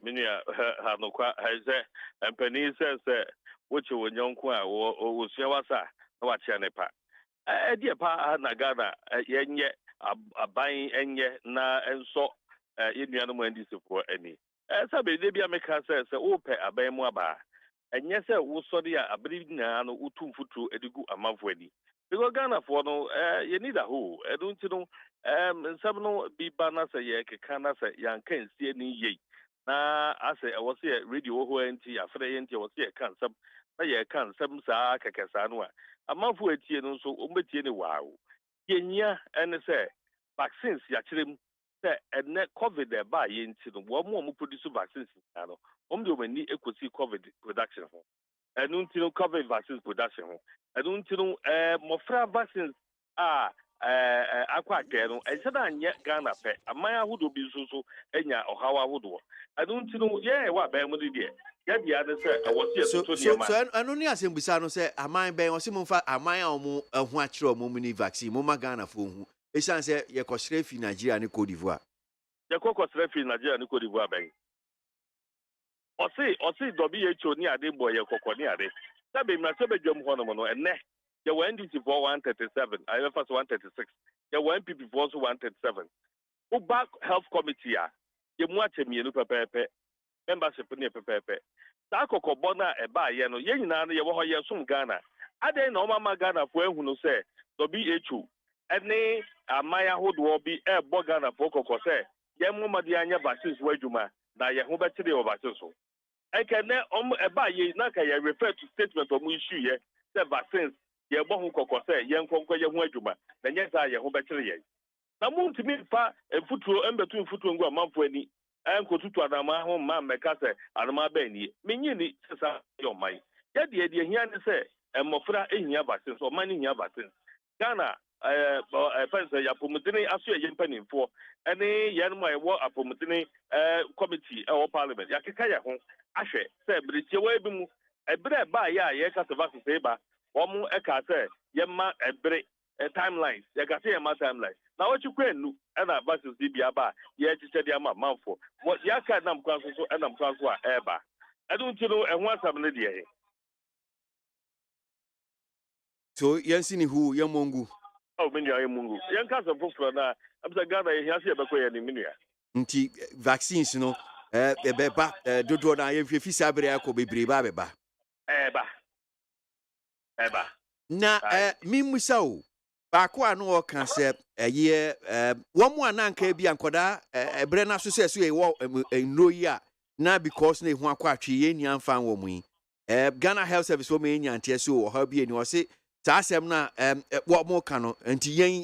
Speaker 21: Minia ha no kwa ha se empani se woche wonyonko a wo sua wasa na wa chia ne pa. Die pa na Ghana yenye aban enye na enso yenuanu mo ndisi for ani. Sabe de bia meka se ope aban mu aba enye se wo sori a abri na no utumfutu edigu amanfo ani because Ghana for no you need a who don't you know some no bi bana se ye keka na se yankan sie ni ye na ase I was here radio ho enti afre ye enti I was here kan sam na ye kan sam sa kekesa no a amanfo etie no so ombetie ni wow yenya ene se vaccines ya kirem and COVID by into the one more produce vaccines. Do we equity COVID production. And until COVID vaccines production. And until more vaccines akwa no e sada anye Ghana pe aman ahodo bi so enya ohawa ahodo adu ntino ye wa ba mu de ya bia ne se e wo se to de ma
Speaker 13: so anu ni asembisa no se aman ben o se mo fa aman a omo ehu akire omo mini vaccine mo ma Ghana fo hu e san se ye kosre fi Nigeria ne Cote d'Ivoire
Speaker 21: ye kosre fi Nigeria ne Cote d'Ivoire ben o se WHO ni ade boy ye kokko ni ade sabe mi na se be dwam ho no no enne ye wa NDC for 137 I first 136 ye wa NPP for 137 back health committee a ye mu achemienu pepepe membership ni pepepe ta kokobọ na eba ye no ye nyina no ye wo ho ye sum Ghana ade na o mama Ghana fo ehunu se WHO ene amaya hodo bi ebo Ghana fo kokọ se ye mu made anya vaccines wa adwuma na ye ho betire o vaccines so ekene eba ye na ka ye refer to statement o mu issue ye se vaccines ye bo ho kokọ se ye nkonko ye ho adwuma na nye sa ye ho betire ye na mu ntimi fa efutuo embetu efutuo ngu amanfo ani enko tutu adama ho ma meka se adama ba ni menyi ni sesa yo mai ye de hia ne se emofra ehia vaccine so man hia vaccine Ghana pense ya pomutini aso ye mpanimfo ene ye no mai wo apomutini committee e parliament ya keka ye ho ahwe se britie wa bi mu ebre ba ya ye ka se vaccine se ba wo mu e ka se ye ma ebre timelines ye ka se ye ma timelines na what you kwenu na vaccines di bia ba ye chiche dia ma manfo what ya ka nam kwan so nam kwan so a eba edu ntino ehun asam ne de
Speaker 13: so yensi ni hu ye mongu
Speaker 21: o menua ye mongu yen ka so foforo na amsa Ghana ye hia se ye bekọ ye ni menua
Speaker 13: nti vaccines no beba dodo na ye fi sabre akọ bebre ba beba
Speaker 21: eba
Speaker 13: na mimusa o baako a no ọka se eye wo mu ananka bi ankoda ebre na so se so ye wo enro yi a na because na ehu akọ atwe ye ni amfa wo mu yi Ghana Health Service wo me nya nte so ha bi ni o se ta asem na wo mo ka no nti yen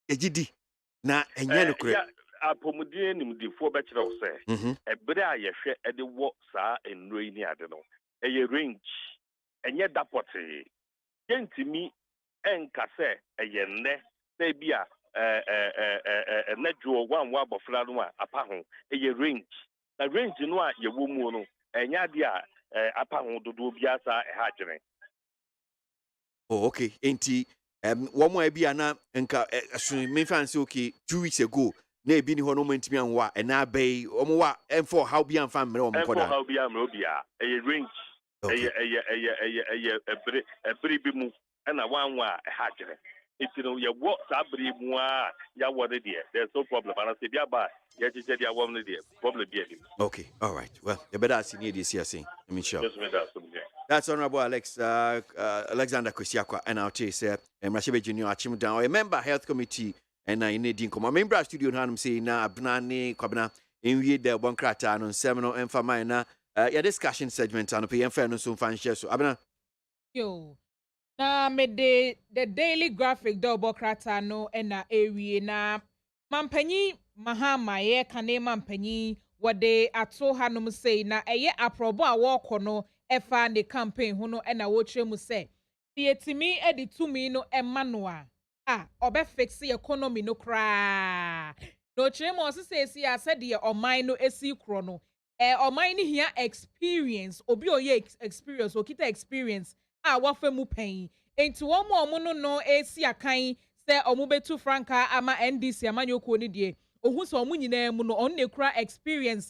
Speaker 13: yegidi na enye no kure
Speaker 21: apomudie nim difo be kire wo se ebre a ye hwe ede wo saa enro yi ni ade no eye range enye dapote yentimi enkase eyenne se bia nedwo wanwa abofra no a apa ho eye range na range no a ye wo mu no enya de a apa ho dodo bia sa ha gyere
Speaker 13: oh okay enti wo mo bia na nka me fancy okay 2 weeks ago na ebi ni ho no mentimi anwa na bai o mo wa M4 how bia amfa mre o mo koda
Speaker 21: how bia mre bia eye range eye ebre bi mu na wanwa ha gyere itino ye wo sabri mu a ya wode de there's no problem and say bia ba ye jeje dia wo ne de problem bia bi
Speaker 13: okay all right well you better see near this year saying let me show
Speaker 21: just me that some
Speaker 13: that's Honorable Alexander Kwesiakwa and I'll tell you say Mrashibe Junior Achim down a member health committee and I need income member studio hanum say na abnani kwabna enwie de bonkrata no seminar emfa na ya discussion segment and pay emfa no so fan share so abna
Speaker 15: yo na me the daily graphic double krata no na ewie na mampanyi mahama ye kane mampanyi wode ato hanum sei na eye aprobo a woko no efa ne campaign ho no na wotre mu se yetimi edi tumi no emanoa obe fix economy no kra no chere mo se si ase de oman no esi kro no oman ni hia experience obi oye experience okita experience wafa mu pen enti wo mo no esi akan se omu betu franka ama NDC amanyokuo ni de ohun se omu nyina mu no on ne kura experience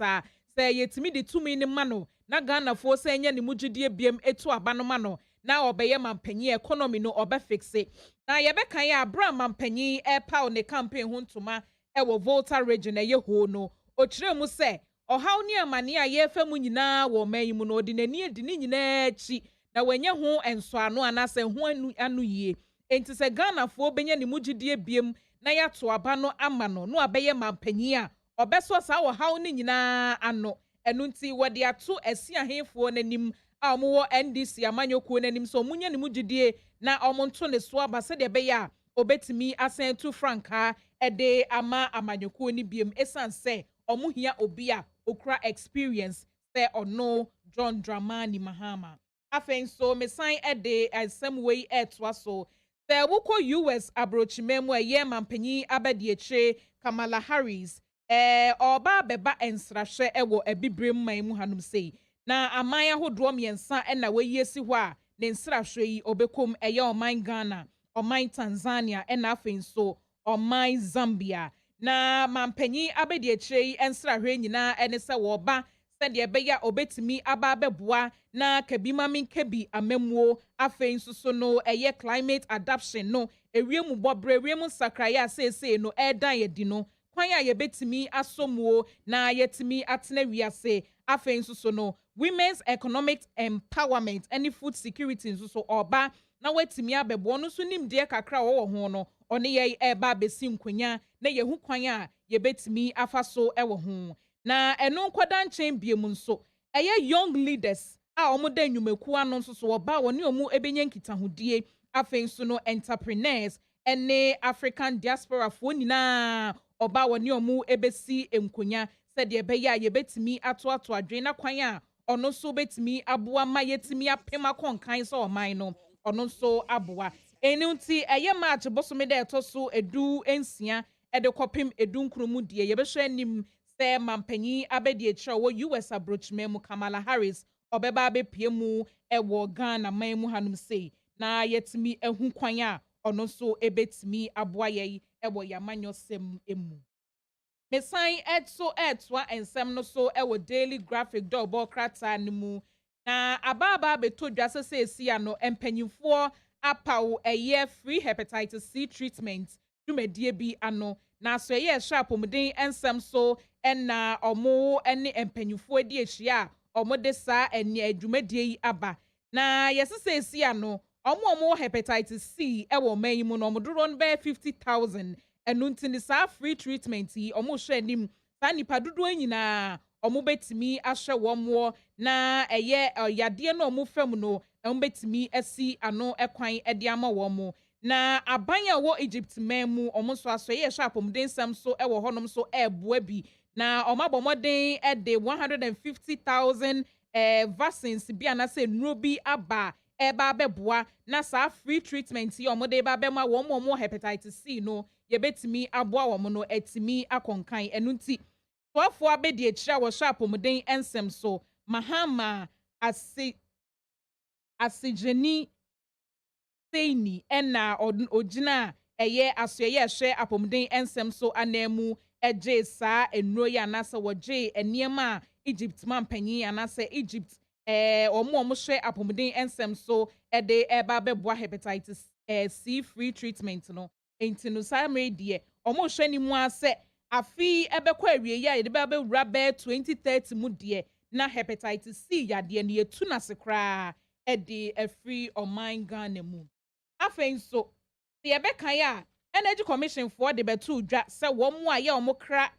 Speaker 15: se yetimi de tumi ni mano na Ghana fo se nya ne mugidie biem etu abano mano na obeye mampanyi economy no obe fixe na yebekan ya abra mampanyi paw ne campaign ho ntoma wo Volta region ye ho no o kire mu se ohaw ne amane a ye fa mu nyina wo man mu no de nani edi ni nyina chi na wenye ho enso ano anase ho anu yie enti se Ghana fo benya ne mugidie biem na ya to aba no ama no no abeye mampanyi a obeso sa wo haw ne nyina ano enu nti wode ato esi ahefo nanim a omo NDC amanyokuo nanim so munya ne mugidie na omonto ne so aba se de be ya obetimi asen to franka ede ama amanyokuo ni biem esanse omo hia obi a okura experience se ono John Dramani Mahama afen so mesan ede asem wei etwa so sɛ wokɔ US abrochimemu ɛyɛ mampanyi abadiekye Kamala Harris ɔba bɛba nsrahwɛ ɛwɔ abibrem man mu hanom sei na aman ahodoɔ mmiɛnsa ɛna wɔyi si hɔ a ne nsrahwɛ yi obɛkom ɛyɛ ɔman Ghana, ɔman Tanzania ɛna afei nso ɔman Zambia na mampanyi abadiekye yi nsrahwɛ nyinaa ɛne sɛ wɔba sɛdeɛ ɛbɛyɛ obetumi aba abɛboa na kabimami kabi amamuo afei nso so no ɛyɛ climate adaptation no ewiem bɔbrɛ ewiem sakraeɛ a seesei no ɛɛdan yɛdi no kwan a yɛbɛtumi asɔmuo na yɛtumi atena wiase afei nso so no women's economic empowerment ɛne food security nso so ɔba na watumi abɛboɔ no nso nimdeɛ kakra wɔwɔ ho no ɔne yɛ ɛɛba abɛsi nkonya na yɛhu kwan a yɛbɛtumi afa so ɛwɔ ho na ɛno nkɔda nkyɛn bie mu nso ɛyɛ young leaders a wɔn da nnwumakuo ano nso so ɔba wɔne wɔn ɛbɛnya nkitahodie afei nso no entrepreneurs ɛne African diaspora foɔ nyinaa ɔba wɔne wɔn ɛbɛsi nkonya sɛdeɛ ɛbɛyɛ a yɛbɛtumi atoato adwene na kwan a ɔno nso bɛtumi aboa ma yɛtumi apem akɔnkan sɛ ɔman no ɔno nso aboa ɛnu nti ɛyɛ March bosome da ɛtɔ so edu nsia ɛde kɔpem edu nkrumu deɛ yɛbɛhwɛ anim sɛ mampanyi abɛdiekye wɔ US abrochimemu Kamala Harris ɔbɛba abɛpie mu ɛwɔ Ghana man mu hanom sei na yɛtumi ehu kwan a ɔno nso ɛbɛtumi aboa yɛn ɛwɔ yamanyɔsɛm emu. Mesan ɛtoa nsɛm no so ɛwɔ Daily Graphic dɔbɔ krataa no mu na abaaba abɛtɔ dwa sɛ esi ano mpanyinfoɔ apaw ɛyɛ free hepatitis C treatment dwumadie bi ano na so ɛyɛ ɛhyɛ apɔmuden nsɛm so ɛna ɔmo ɛne mpanyinfoɔ di ahyia a ɔmo de saa ɛne dwumadie yi aba na yɛsesa esi ano ɔmo hepatitis C ɛwɔ ɔman yi mu na ɔmo dodoɔ no bɛyɛ 50,000 ɛno nti ne saa free treatment yi ɔmo hwɛ anim saa nipa dodoɔ nyinaa ɔmo bɛtumi ahyɛ wɔn na ɛyɛ yadeɛ no ɔmo fam no ɔmo bɛtumi asi ano ɛkwan ɛde ama wɔn na aban a wɔ Egypt man mu ɔmo nso aso ɛyɛ hyɛ apɔmuden nsɛm so ɛwɔ hɔnom so ɛɛboa bi na ɔmo abɔ mmɔden ɛde 150,000 vaccines bi anasɛ nnuro bi aba ɛba abɛboa na saa free treatment yi ɔmo de ba abɛma wɔn hepatitis C no yɛbɛtumi aboa wɔn no ɛtumi akɔnkan ɛno nti toafoɔ abɛdi akyire a wɔhyɛ apɔmuden nsɛm so Mahama Asijeni Seini ɛna ogyina ɛyɛ asoɛyɛ ɛhyɛ apɔmuden nsɛm so anamu ɛgye saa nnuro yi anasɛ wɔgye nneɛma a Egypt mampanyin anasɛ Egypt ɔmo hyɛ apɔmuden nsɛm so ɛde ɛba abɛboa hepatitis C free treatment no enti no saa mmere deɛ ɔmo hwɛ ne mu asɛ afi ɛbɛkɔ awie yi a yɛde bɛwura bɛɛ 2030 mu deɛ na hepatitis C yadeɛ no yɛtu n'ase koraa ɛde afiri ɔman Ghana mu afei nso deɛ yɛbɛkan a Energy Commission foɔ de bɛto dwa sɛ wɔn mu a yɛ ɔmo kra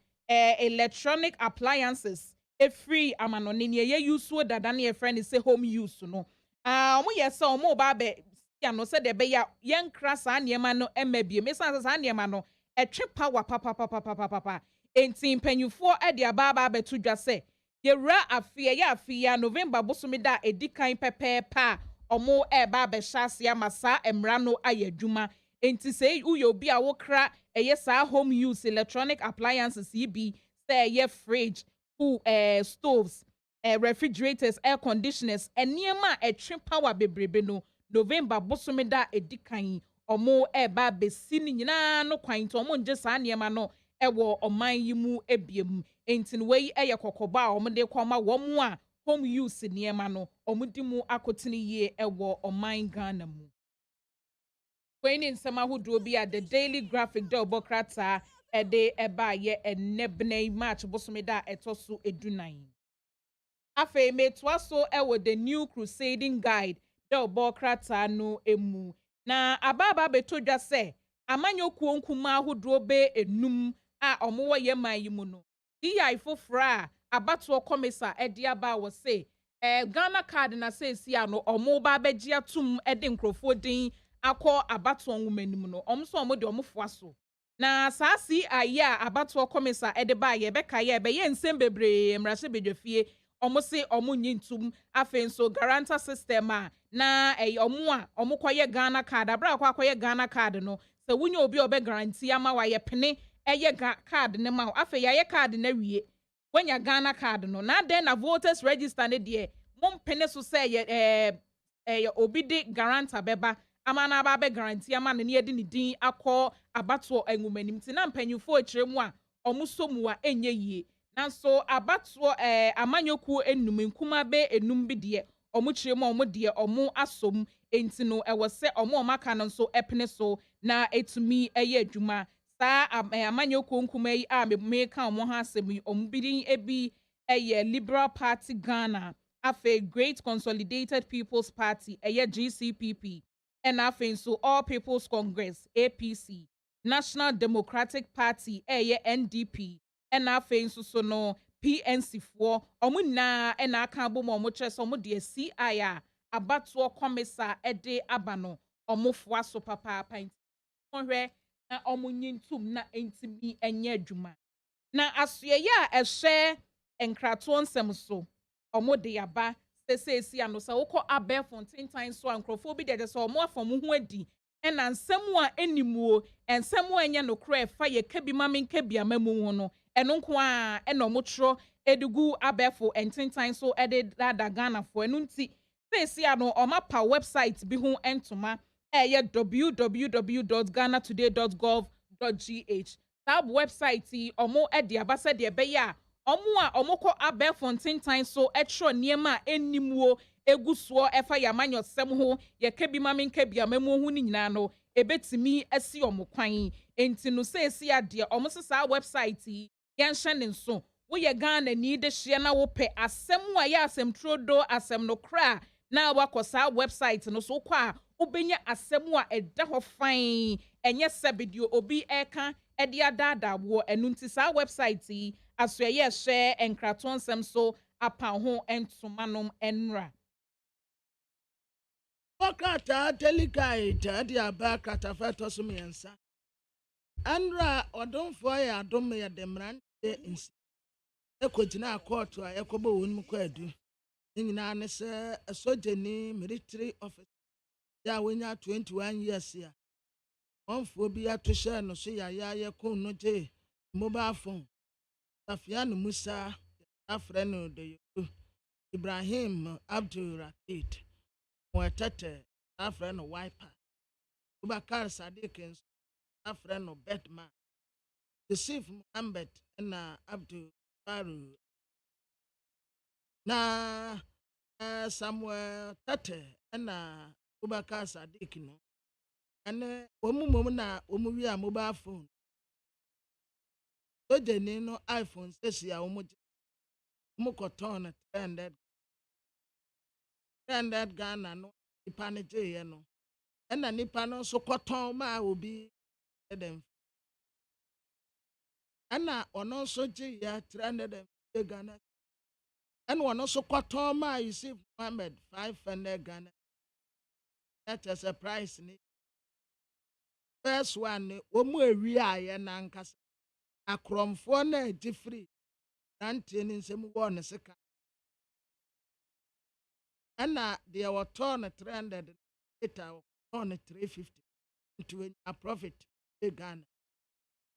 Speaker 15: electronic appliances efiri amanɔne ne yɛ yusuo dada ne yɛfrɛ ne sɛ home use no ɔmo yɛ sɛ ɔmo ba abɛ ya no sɛ de bɛyɛ yɛn kra saa nneɛma no ɛmɛ bie mesan sɛ saa nneɛma no ɛtwe power papapapapapa enti mpanyinfoɔ ɛde aba abɛto dwa sɛ yɛwura afia November bosome da edi kan pɛpɛɛpɛ a ɔmo ɛba abɛhyɛ ase ama saa mmara no ayɛ adwuma enti sɛ woyɛ obi a wokra ɛyɛ saa home use electronic appliances yi bi sɛ ɛyɛ fridge stoves refrigerators air conditioners nneɛma a ɛtwe power bebrebe no November bosome da edi kan ɔmo ɛba abɛsi ne nyinaa no kwan nti ɔmo ngye saa nneɛma no ɛwɔ ɔman yi mu ebiem enti no wei ɛyɛ kɔkɔbɔ a ɔmo de kɔma wɔn a home use nneɛma no ɔmo di mu akotene yie ɛwɔ ɔman Ghana mu wei ne nsɛm ahodoɔ bi a the Daily Graphic da ɔbɔ krataa ɛde ɛba yɛ ɛnɛbena March bosome da ɛtɔ so edunan afei metoa so ɛwɔ the New Crusading Guide da ɔbɔ krataa no emu na ababa beto dwa sɛ amanyokuo nkuma ahodoɔ be enum a ɔmo wɔ yɛ man yi mu no DI foforɔ a abatoɔ kɔmisa ɛde aba wɔ se Ghana card na sɛ esi ano ɔmo ba abɛgye atum ɛde nkrɔfoɔ din akɔ abatoɔ nwoma nim no ɔmo so ɔmo de ɔmo foa so na saa si ayi a abatoɔ kɔmisa ɛde ba yɛ bɛka yɛ bɛyɛ nsɛm bebree mmarahyɛ bedwafie ɔmo se ɔmo nyi ntum afei nso guarantor system a na ɔmo a ɔmo kɔyɛ Ghana card abra akɔyɛ Ghana card no sɛ wunya obi obe guarantee ama wa yɛ pene card ne ma afɛ yɛ card na wie wanya Ghana card no na den na voters register ne de mom pene so sɛ obi de guarantor beba ama na aba be guarantee ama ne yɛde ne din akɔ abato enwumanim ti na mpanyufo akyire mu a ɔmo so mu a enye yie nanso abato amanyoku enum nkuma be enum bi de ɔmo kyire mu ɔmo de ɔmo asom enti no ɛwɔ sɛ ɔmo aka no nso epene so na etumi ɛyɛ adwuma saa amanyoku nkuma yi a me ka ɔmo ha asɛm yi ɔmo bi ebi ɛyɛ Liberal Party Ghana afe Great Consolidated People's Party GCPP and afe nso All People's Congress APC National Democratic Party NDP and afe nso so no PNC for omu na na aka bo mo kyerɛ sɛ omu de CI a abatoɔ komisa ɛde abano omu foa so papa nti hwɛ na omu nyintum na entimi enye adwuma na asoyɛ a ɛhwɛ nkratoɔ nsɛm so omo de yaba sesesi ano sɛ wokɔ Abɛɛfontein so ankrofo bi de sɛ omo afɔm ho adi ɛna nsɛm a animuo nsɛm a enye no kora ɛfa yɛ kabi mamenka biamamu ho no ɛno nko a ɛna omo tro edugu Abɛɛfontein so ɛde dada Ghana fo ɛno nti sesi ano omo pa website bi ho entoma ɛyɛ www.ghanatoday.gov.gh tab website yi omo ɛde abasa de ɛbɛyɛ a omo kɔ Abɛɛfontein so ɛtro niema enimuo egusuo ɛfa yamanyo sem ho yɛka bi mamenka biamamu ho ni nyina no ebetimi asi omo kwan enti no sesi ade omo sesa website yi yɛnhwɛ ne nso woyɛ Ghana ni de hye na wopɛ asɛm a yɛ asɛm trodo asɛm no kra na wakɔ saa website no so kɔ a wobenya asɛm a ɛda hɔ fan ɛnyɛ sɛ video obi ɛka ɛde adadaabo ɛno nti saa website yi asoɛyɛ hwɛ nkrato nsɛm so apa ho entomanom enra
Speaker 14: Okata delikai tadi aba kratafa toso miensa enra odonfo ya adom ya demran de ekogina court a yakobo wonum kwadu nyina ne se sojeni military officer ya wenya 21 years ya onfo bi atohye no so ya yakon no je mobile phone Safian Musa afreno de Ibrahim Abdul Rashid Moetete afreno Wiper Ubakar Sadiq afreno Batman Yusuf Muhammad na Abdul Baru na Samuel Tete na Ubakar Sadiq no ane omumom na omuwi a mobile phone Ojeni no iPhone sesi a omukoton 300 Ghana no nipa ne je no ena nipa no so koton ma obi dem ena ono so je ya 300 Ghana ena ono so koton ma Yusuf Muhammad 500 Ghana. That is a price ni first one omu ewi aye na nkasa akromfo na agifri rante ni nsem wo ne sika ana de wato na 300 eta on 350 into a profit e Ghana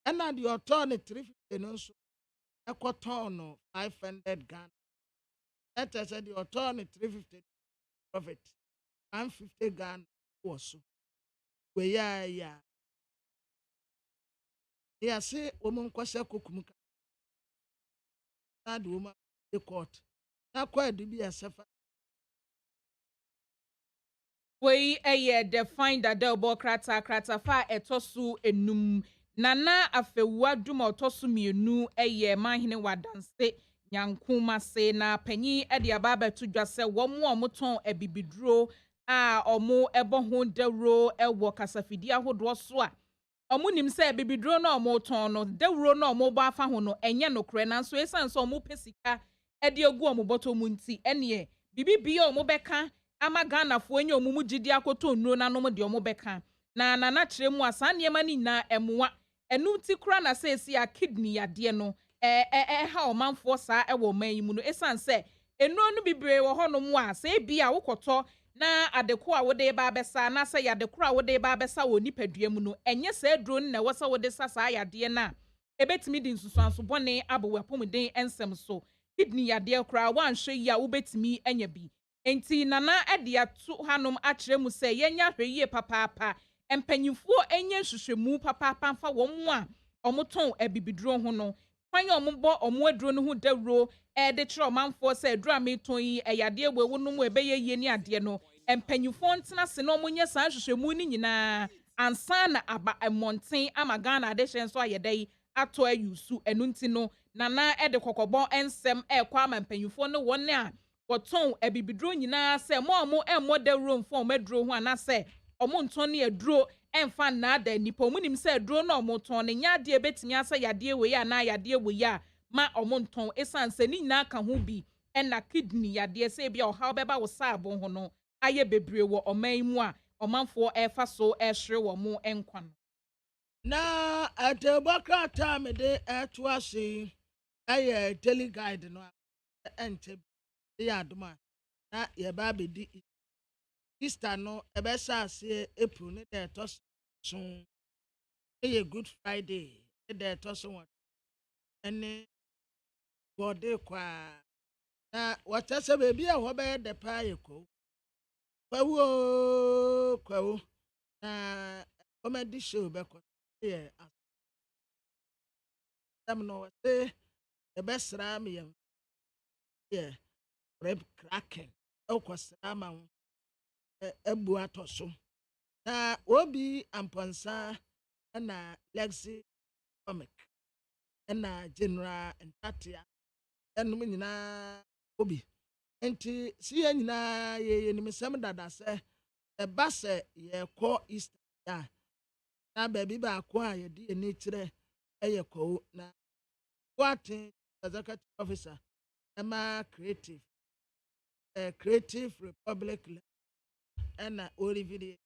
Speaker 14: ana de wato na 350 no so ekoton no 500 Ghana that is the wato na 350 profit 150 Ghana was so we ya say woman kwasha kokumuka na de woman the court na kwa de bi asafa
Speaker 15: we the find that the krata fa etosu enum nana afewa duma otosu mienu mahine wadanse nyankuma se na panyi de ababa to dwase wo ton ebibiduro a omo ebo ho dawro ewo kasafidi ahodo so a omo nim se bibiduro na omo ton no dawro na omo ba afa ho no enye no kre na so esan so omo pesika ede egu omo boto mu nti ene bibi omo beka ama Ghana fo enye omo mu gidi akoto nuro na no de omo beka na kire mu asa niema ni na emoa enu nti kra na se esi a kidney yade no ha omanfo sa ewo man yi mu no esan se enu no bibre wo ho no mu a se bia wokoto na adeko a wode ba besa na se yadeko a wode ba besa wo nipadua mu no enye se aduro na wo se wode sasa yade na ebetimi di nsusuanso bone abo wapomden ensem so kidney yade kra wan hwe yi a wobetimi anya bi enti nana ade ato hanom akire mu se yenya hweyie papaapa empanyimfo enye hwehwemu papaapa mfa wo mu a omoton abibiduro ho no kwanya ombo omo aduro no ho dawuro de kire omanfo se aduro ameton yi eyade ewewu no mu ebeye yie ni ade no empanyimfo ntena se no omonye san hwehwemu ni nyina ansa na aba monten ama Ghana de hye nso ayedai ato ayusu enunti no nana de kokobon ensem ekwa ama empanyimfo no won a woton abibiduro nyina se mo emmo dawuro mfo omaduro ho anase omo nton ne aduro emfa na da nipa omunim se aduro na omo ton ne nyade ebetimi asa yade we ya na yade we ya ma omo nton esanse ni nyina ka ho bi na kidney yade se bia oha beba wo saabon ho no aye bebre wo oman mu a omanfo efa so ehwere wo mo enkwa no
Speaker 14: na atebaka ta me de atuase aye daily guide no ente ya aduma na ye ba be di Easter no ebesa ase April ne de tos so ye Good Friday ne de tos so ene bode kwa na watase be bia ho be de pa ye ko kwawo na comedy show be ko ye am no say the best ram ye rib cracking o kwasra ma ebu atoso na obi amponsa na Lexi comic na general entatia enum nyina obi enti si nyina ye nimisem dada se eba se ye ko Easter ya na baby ba ko a ye di ni kire eye ko na what executive officer Emma creative republic and Olivia.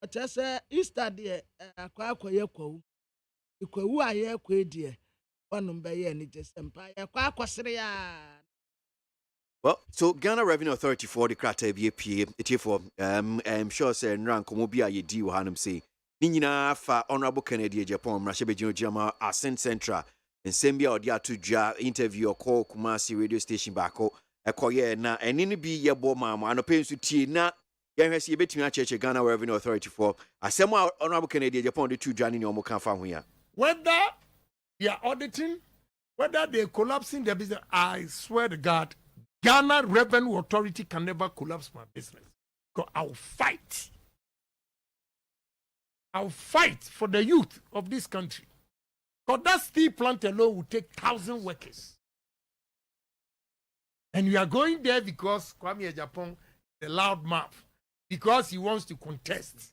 Speaker 14: But I say Easter dear akwa ye ko ikwawu a ye ko die onum be ye ni jesempa ye kwa kwasere ya.
Speaker 13: Well, so Ghana Revenue Authority for the Krata BAPA, it for I'm sure say rank mobia ye di hanum say. Ninyina fa Honorable Kennedy Japan, Rashebe Jama, Ascent Central, and Sembia or dia to ja interview or call Kumasi radio station bako, a koye na, and in be ye bo mama, and a pain to tea na, yan has ye betting a church Ghana Revenue Authority for, a semi Honorable Kennedy Japan, the two Johnny Yomo can find here.
Speaker 5: Whether they are auditing, whether they're collapsing their business, I swear to God, Ghana Revenue Authority can never collapse my business. Because I'll fight. I'll fight for the youth of this country. Because that steel plant alone will take 1,000 workers. And we are going there because Kwame Japan is a loud mouth. Because he wants to contest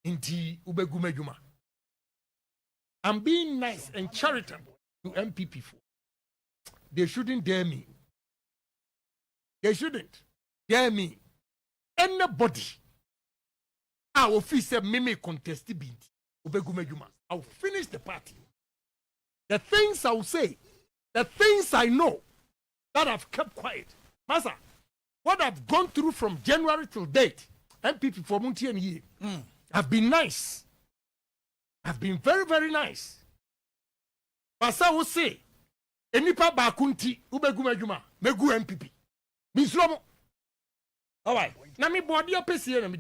Speaker 5: in the Ubegumejuma. I'm being nice and charitable to MPP for. They shouldn't dare me. They shouldn't dare me. Anybody. I will feel say me contest bid. I'll finish the party. The things I will say, the things I know that I've kept quiet. Master, what I've gone through from January till date, MPP for Montie and Ye, I've been nice. I've been very, very nice. Master will say, Enipa Bakunti, Ubegumejuma, Megu MPP. Bislomo. All right. Now me body up here.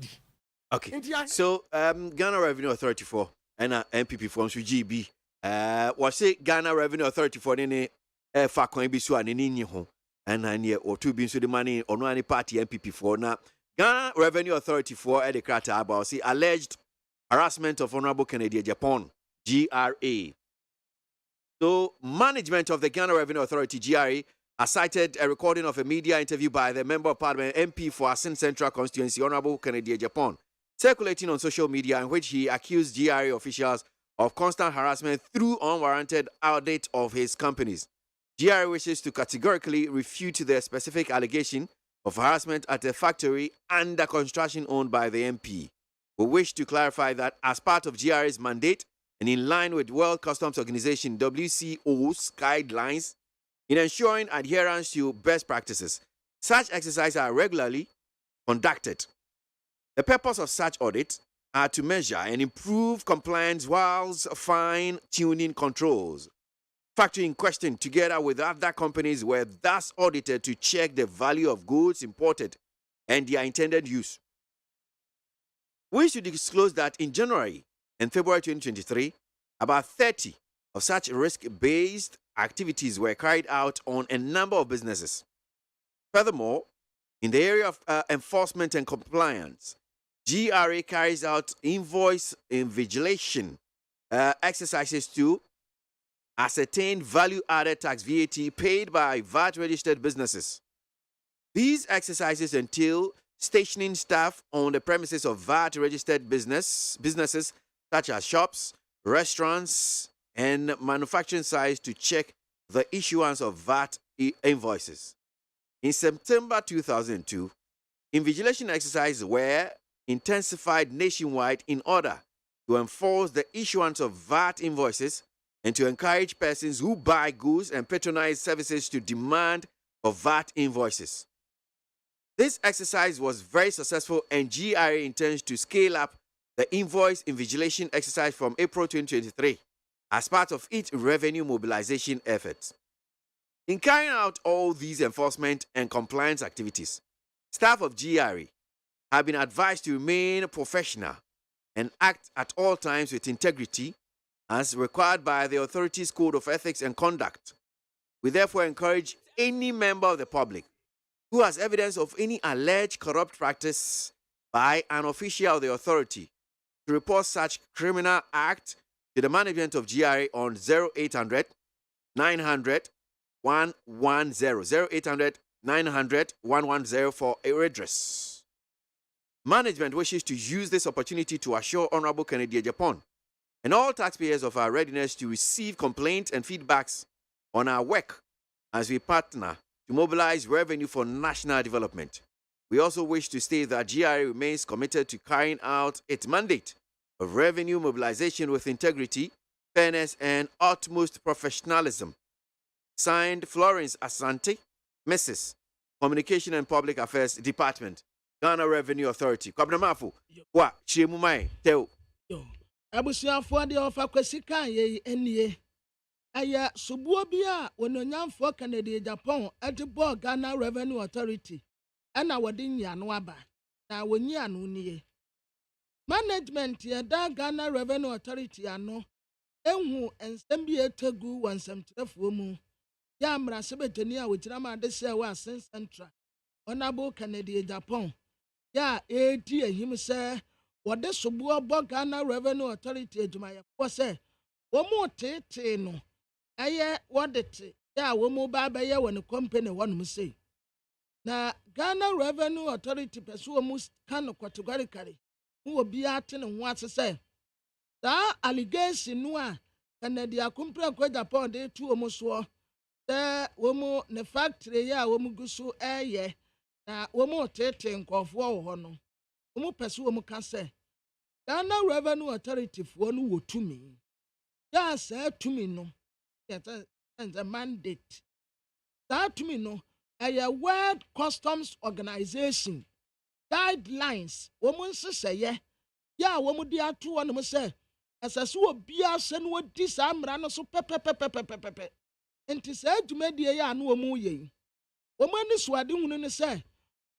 Speaker 13: Okay. So Ghana Revenue Authority for and MPP forms with GB. Was it Ghana Revenue Authority for any fa coin be so and any home and I near or two being so the money or no any party MPP for now. Ghana Revenue Authority for the Krata about see alleged harassment of Honorable Kennedy Japan GRA. So management of the Ghana Revenue Authority GRA has cited a recording of a media interview by the Member of Parliament MP for Ascent Central Constituency, Honorable Kennedy Japan, circulating on social media in which he accused GRA officials of constant harassment through unwarranted audit of his companies. GRA wishes to categorically refute the specific allegation of harassment at a factory under construction owned by the MP. We wish to clarify that as part of GRA's mandate and in line with World Customs Organization WCO's guidelines, in ensuring adherence to best practices, such exercises are regularly conducted The purpose of such audits are to measure and improve compliance whilst fine-tuning controls. Factory in question, together with other companies, were thus audited to check the value of goods imported and their intended use. We should disclose that in January and February 2023, about 30 of such risk-based activities were carried out on a number of businesses. Furthermore, in the area of enforcement and compliance, GRA carries out invoice invigilation exercises to ascertain value-added tax VAT paid by VAT-registered businesses. These exercises entail stationing staff on the premises of VAT-registered businesses such as shops, restaurants, and manufacturing sites to check the issuance of VAT invoices. In September 2002, invigilation exercises were intensified nationwide in order to enforce the issuance of VAT invoices and to encourage persons who buy goods and patronize services to demand for VAT invoices. This exercise was very successful, and GRA intends to scale up the invoice invigilation exercise from April 2023 as part of its revenue mobilization efforts. In carrying out all these enforcement and compliance activities, staff of GRA have been advised to remain professional and act at all times with integrity as required by the authority's Code of Ethics and Conduct. We therefore encourage any member of the public who has evidence of any alleged corrupt practice by an official of the authority to report such criminal act to the management of GRA on 0800 900 110 0800 900 110 for a redress. Management wishes to use this opportunity to assure Honorable Kennedy Japan and all taxpayers of our readiness to receive complaints and feedbacks on our work as we partner to mobilize revenue for national development. We also wish to state that GRA remains committed to carrying out its mandate of revenue mobilization with integrity, fairness, and utmost professionalism. Signed, Florence Asante, Mrs. Communication and Public Affairs Department, Ghana Revenue Authority. Kwabena Mafu, wa chiemumai teo.
Speaker 14: Abusuafoɔ deɛ ɔfa kwasi kan yɛ nie ɛyɛ subuo bi a ononyamfoɔ Kennedy Japan ɛde bɔɔ Ghana Revenue Authority ɛna wɔde nyiano aba na wɔnyi ano nie. Management yɛda Ghana Revenue Authority ano ehu nsɛm bi etegu wɔ nsɛmtwerɛfoɔ mu yɛ amrasebetani a wɔgyina ma de hyɛ wɔ Asen Central Honorable Kennedy Japan yɛ edi ehim sɛ wɔde subuo bɔ Ghana Revenue Authority adwumayɛfoɔ sɛ wɔn tete no ɛyɛ wɔde te yɛ a wɔn ba bɛyɛ wɔ ne company wɔnom sɛ na Ghana Revenue Authority pɛ so wɔn ka no categorically mu wɔ biara te ne ho ase sɛ saa allegation no a Kennedy Akumpre Japan de tu wɔn soɔ sɛ wɔn ne factory yɛ a wɔn gu so ɛyɛ na wɔn tete nkɔfoɔ wɔ hɔ no wɔn pɛ so wɔn ka sɛ Ghana Revenue Authority for no wɔ tumi yɛ saa tumi no yɛ mandate saa tumi no ɛyɛ World Customs Organization guidelines wɔn nhyehyɛeɛ yɛ a wɔn de ato wɔn mo sɛ ɛsɛ sɛ obiara hyɛ no wɔdi saa mmara no so pɛpɛpɛpɛpɛpɛ nti saa dwumadie yɛ a no wɔn yɛ yi wɔn ani so ade hunu ne sɛ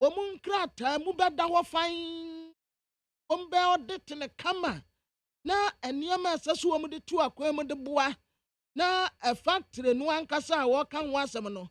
Speaker 14: wɔn nkrataa mu bɛda hɔ fain wɔn bɛ ɔde tene kama na nneɛma ɛsɛ sɛ wɔn de tu akwan mu de boa na factory no ankasa a wɔka ho asɛm no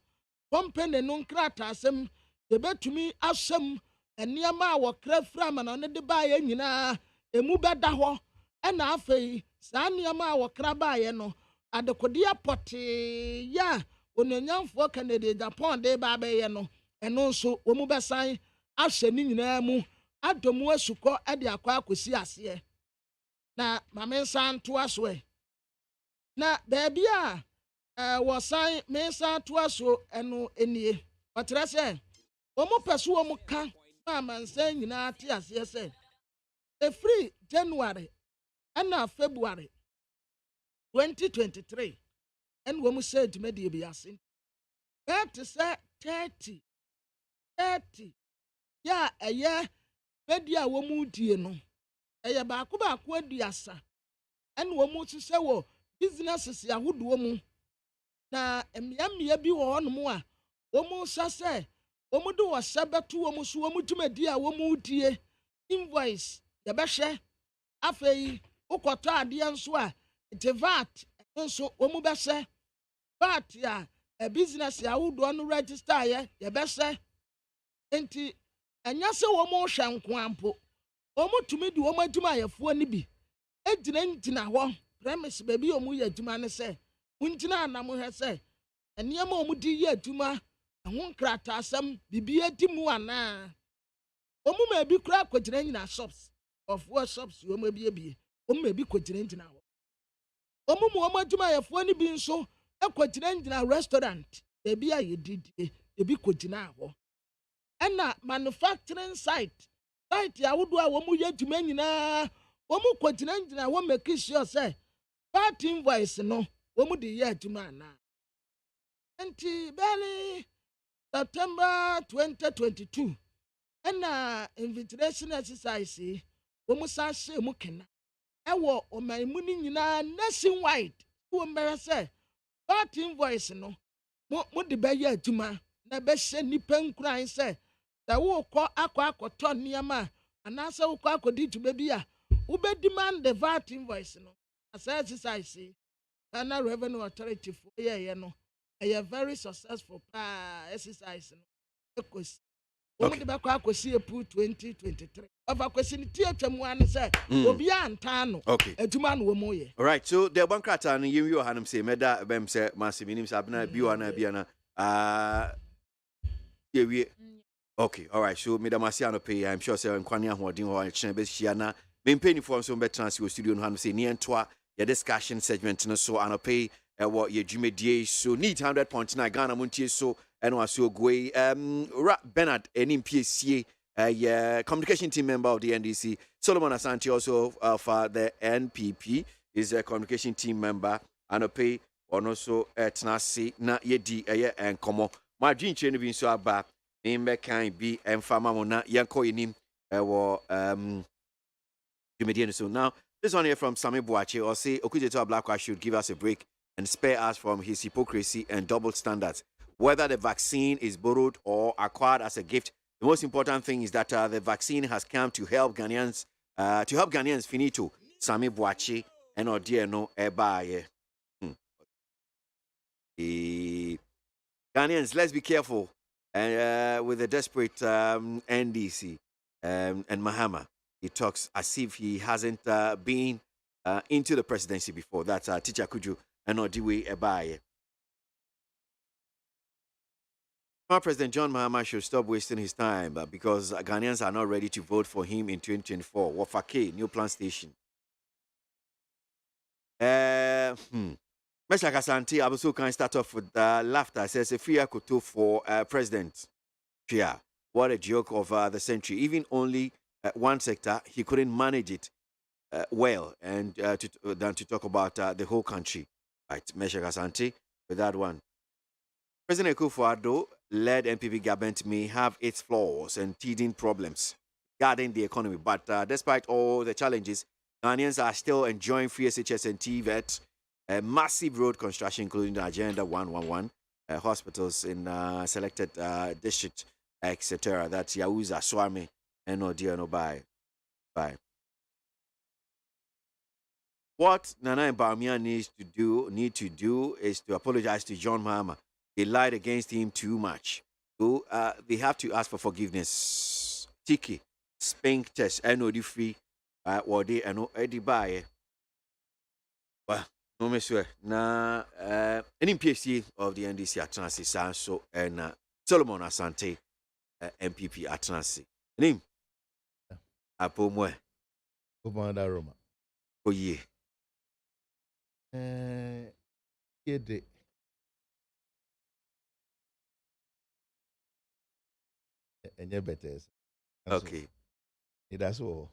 Speaker 14: company no nkrataa asɛm yɛbɛtumi ahyɛm nneɛma a wɔkra fira ama na ɔne de baayɛ nyinaa emu bɛda hɔ ɛna afei saa nneɛma a wɔkra baayɛ no adekodeɛ pɔtee yɛ a ononyamfoɔ Kennedy Japan de ba bɛyɛ no ɛno nso wɔn bɛsan ahyɛ ne nyinaa mu adomu asukɔ ɛde akɔ akɔsi aseɛ na maame nsa ntoa so na baabi a wɔsan mensa ntoa so ɛno enie ɔtrɛ sɛ wɔn pɛ so wɔn ka na amansa nyinaa te aseɛ sɛ efiri January ɛna February 2023 ɛna wɔn sɛ dwumadie bi ase ɛte sɛ 30 yɛ ɛyɛ dwumadi a wɔn die no ɛyɛ baako aduasa ɛna wɔn hyehyɛ wɔ businesses ahodoɔ mu na mmea bi wɔ hɔnom a wɔn hyɛ sɛ wɔn de wɔhyɛ bɛto wɔn so wɔn dwumadi a wɔn die invoice yɛbɛhwɛ afei wokɔtɔ adeɛ nso a nti VAT nso wɔn bɛhyɛ VAT a business ahodoɔ no register yɛbɛhyɛ nti ɛnyɛ sɛ wɔn hwɛ nkoampo wɔn tumi di wɔn adwumayɛfoɔ no bi gyina hɔ premise baabi a wɔn yɛ adwuma no sɛ wɔngyina anam hwɛ sɛ nneɛma a wɔn de yɛ adwuma ɛho nkrataasɛm bibi adi mu anaa wɔn ma ebi kura akɔgyina shops ɔfoɔ shops wɔn abiebie wɔn ma ebi kɔgyina hɔ wɔn mu wɔn adwumayɛfoɔ no bi nso kɔgyina restaurant baabi a yɛdidie ebi kɔgyina hɔ ɛna manufacturing site ahodoɔ a wɔn yɛ adwuma nyinaa wɔn kɔgyina hɔ make sure sɛ VAT invoice no wɔn de yɛ adwuma anaa nti bɛɛni September 2022 ɛna invigilation exercise wɔn san hyɛ mu kena ɛwɔ ɔman mu ni nyinaa nationwide wɔn bɛrɛ sɛ VAT invoice no mo de bɛyɛ adwuma na bɛhyɛ nipa nkuran sɛ sɛ wokɔ akɔtɔ nneɛma anaasɛ wokɔ akɔdi dwuma bi a wobɛdemand the VAT invoice no as exercise Ghana Revenue Authority for yɛyɛ no ɛyɛ very successful exercise no ɛkɔsi wɔn de bɛkɔ akɔsi April 2023 ɔfa kɔsi ne tie twam wa ne sɛ obiara ntaa no adwuma no wɔn yɛ.
Speaker 13: Alright, so the bankrata no yɛn wi ɔhanom sɛ mɛda bɛm sɛ maasiminim sɛ abena bi wɔ na bi ana yɛwie. Okay, alright, so Madam Asiano pay, I'm sure sir Kwani Ahoɔden hɔ ɛkyɛn bɛhyia na mempanyinfoɔ nso bɛtena ase wɔ studio no hanom sɛ ne yɛntoa yɛ discussion segment no so anɔpɛ ɛwɔ yɛ dwumadie so need 100.9 Ghana MONTIE so ɛno aso ogoe Bernard ɛne mpiesie communication team member of the NDC. Solomon Asante also of the NPP is a communication team member anɔpɛ ɔno so ɛtena ase na yɛdi ɛyɛ nkɔmmɔ ma adwenkyerɛ no bi nso aba can be and Famamona Yanko Inim so now this one here from Sami Boache or say Okujeto Blackwa should give us a break and spare us from his hypocrisy and double standards. Whether the vaccine is borrowed or acquired as a gift, the most important thing is that the vaccine has come to help Ghanaians finito. Sami Boache and Odieno Ebaye. Ghanaians, let's be careful. And with the desperate NDC and Mahama, he talks as if he hasn't been into the presidency before. That's Teacher Kuju and Odiwe Ebaye. Our President John Mahama should stop wasting his time because Ghanaians are not ready to vote for him in 2024. Wafake, New Plan Station. Mr. Kasante, I also can start off with laughter. Says a free koto for President. Yeah, what a joke of the century. Even only one sector, he couldn't manage it well, and than to talk about the whole country. Right, Mr. Kasante, with that one. President Akufo-Addo led NPP government may have its flaws and teething problems regarding the economy, but despite all the challenges, Ghanaians are still enjoying free SHS and TVET. Massive road construction, including the Agenda 111, hospitals in selected districts, etc. That's Yauza, Swami, and Odiano Bai. What Nana and Bawumia need to do is to apologize to John Mahama. They lied against him too much. So they have to ask for forgiveness. Tiki, spank test, NOD free, Wadi, and Eddie Baye. Well, no, monsieur. Na NPC of the NDC Atlansi Sanso and Solomon Asante MPP Atlansi. Name Apomwe.
Speaker 4: Commander Roma.
Speaker 13: Oh, yeah.
Speaker 4: Yede. Enye better.
Speaker 13: Okay.
Speaker 4: That's all.